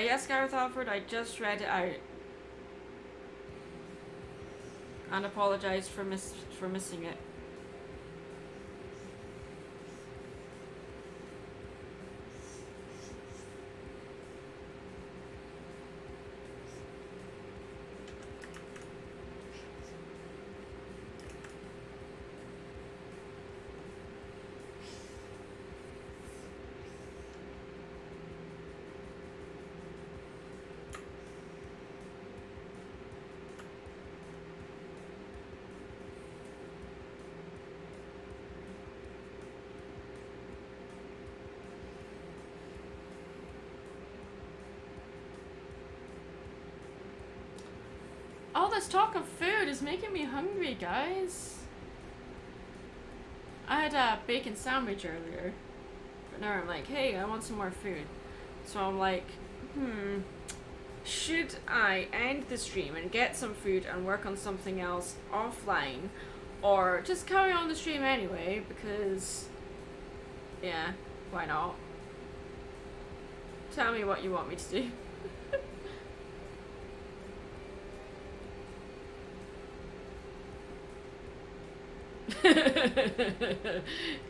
Yes, Gareth Alford, I just read it out. And apologise for missing it. All this talk of food is making me hungry, guys. I had a bacon sandwich earlier, but now I'm like, hey, I want some more food. So I'm like, should I end the stream and get some food and work on something else offline, or just carry on the stream anyway? Because, yeah, Why not? Tell me what you want me to do.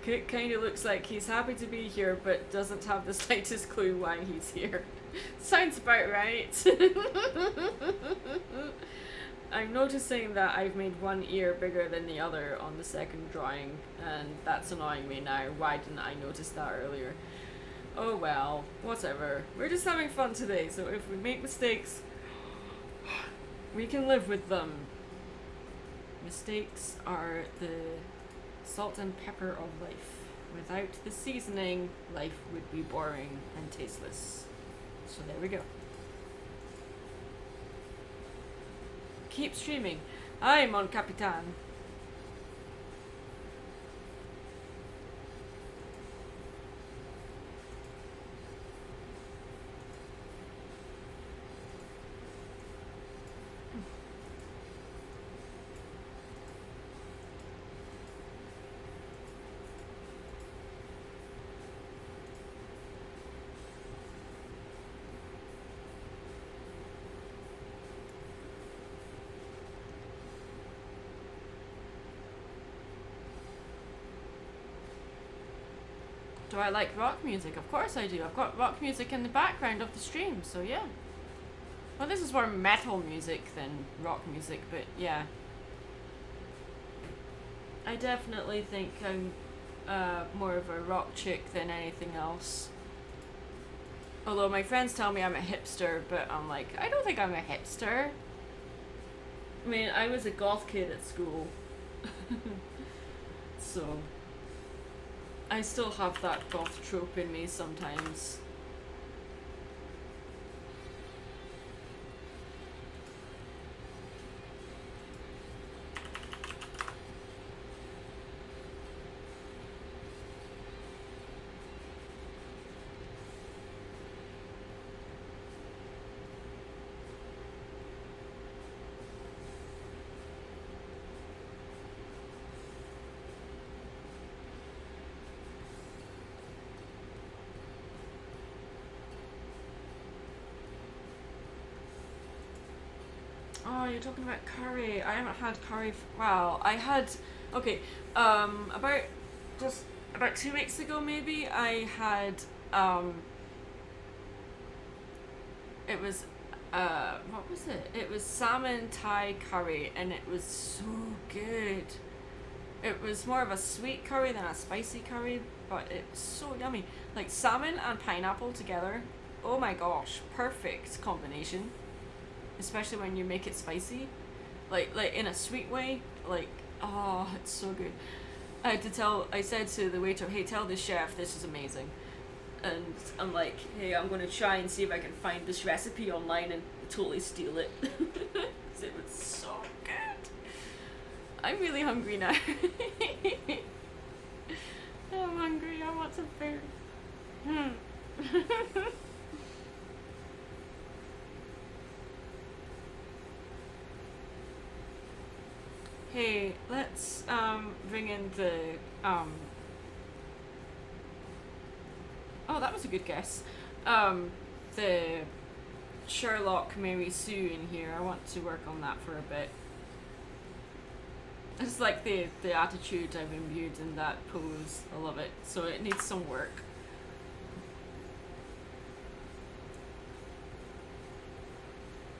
It kind of looks like he's happy to be here, but doesn't have the slightest clue why he's here. Sounds about right. I'm noticing that I've made one ear bigger than the other on the second drawing, and that's annoying me now. Why didn't I notice that earlier? Oh well, whatever. We're just having fun today, so if we make mistakes, we can live with them. Mistakes are the salt and pepper of life. Without the seasoning, life would be boring and tasteless. So there we go. Keep streaming. Hi, Mon Capitan. Do I like rock music? Of course I do. I've got rock music in the background of the stream, so yeah. Well, this is more metal music than rock music, but yeah. I definitely think I'm more of a rock chick than anything else. Although my friends tell me I'm a hipster, but I'm like, I don't think I'm a hipster. I mean, I was a goth kid at school. So I still have that goth trope in me sometimes. Oh, you're talking about curry. I haven't had curry. Wow, I had. Okay, about 2 weeks ago, maybe I had. It was. What was it? It was salmon Thai curry, and it was so good. It was more of a sweet curry than a spicy curry, but it was so yummy. Like salmon and pineapple together. Oh my gosh, perfect combination. Especially when you make it spicy, like in a sweet way, like, oh, it's so good. I said to the waiter, hey, tell the chef this is amazing. And I'm like, hey, I'm gonna try and see if I can find this recipe online and totally steal it. 'Cause it was so good. I'm really hungry now. I'm hungry, I want some food. Hey, let's bring in the oh, that was a good guess. The Sherlock Mary Sue in here. I want to work on that for a bit. I just like the attitude I've imbued in that pose. I love it. So it needs some work.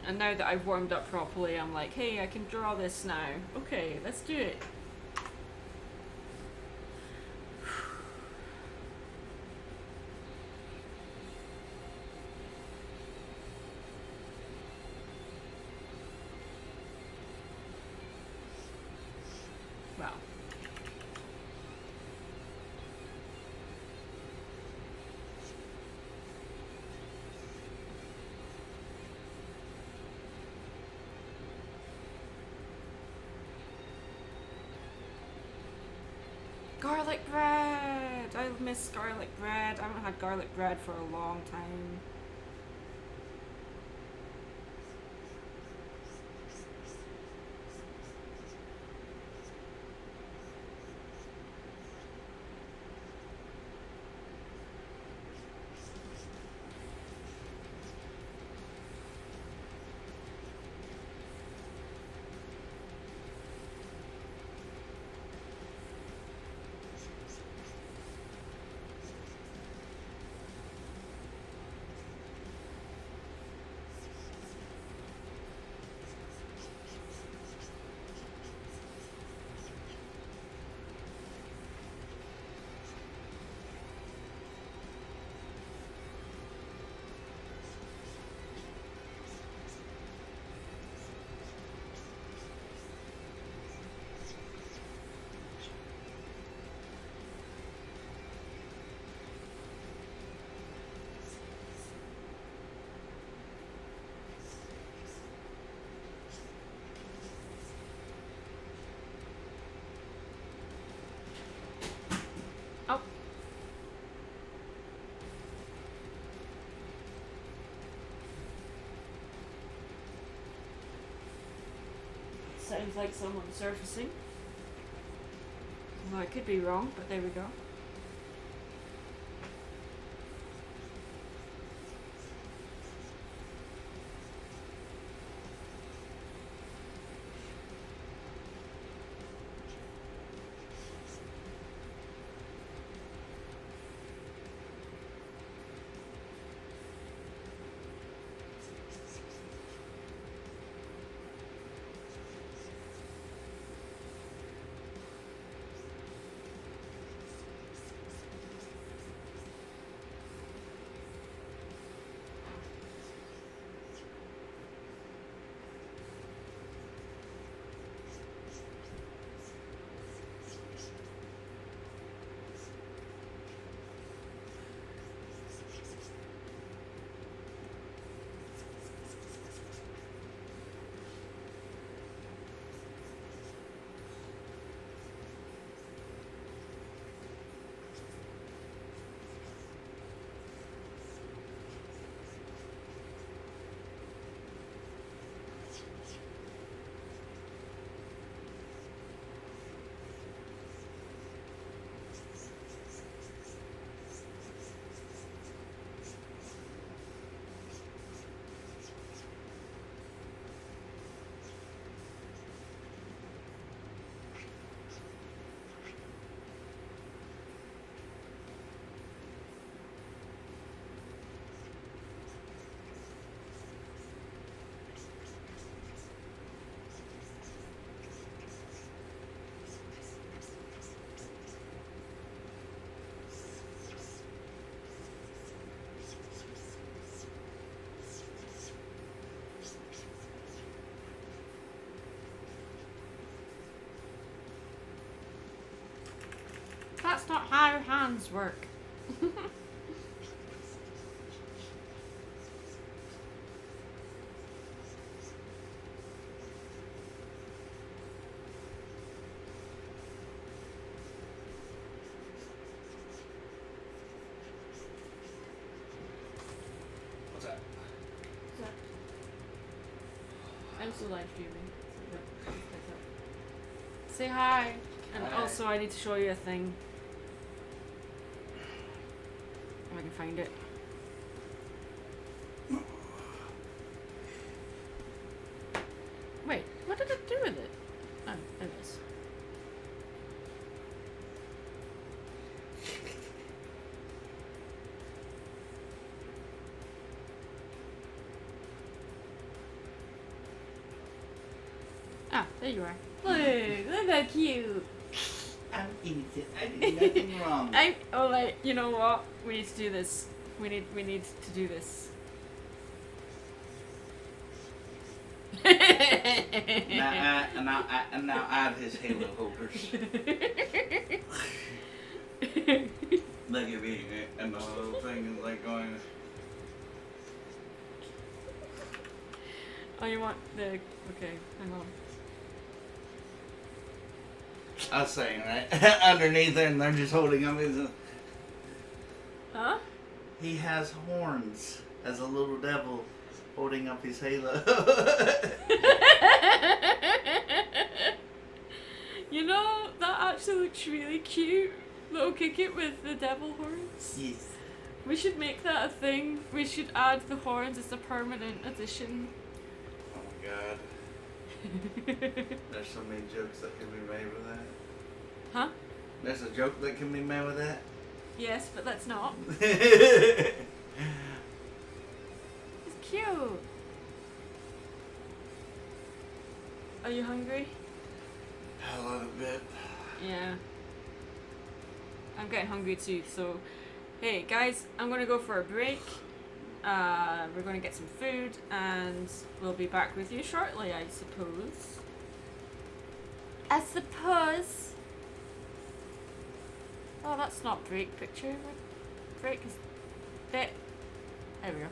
And now that I've warmed up properly, I'm like, hey, I can draw this now. Okay, let's do it. Wow. Garlic bread! I miss garlic bread. I haven't had garlic bread for a long time. Sounds like someone surfacing. Well, I could be wrong, but there we go. That's not how hands work. What's that? I'm still live streaming. Say hi. And Hi. also I need to show you a thing. If I can find it. Wait, what did it do with it? Oh, there it is. Ah, there you are. Look how cute. I'm innocent. I did nothing wrong. Like, you know what? We need to do this. We need to do this. Now add his halo holders. Look at me, and the whole thing is like going. Oh, you want the... Okay, hang on. I was saying, right? Underneath there, and they're just holding up his. Huh? He has horns as a little devil holding up his halo. You know, that actually looks really cute. Little Kick-It with the devil horns. Yes. We should make that a thing. We should add the horns as a permanent addition. Oh my god. There's so many jokes that can be made with that. Huh? There's a joke that can be made with that. Yes, but let's not. I It's cute. Are you hungry? love it a bit. Yeah. I'm getting hungry too, so hey guys, I'm gonna go for a break. We're gonna get some food and we'll be back with you shortly, I suppose. I suppose. Oh, that's not break picture. Break is there. There we go.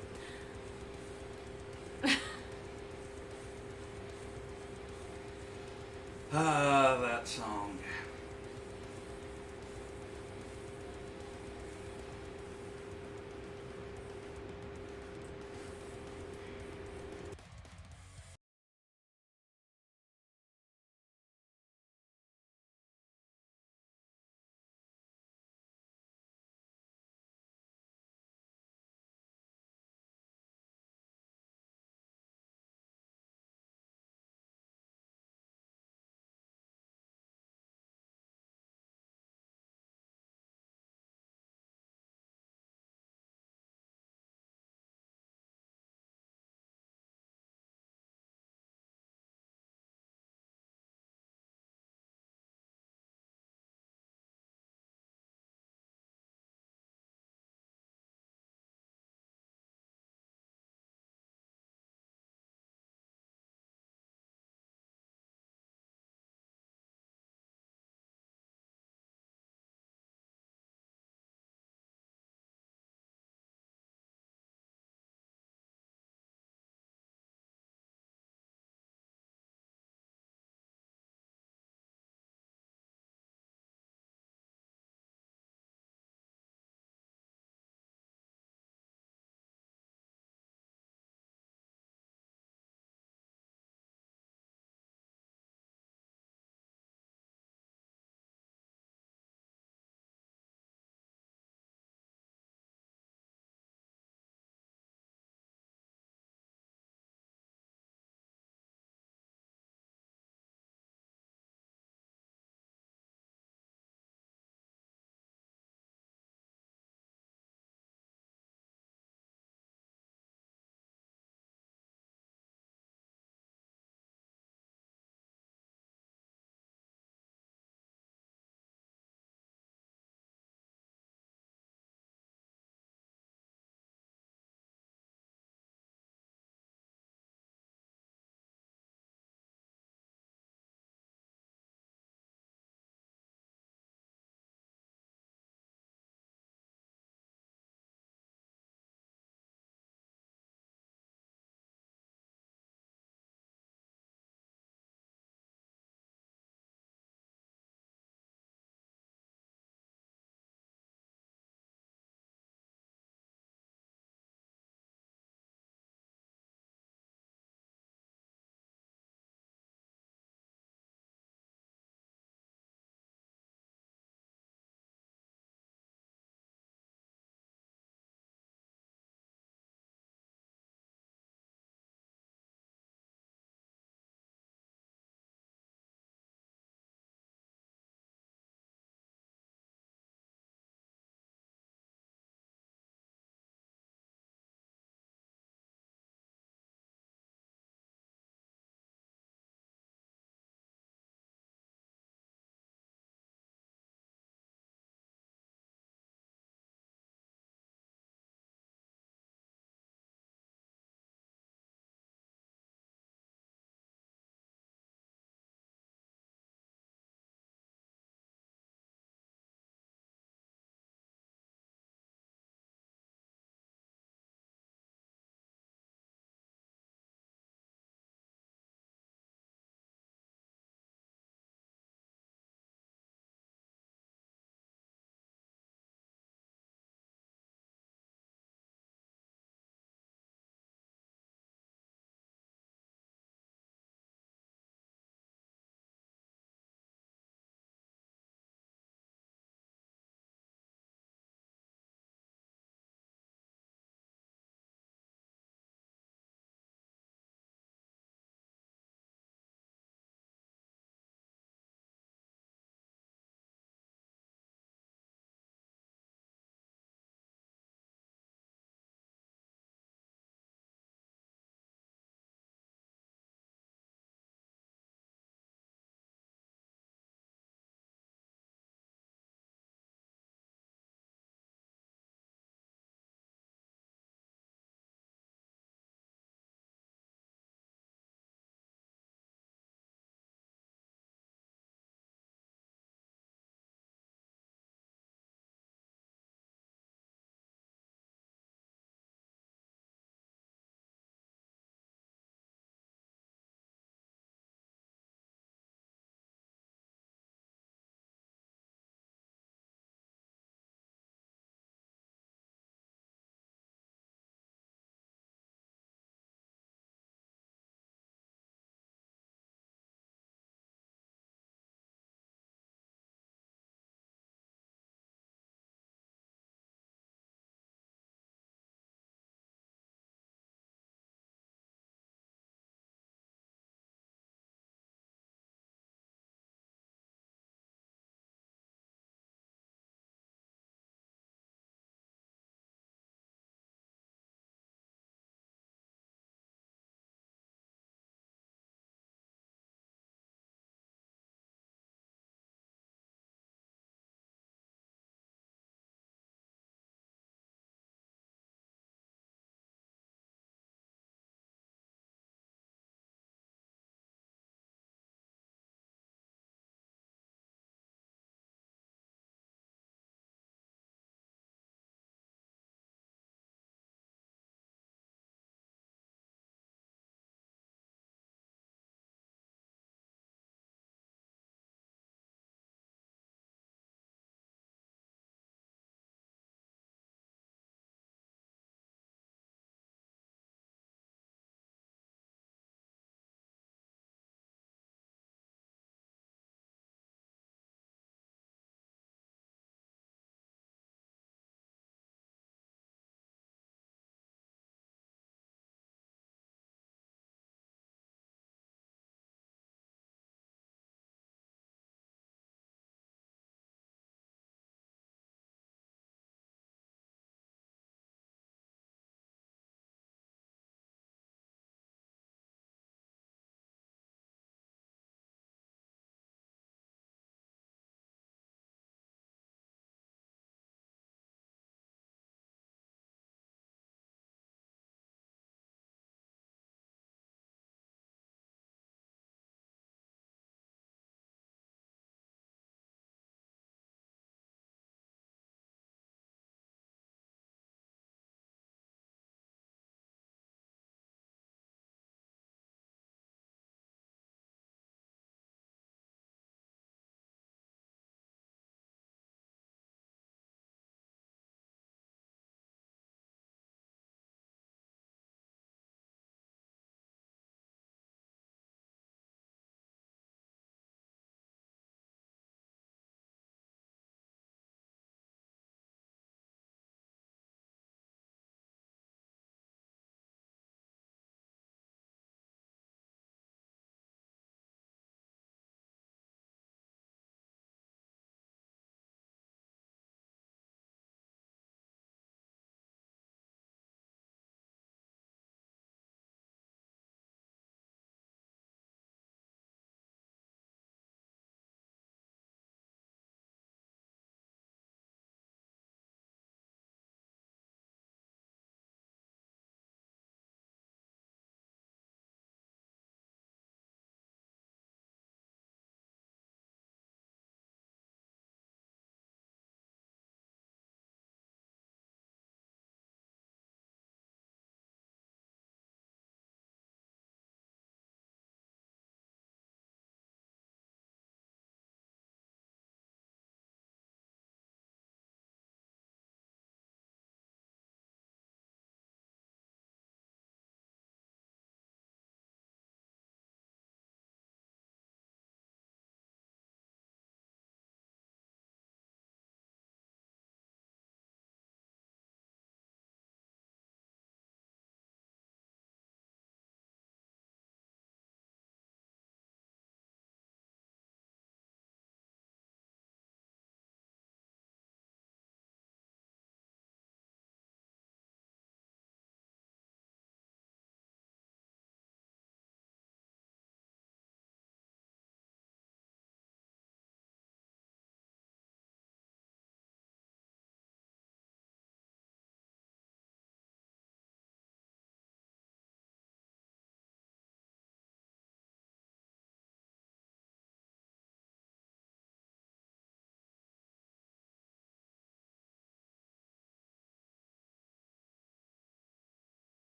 That song.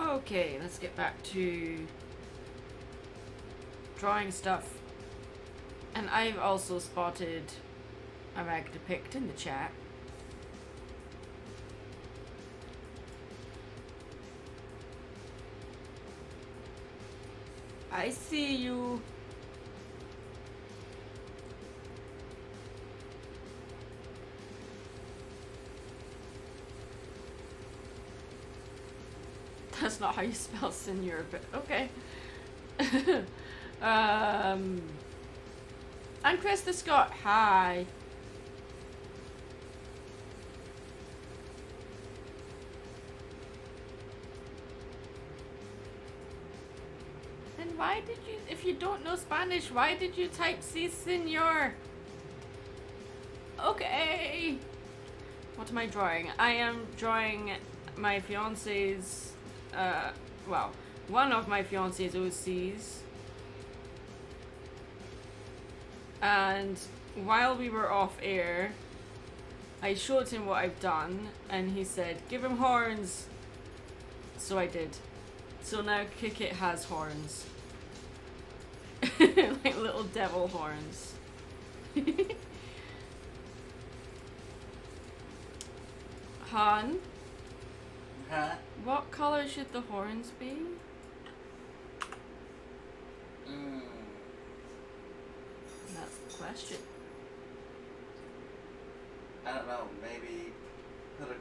Okay, let's get back to drawing stuff. And I've also spotted a rag depict in the chat. I see you. That's not how you spell senior, but okay. And Chris the Scott, hi. Then why did you, if you don't know Spanish, why did you type si senor? Okay. What am I drawing? I am drawing my fiance's, well, one of my fiance's OCs. And while we were off air, I showed him what I've done, and he said, give him horns. So I did. So now Kikit has horns. Like little devil horns. Han? Huh? What color should the horns be? That's the question. I don't know, maybe put a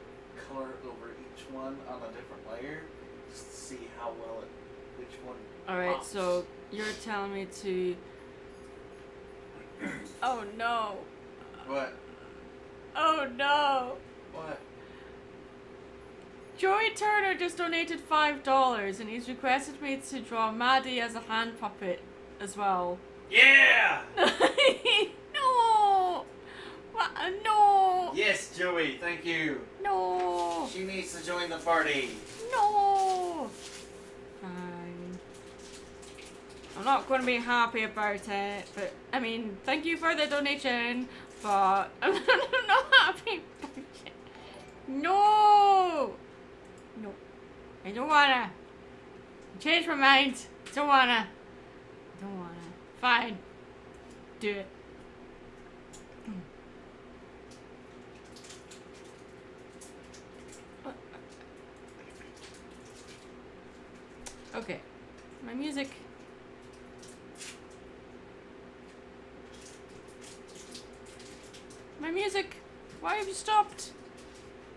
color over each one on a different layer, just to see how well which one Alright, pops. so you're telling me to... Oh no. What? Oh no. What? Joey Turner just donated $5 and he's requested me to draw Maddie as a hand puppet as well. Yeah! No! What? No! Yes, Joey, thank you. No! She needs to join the party. No! Fine. I'm not going to be happy about it, but I mean, thank you for the donation, but I'm not happy about it. No! No. I don't wanna. Change my mind. Don't wanna. Don't wanna. Fine. Do it. Okay. My music. My music. Why have you stopped?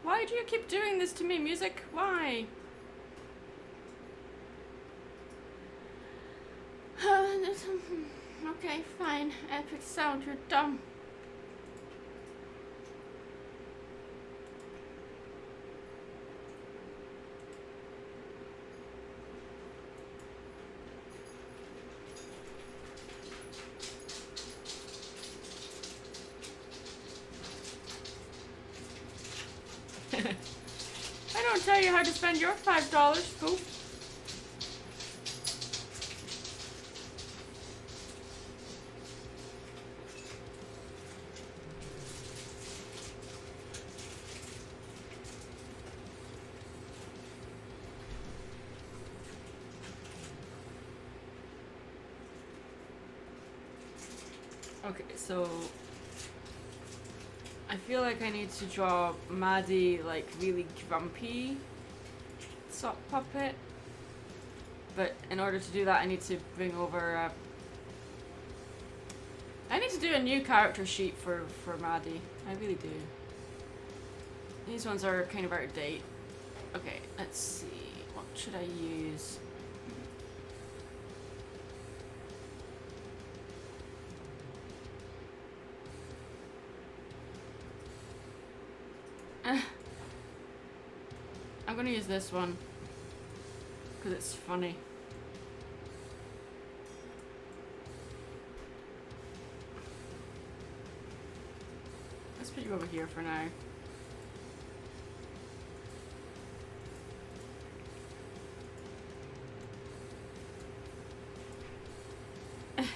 Why do you keep doing this to me, music? Why? Okay, fine. Epic sound, you're dumb. I don't tell you how to spend your $5, fool. Okay, so I feel like I need to draw Maddie like really grumpy sock puppet, but in order to do that I need to bring over I need to do a new character sheet for Maddie. I really do. These ones are kind of out of date. Okay, let's see, what should I use? I'm gonna use this one because it's funny. Let's put you over here for now. Let's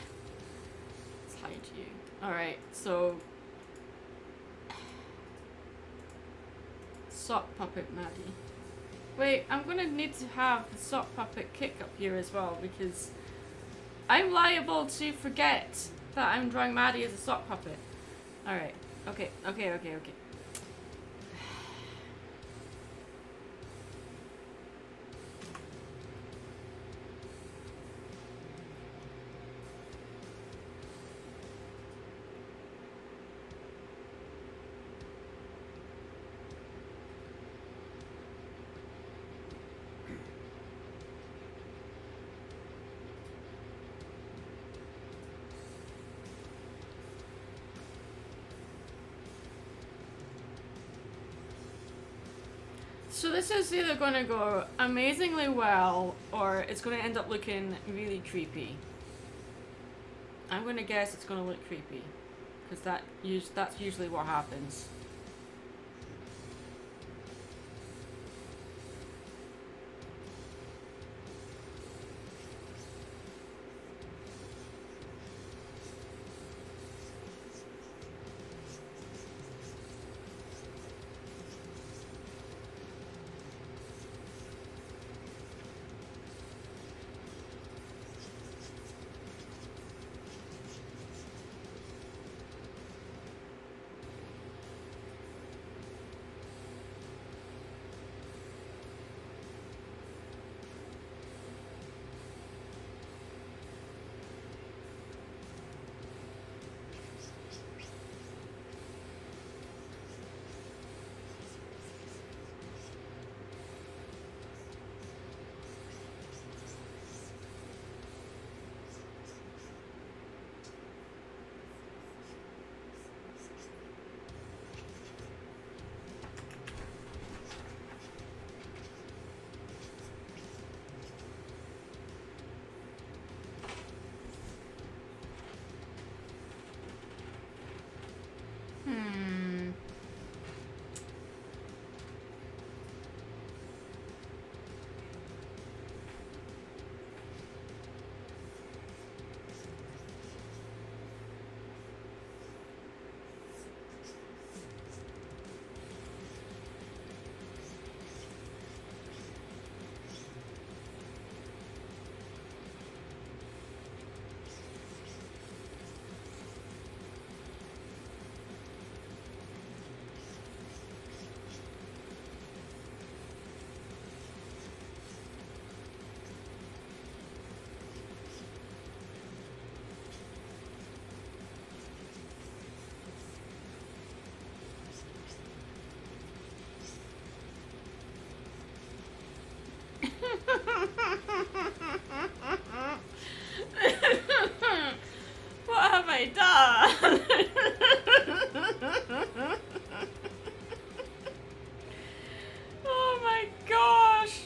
hide you. Alright, so sock puppet Maddie. Wait, I'm gonna need to have the sock puppet kick up here as well because I'm liable to forget that I'm drawing Maddie as a sock puppet. Alright. Okay. So this is either going to go amazingly well, or it's going to end up looking really creepy. I'm going to guess it's going to look creepy, because that's usually what happens. What have I done? Oh my gosh.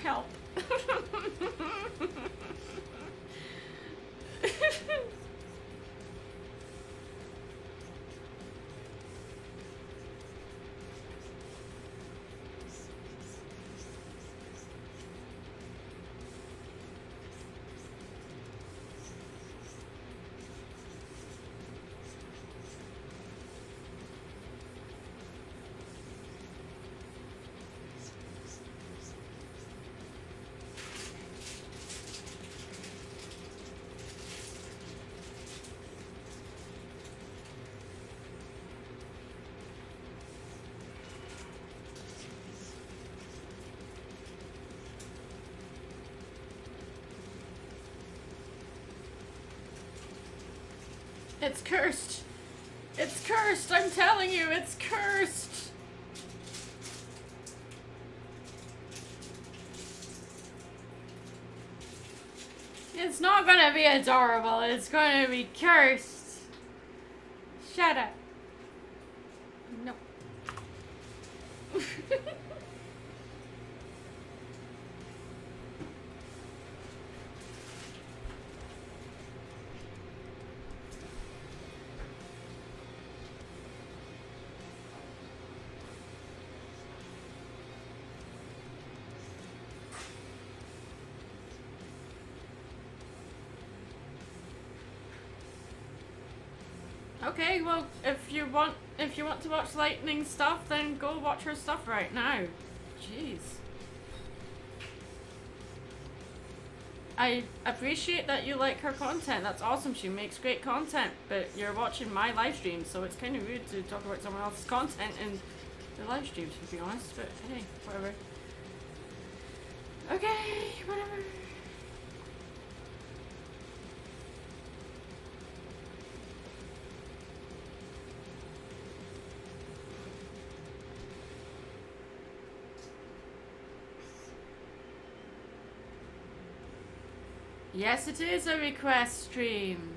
Help. It's cursed. It's cursed. I'm telling you, it's cursed. It's not gonna be adorable. It's gonna be cursed. Shut up. No. Okay, well, if you want to watch Lightning stuff, then go watch her stuff right now. Jeez. I appreciate that you like her content. That's awesome. She makes great content, but you're watching my live stream, so it's kind of rude to talk about someone else's content in the live stream, to be honest. But hey, whatever. Okay, whatever. Yes, it is a request stream.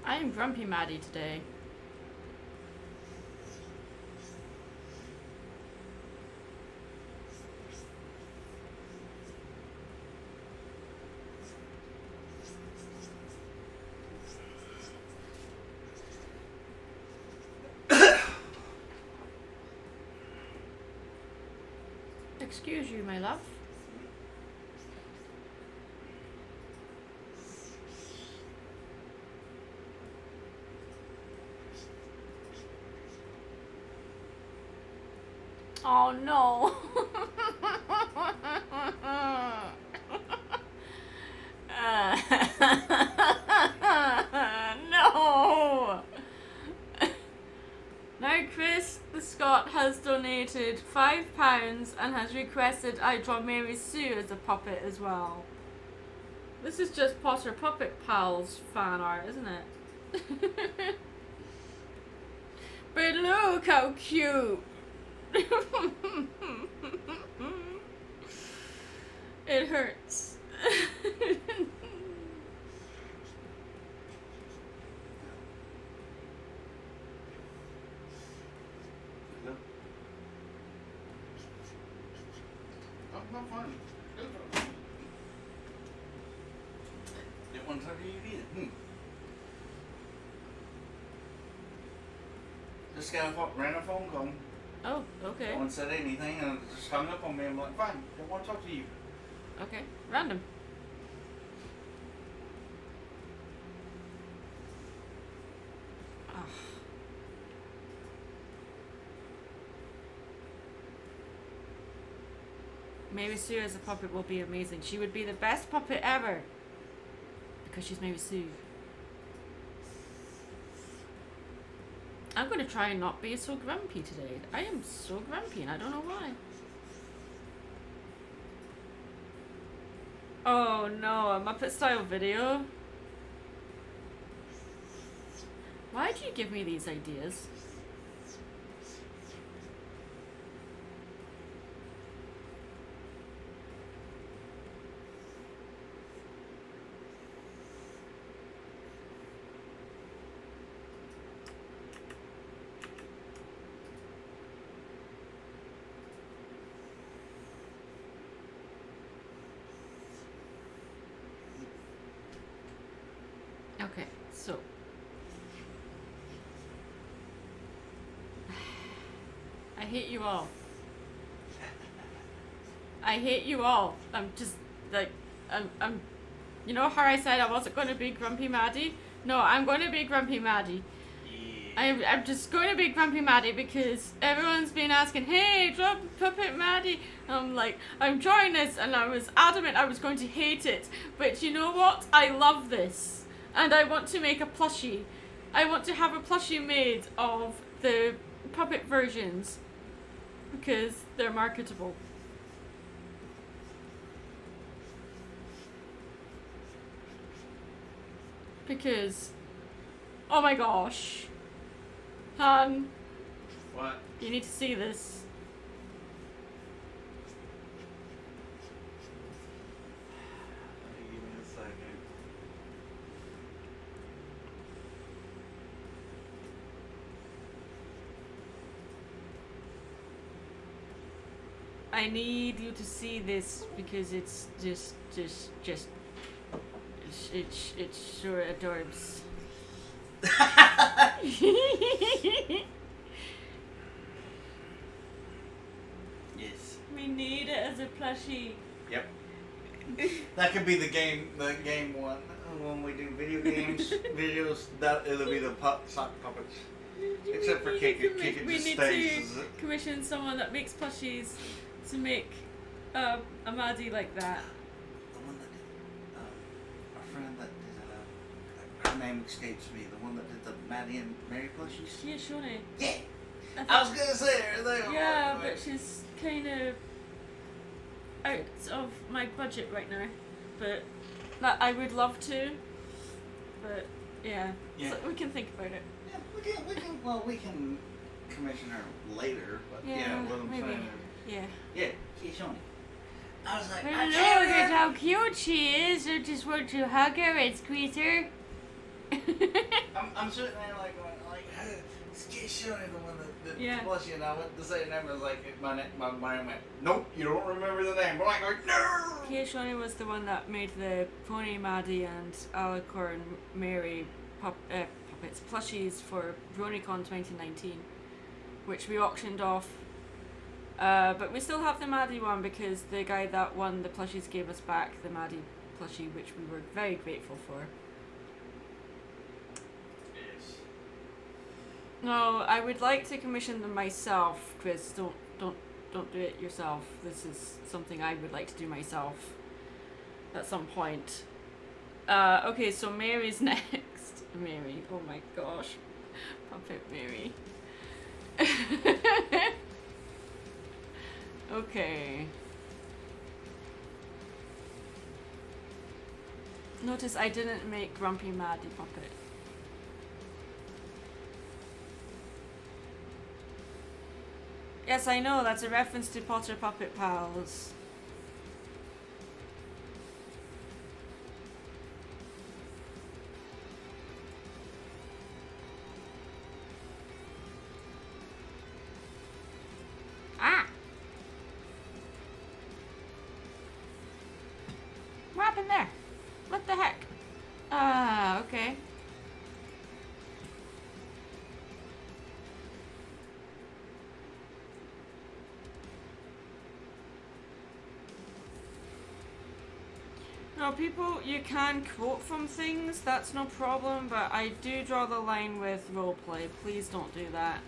I am grumpy Maddie today. Excuse you, my love. Oh no. No. Now Chris the Scot has donated £5 and has requested I draw Mary Sue as a puppet as well. This is just Potter Puppet Pals fan art, isn't it? But look how cute. It hurts. Not fun. Didn't want to talk to you either. Just got a random phone call. Oh, okay. No one said anything and it just hung up on me. I'm like, fine, don't want to talk to you. Okay, random. Mary Sue as a puppet will be amazing. She would be the best puppet ever. Because she's Mary Sue. I'm going to try and not be so grumpy today. I am so grumpy and I don't know why. Oh no, a Muppet style video? Why do you give me these ideas? Okay, so I hate you all. I hate you all. I'm just like I'm you know how I said I wasn't going to be grumpy Maddie? No, I'm going to be grumpy Maddie. Yeah. I'm just going to be grumpy Maddie because everyone's been asking, hey, draw Puppet Maddie. I'm like, I'm drawing this and I was adamant I was going to hate it. But you know what? I love this. And I want to make a plushie. I want to have a plushie made of the puppet versions. Because they're marketable. Because, oh my gosh. Han, What? You need to see this. Give me a second. I need you to see this because it's just it's sure adorbs. Yes. We need it as a plushie. Yep. That could be the game one when we do video games videos. That it'll be the sock puppets. Except for Kick, Kick it We just need stays. to commission someone that makes plushies to make a Maddie like that. The one that did, our friend that did, her name escapes me. The one that did the Maddie and Mary plushies. Yeah, Shawnee. Yeah. I was gonna say her. Yeah, but she's kind of out of my budget right now. But that I would love to. But yeah, Yeah. So we can think about it. Yeah, we can commission her later, but yeah, what I'm maybe. saying Yeah. yeah, she's Shawnee. I was like, I I don't know can't because how cute she is. I just want to hug her and squeeze her. I'm sitting there like, hey, it's Kid Shawnee, the one that Yeah. plushie, and I went to say the name, I was like, my mind went, nope, you don't remember the name. But I'm like, no! Kia Shawnee was the one that made the Pony Maddie and Alicorn Mary puppets plushies for BronyCon 2019, which we auctioned off. But we still have the Maddie one because the guy that won the plushies gave us back the Maddie plushie, which we were very grateful for. Yes. No, I would like to commission them myself, Chris. Don't do it yourself. This is something I would like to do myself at some point. Okay, so Mary's next. Mary, oh my gosh. Puppet Mary. Okay. Notice I didn't make Grumpy Maddie puppet. Yes, I know, that's a reference to Potter Puppet Pals. Ah! What happened there? What the heck? Ah, okay. No, people, you can quote from things, that's no problem, but I do draw the line with roleplay. Please don't do that.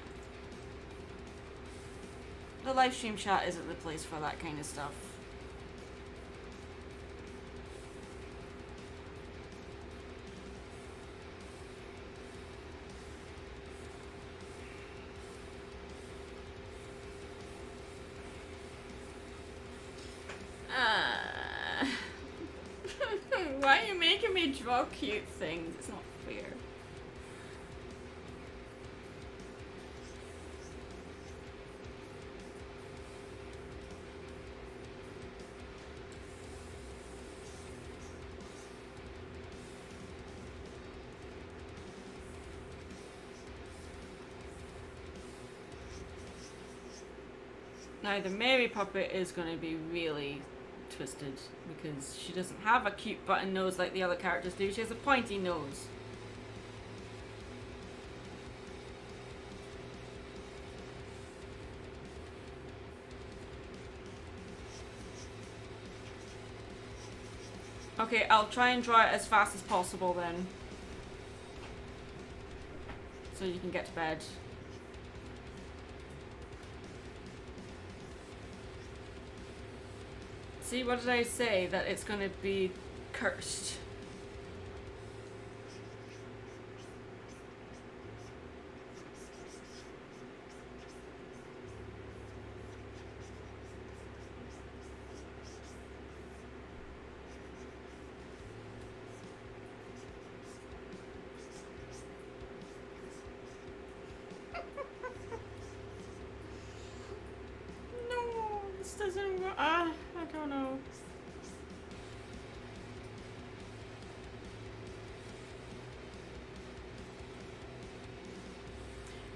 The live stream chat isn't the place for that kind of stuff. Why are you making me draw cute things? It's not fair. Now the Mary puppet is going to be really twisted because she doesn't have a cute button nose like the other characters do. She has a pointy nose. Okay, I'll try and draw it as fast as possible then. So you can get to bed. See, what did I say? That it's going to be cursed. doesn't. I don't know.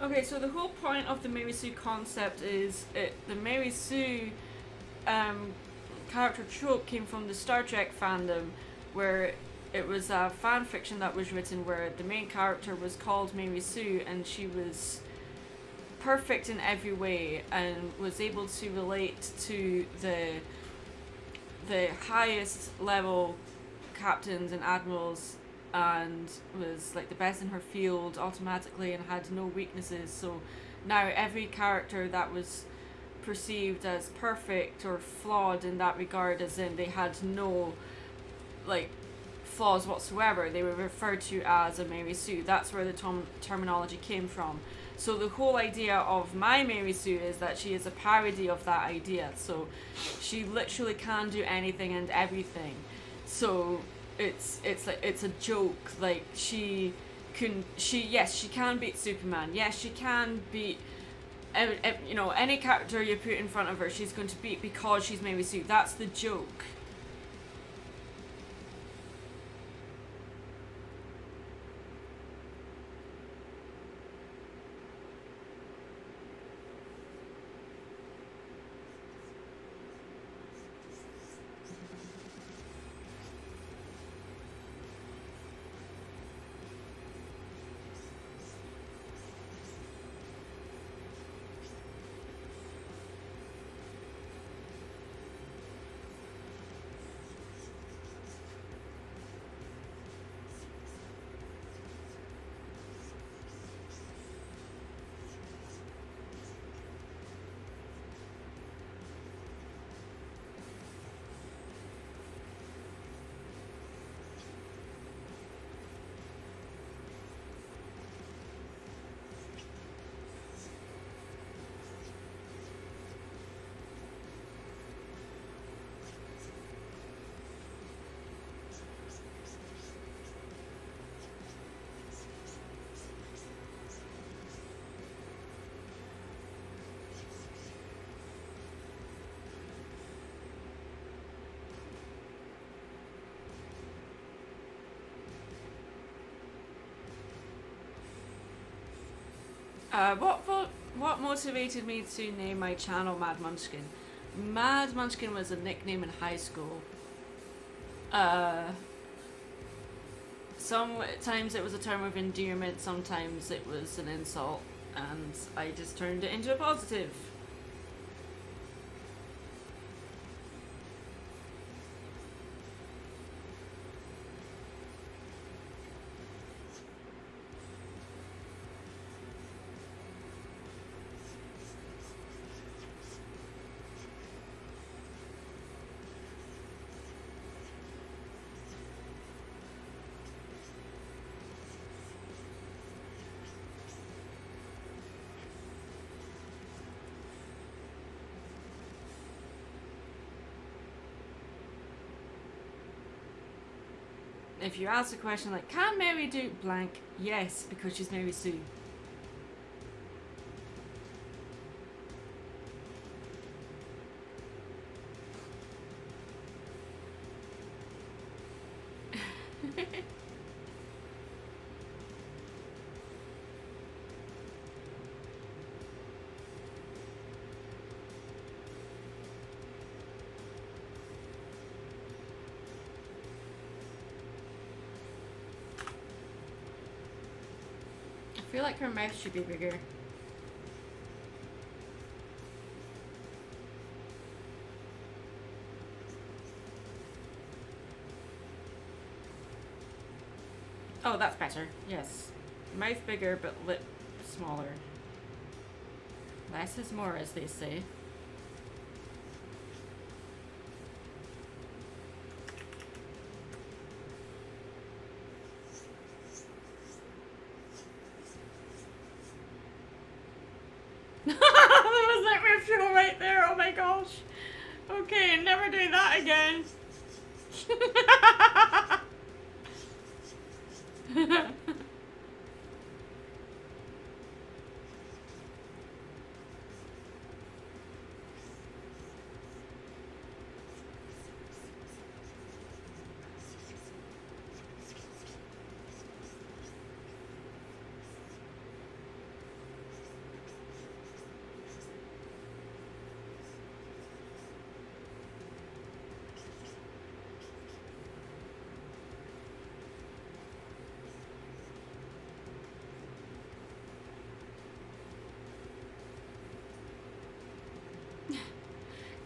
Okay, so the whole point of the Mary Sue concept is the Mary Sue character trope came from the Star Trek fandom, where it was a fan fiction that was written where the main character was called Mary Sue and she was perfect in every way and was able to relate to the highest level captains and admirals and was like the best in her field automatically and had no weaknesses. So now every character that was perceived as perfect or flawed in that regard, as in they had no like flaws whatsoever, they were referred to as a Mary Sue. That's where the terminology came from. So the whole idea of my Mary Sue is that she is a parody of that idea. So she literally can do anything and everything. So it's a joke. Like she can beat Superman. Yes, she can beat any character you put in front of her, she's going to beat because she's Mary Sue. That's the joke. What motivated me to name my channel Mad Munchkin? Mad Munchkin was a nickname in high school. Sometimes it was a term of endearment, sometimes it was an insult, and I just turned it into a positive. If you ask a question like, can Mary do blank? Yes, because she's Mary Sue. I feel like her mouth should be bigger. Oh, that's better. Yes. Mouth bigger, but lip smaller. Less is more, as they say. There was that ritual right there. Oh my gosh. Okay, never do that again.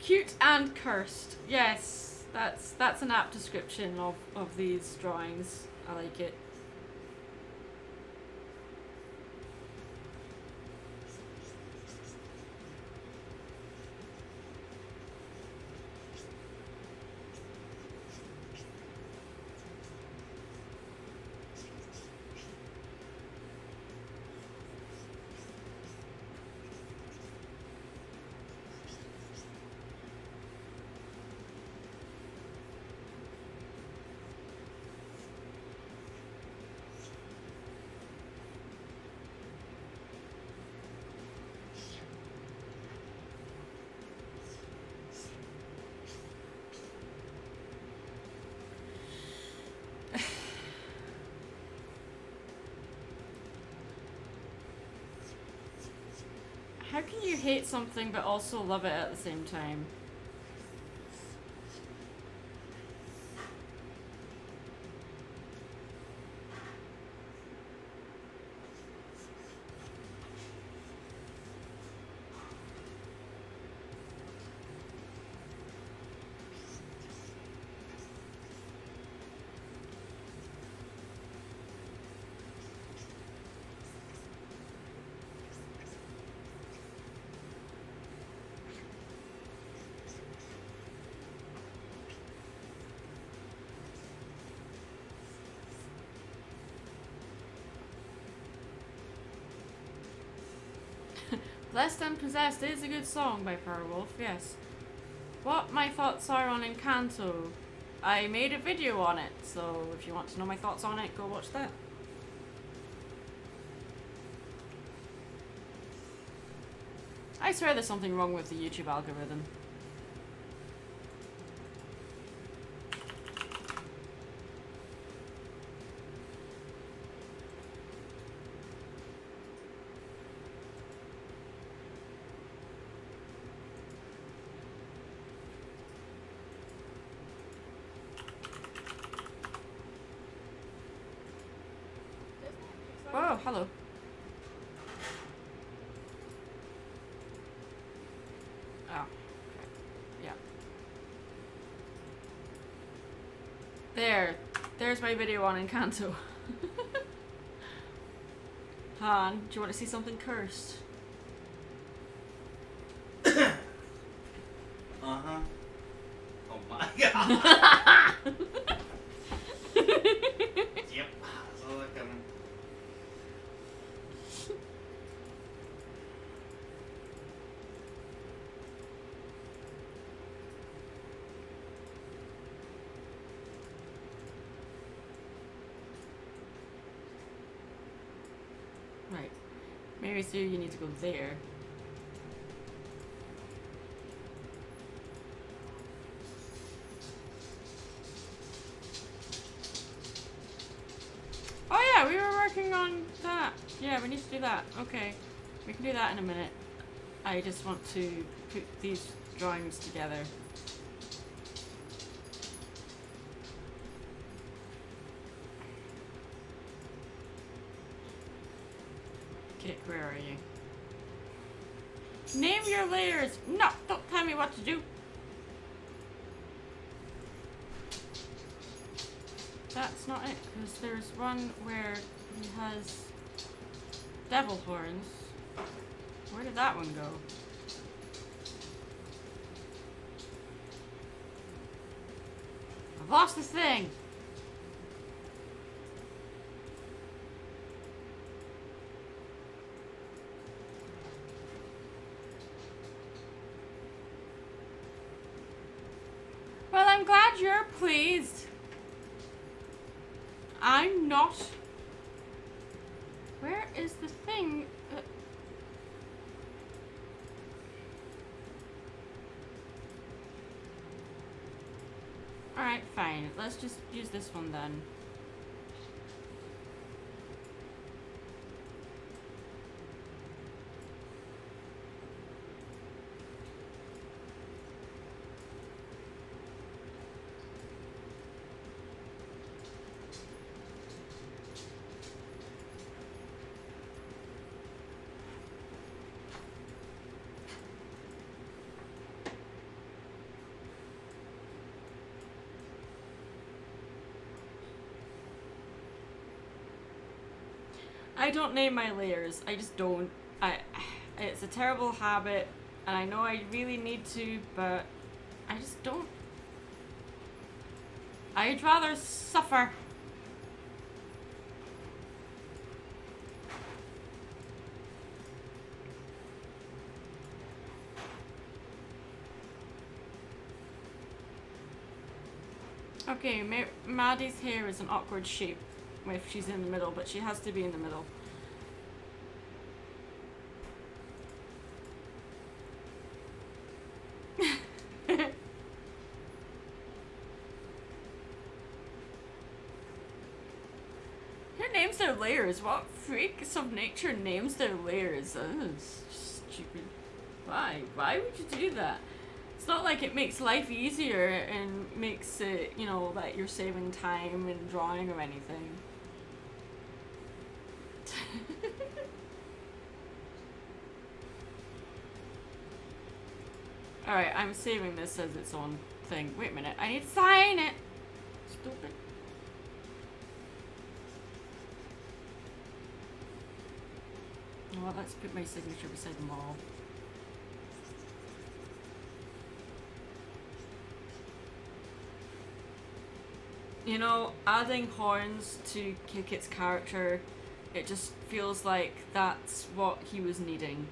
Cute and cursed. Yes, that's an apt description of these drawings. I like it. How can you hate something but also love it at the same time? Blessed and Possessed is a good song by Powerwolf, yes. What my thoughts are on Encanto? I made a video on it, so if you want to know my thoughts on it, go watch that. I swear there's something wrong with the YouTube algorithm. Oh, hello. Oh, okay. Yeah. There's my video on Encanto. Han, do you want to see something cursed? Uh-huh. Oh my god. Yep. Saw that coming. Right. Maybe so you need to go there. Oh yeah, we were working on that. Yeah, we need to do that. Okay. We can do that in a minute. I just want to put these drawings together. Kick, where are you? Name your layers! No, don't tell me what to do. That's not it, because there's one where he has devil horns. Where did that one go? I've lost this thing! Well, I'm glad you're pleased. I'm not. Where is the thing? Alright, fine. Let's just use this one then. I don't name my layers. I just don't. It's a terrible habit, and I know I really need to, but I just don't. I'd rather suffer. Okay, Maddie's hair is an awkward shape if she's in the middle, but she has to be in the middle. Who names their layers? What freaks of nature names their layers? That's stupid. Why? Why would you do that? It's not like it makes life easier and makes it, you know, that you're saving time in drawing or anything. Alright, I'm saving this as its own thing. Wait a minute, I need to sign it! Stupid. Well, let's put my signature beside them all. You know, adding horns to Kikit's character, it just feels like that's what he was needing.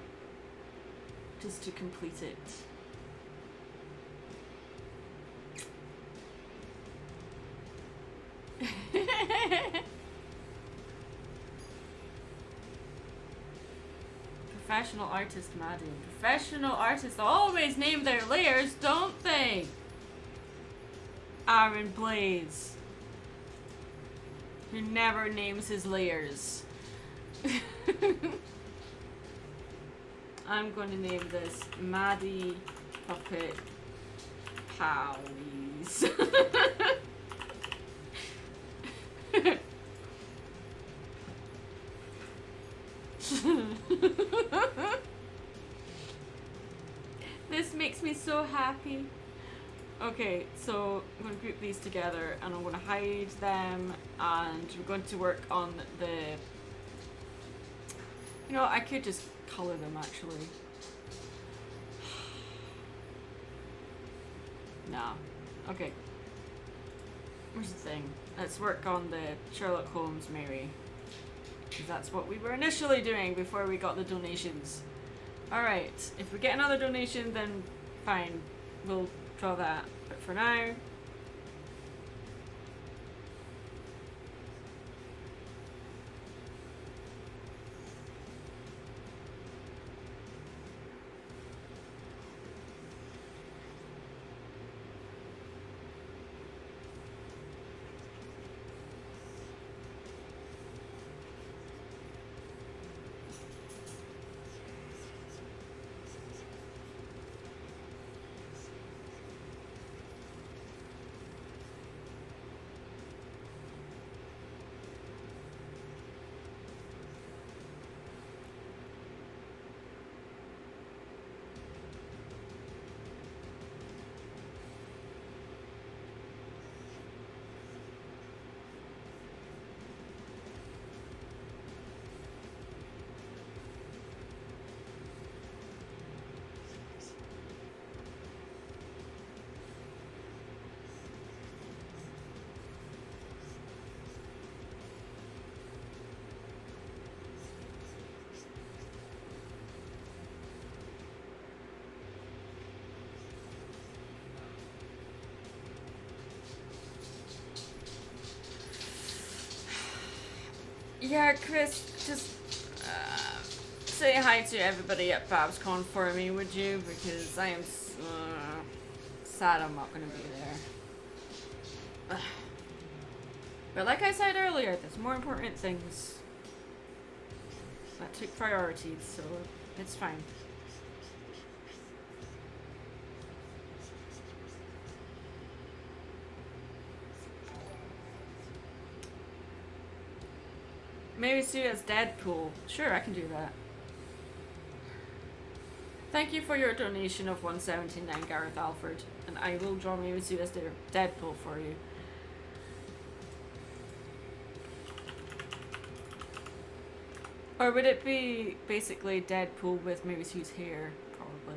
Just to complete it. Professional artist Maddie. Professional artists always name their layers, don't they? Aaron Blaze, who never names his layers. I'm going to name this Maddie Puppet Pals. This makes me so happy. Okay, so I'm going to group these together and I'm going to hide them, and we're going to work on the... You know, I could just colour them actually. Nah. Okay. Here's the thing. Let's work on the Sherlock Holmes Mary. Because that's what we were initially doing before we got the donations. Alright, if we get another donation then fine. We'll draw that. But for now... Yeah, Chris, just say hi to everybody at BabsCon for me, would you? Because I am sad I'm not going to be there. But like I said earlier, there's more important things that took priority, so it's fine. Maybe see it as Deadpool. Sure, I can do that. Thank you for your donation of 179, Gareth Alford. And I will draw maybe see as Deadpool for you. Or would it be basically Deadpool with Mewtwo's hair? Probably.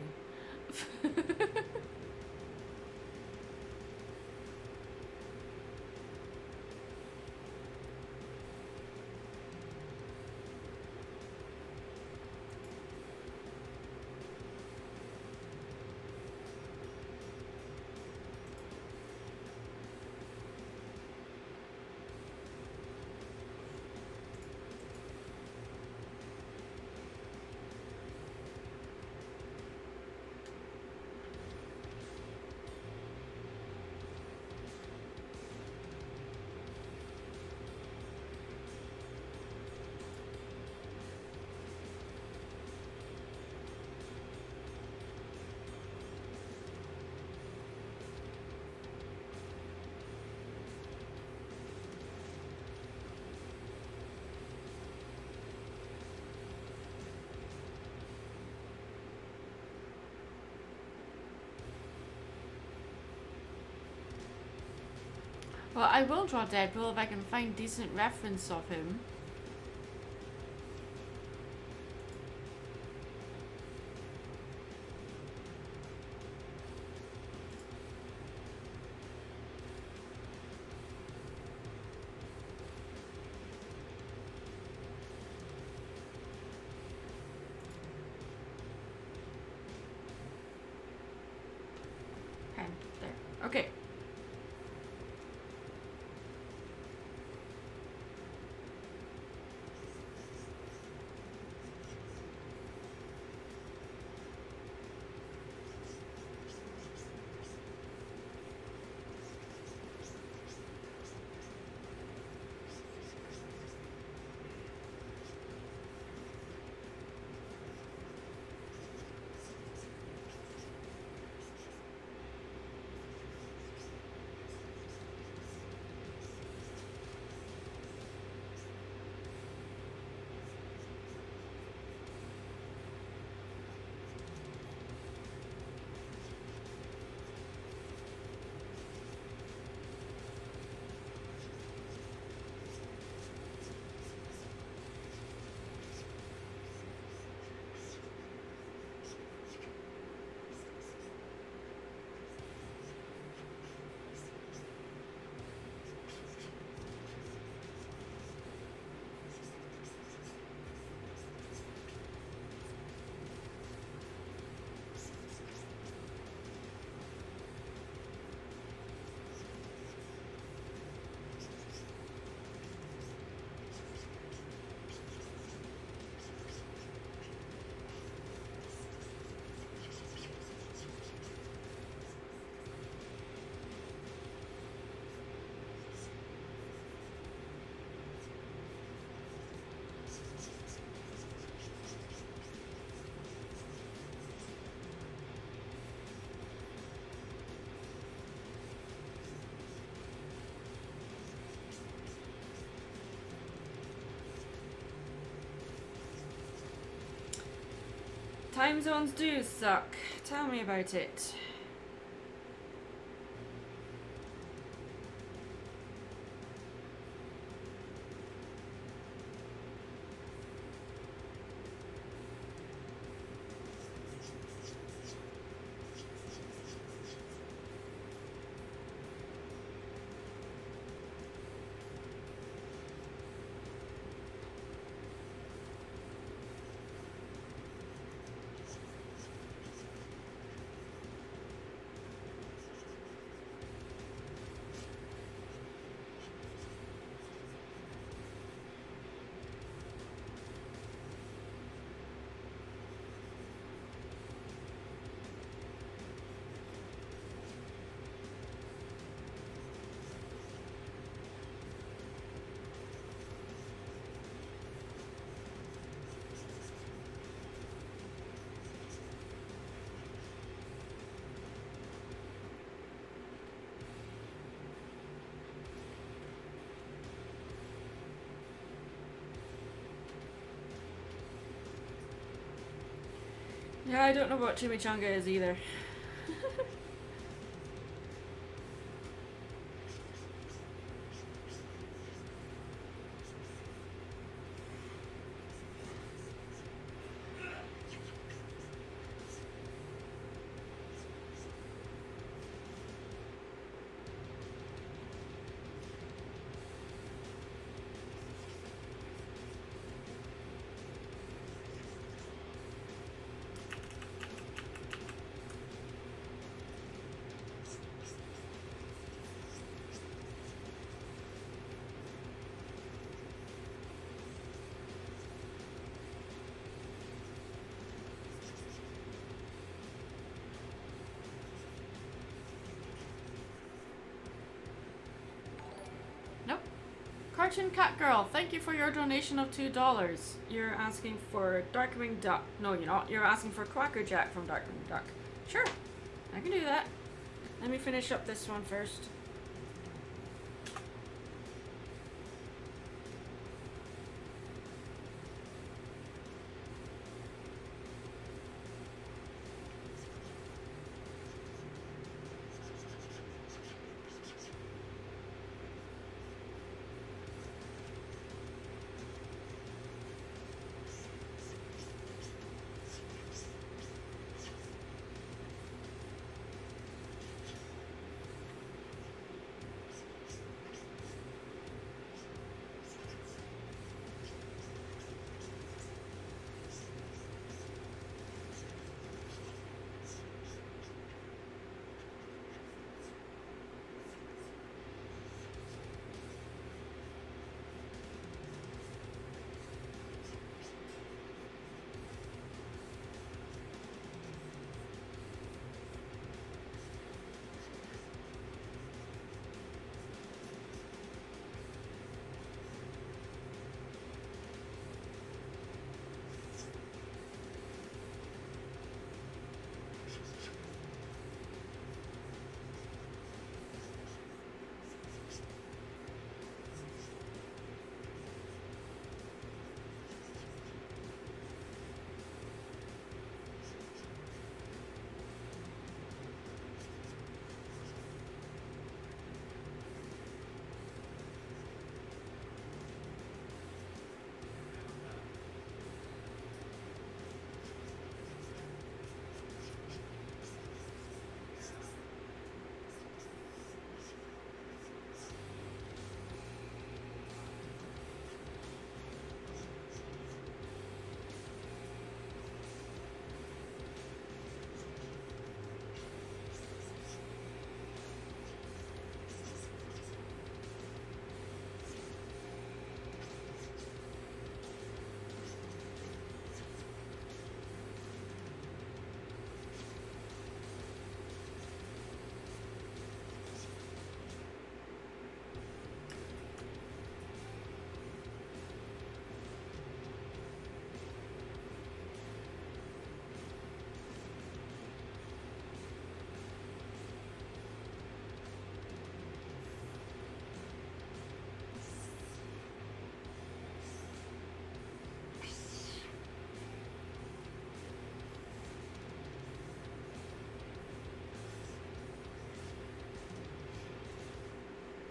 Well, I will draw Deadpool if I can find decent reference of him. Okay, there. Okay. Time zones do suck. Tell me about it. Yeah, I don't know what chimichanga is either. Fortune Cat Girl, thank you for your donation of $2. You're asking for Darkwing Duck. No, you're not. You're asking for Quackerjack from Darkwing Duck. Sure, I can do that. Let me finish up this one first.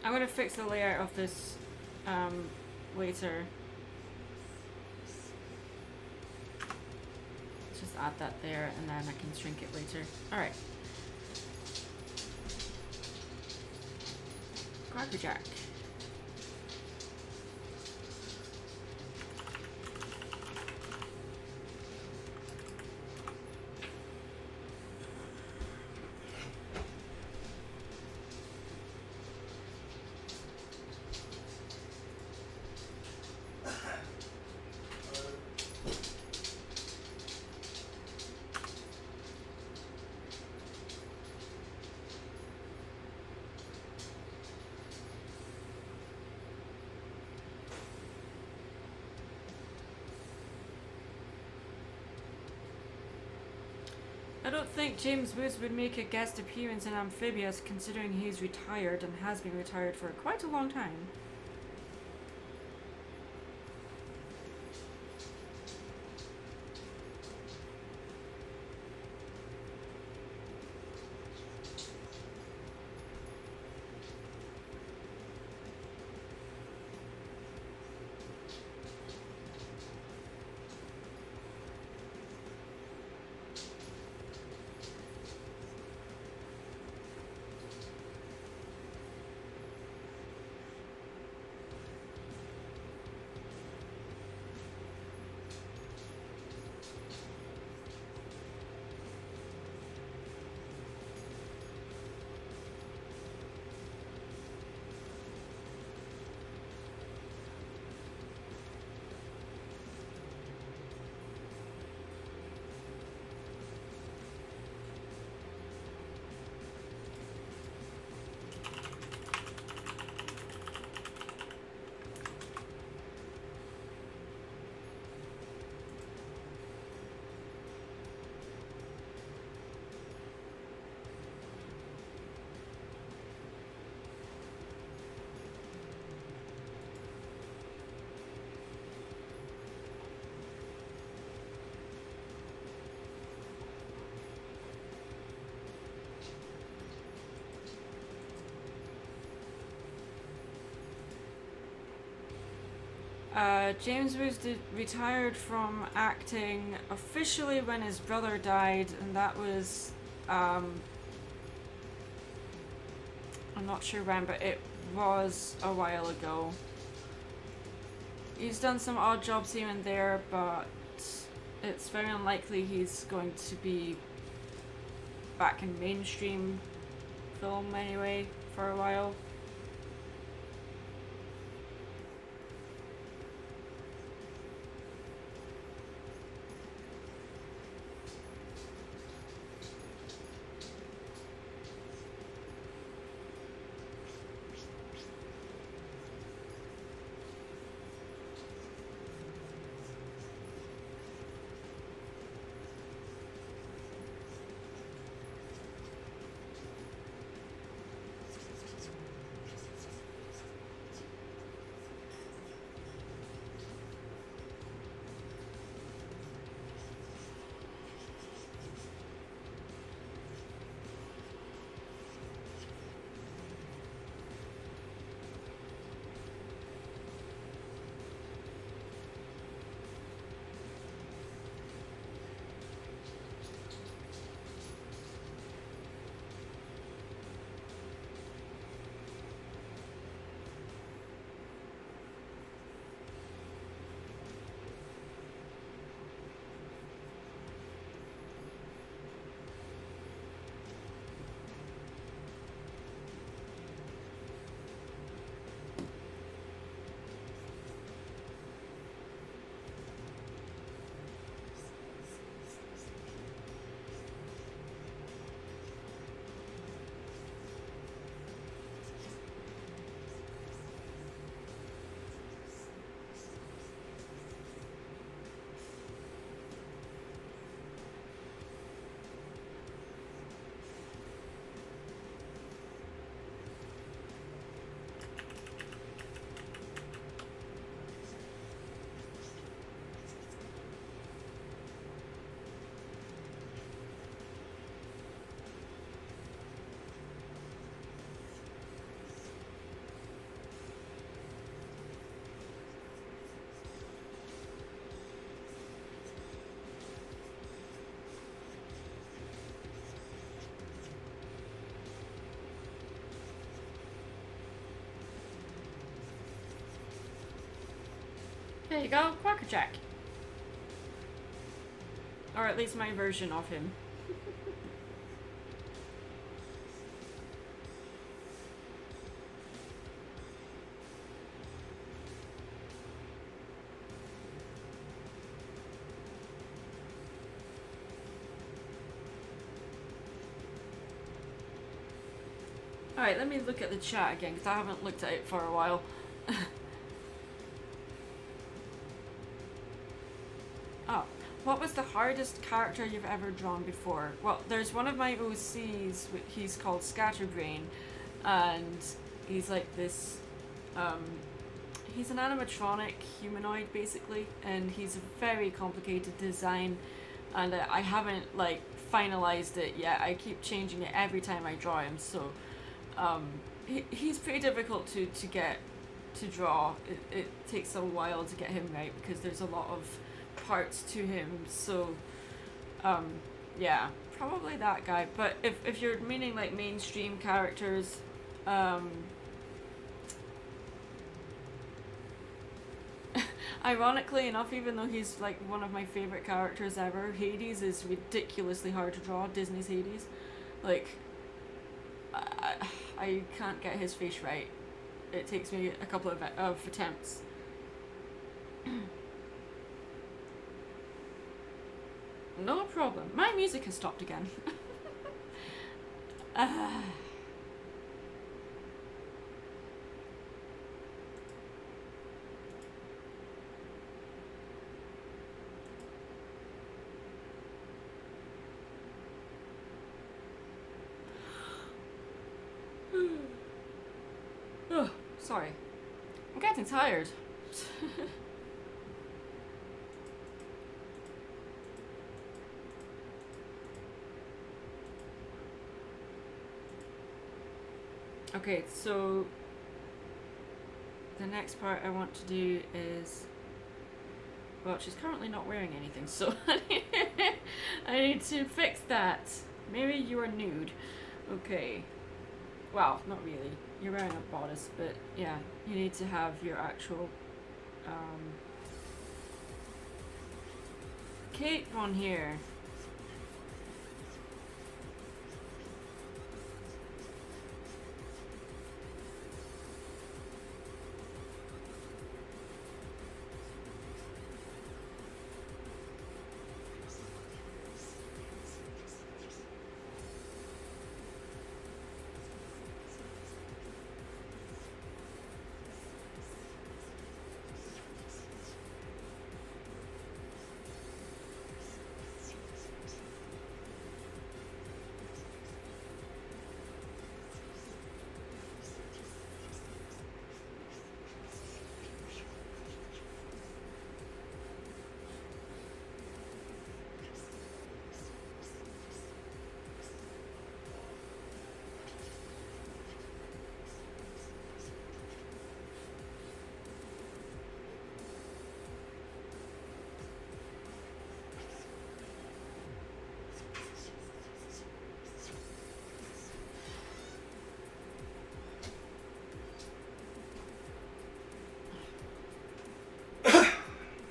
I'm gonna fix the layout of this later. Just add that there and then I can shrink it later. Alright. Quackerjack. I don't think James Woods would make a guest appearance in Amphibious considering he's retired and has been retired for quite a long time. James was retired from acting officially when his brother died, and that was, I'm not sure when, but it was a while ago. He's done some odd jobs here and there, but it's very unlikely he's going to be back in mainstream film anyway for a while. There you go, Quackerjack. Or at least my version of him. Alright, let me look at the chat again, because I haven't looked at it for a while. Oh, what was the hardest character you've ever drawn before? Well, there's one of my OCs, he's called Scatterbrain, and he's like this, he's an animatronic humanoid basically, and he's a very complicated design, and I haven't like finalized it yet. I keep changing it every time I draw him, so he's pretty difficult to get to draw. It takes a while to get him right because there's a lot of parts to him, so yeah, probably that guy. But if you're meaning like mainstream characters, ironically enough, even though he's like one of my favorite characters ever, Hades is ridiculously hard to draw. Disney's Hades, like I can't get his face right. It takes me a couple of attempts. No problem. My music has stopped again. Oh, sorry. I'm getting tired. Okay, so the next part I want to do is, well, she's currently not wearing anything, so I need to fix that. Maybe you are nude. Okay. Well, not really. You're wearing a bodice, but yeah, you need to have your actual cape on here.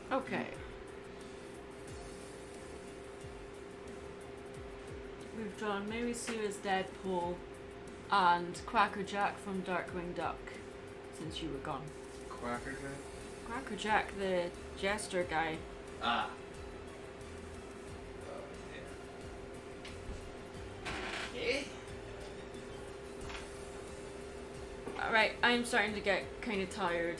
Okay. We've drawn Mary Sue as Deadpool and Quacker Jack from Darkwing Duck since you were gone. Quacker Jack? Quacker Jack, the jester guy. Ah. Yeah. Alright, I'm starting to get kind of tired.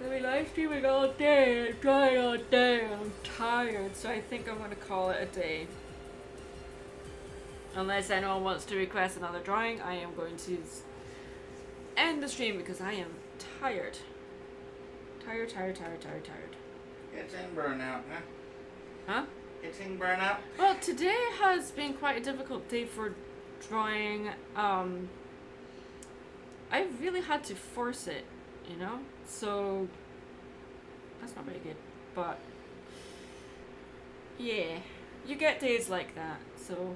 I've been live streaming all day, drawing all day, I'm tired, so I think I'm going to call it a day. Unless anyone wants to request another drawing, I am going to end the stream because I am tired. Tired. Getting burnout, huh? Huh? Getting burnout? Well, today has been quite a difficult day for drawing. I really had to force it, you know? So, that's not very good. But, yeah. You get days like that, so.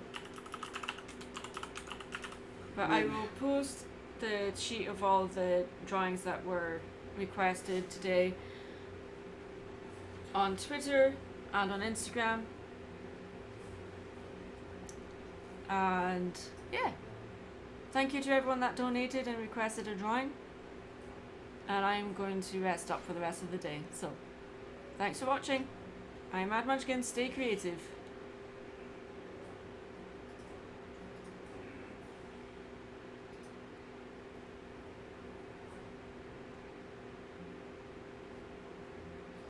But I will post the sheet of all the drawings that were requested today on Twitter and on Instagram. And yeah, thank you to everyone that donated and requested a drawing. And I'm going to rest up for the rest of the day. So, thanks for watching. I'm Mad Munchkin. Stay creative.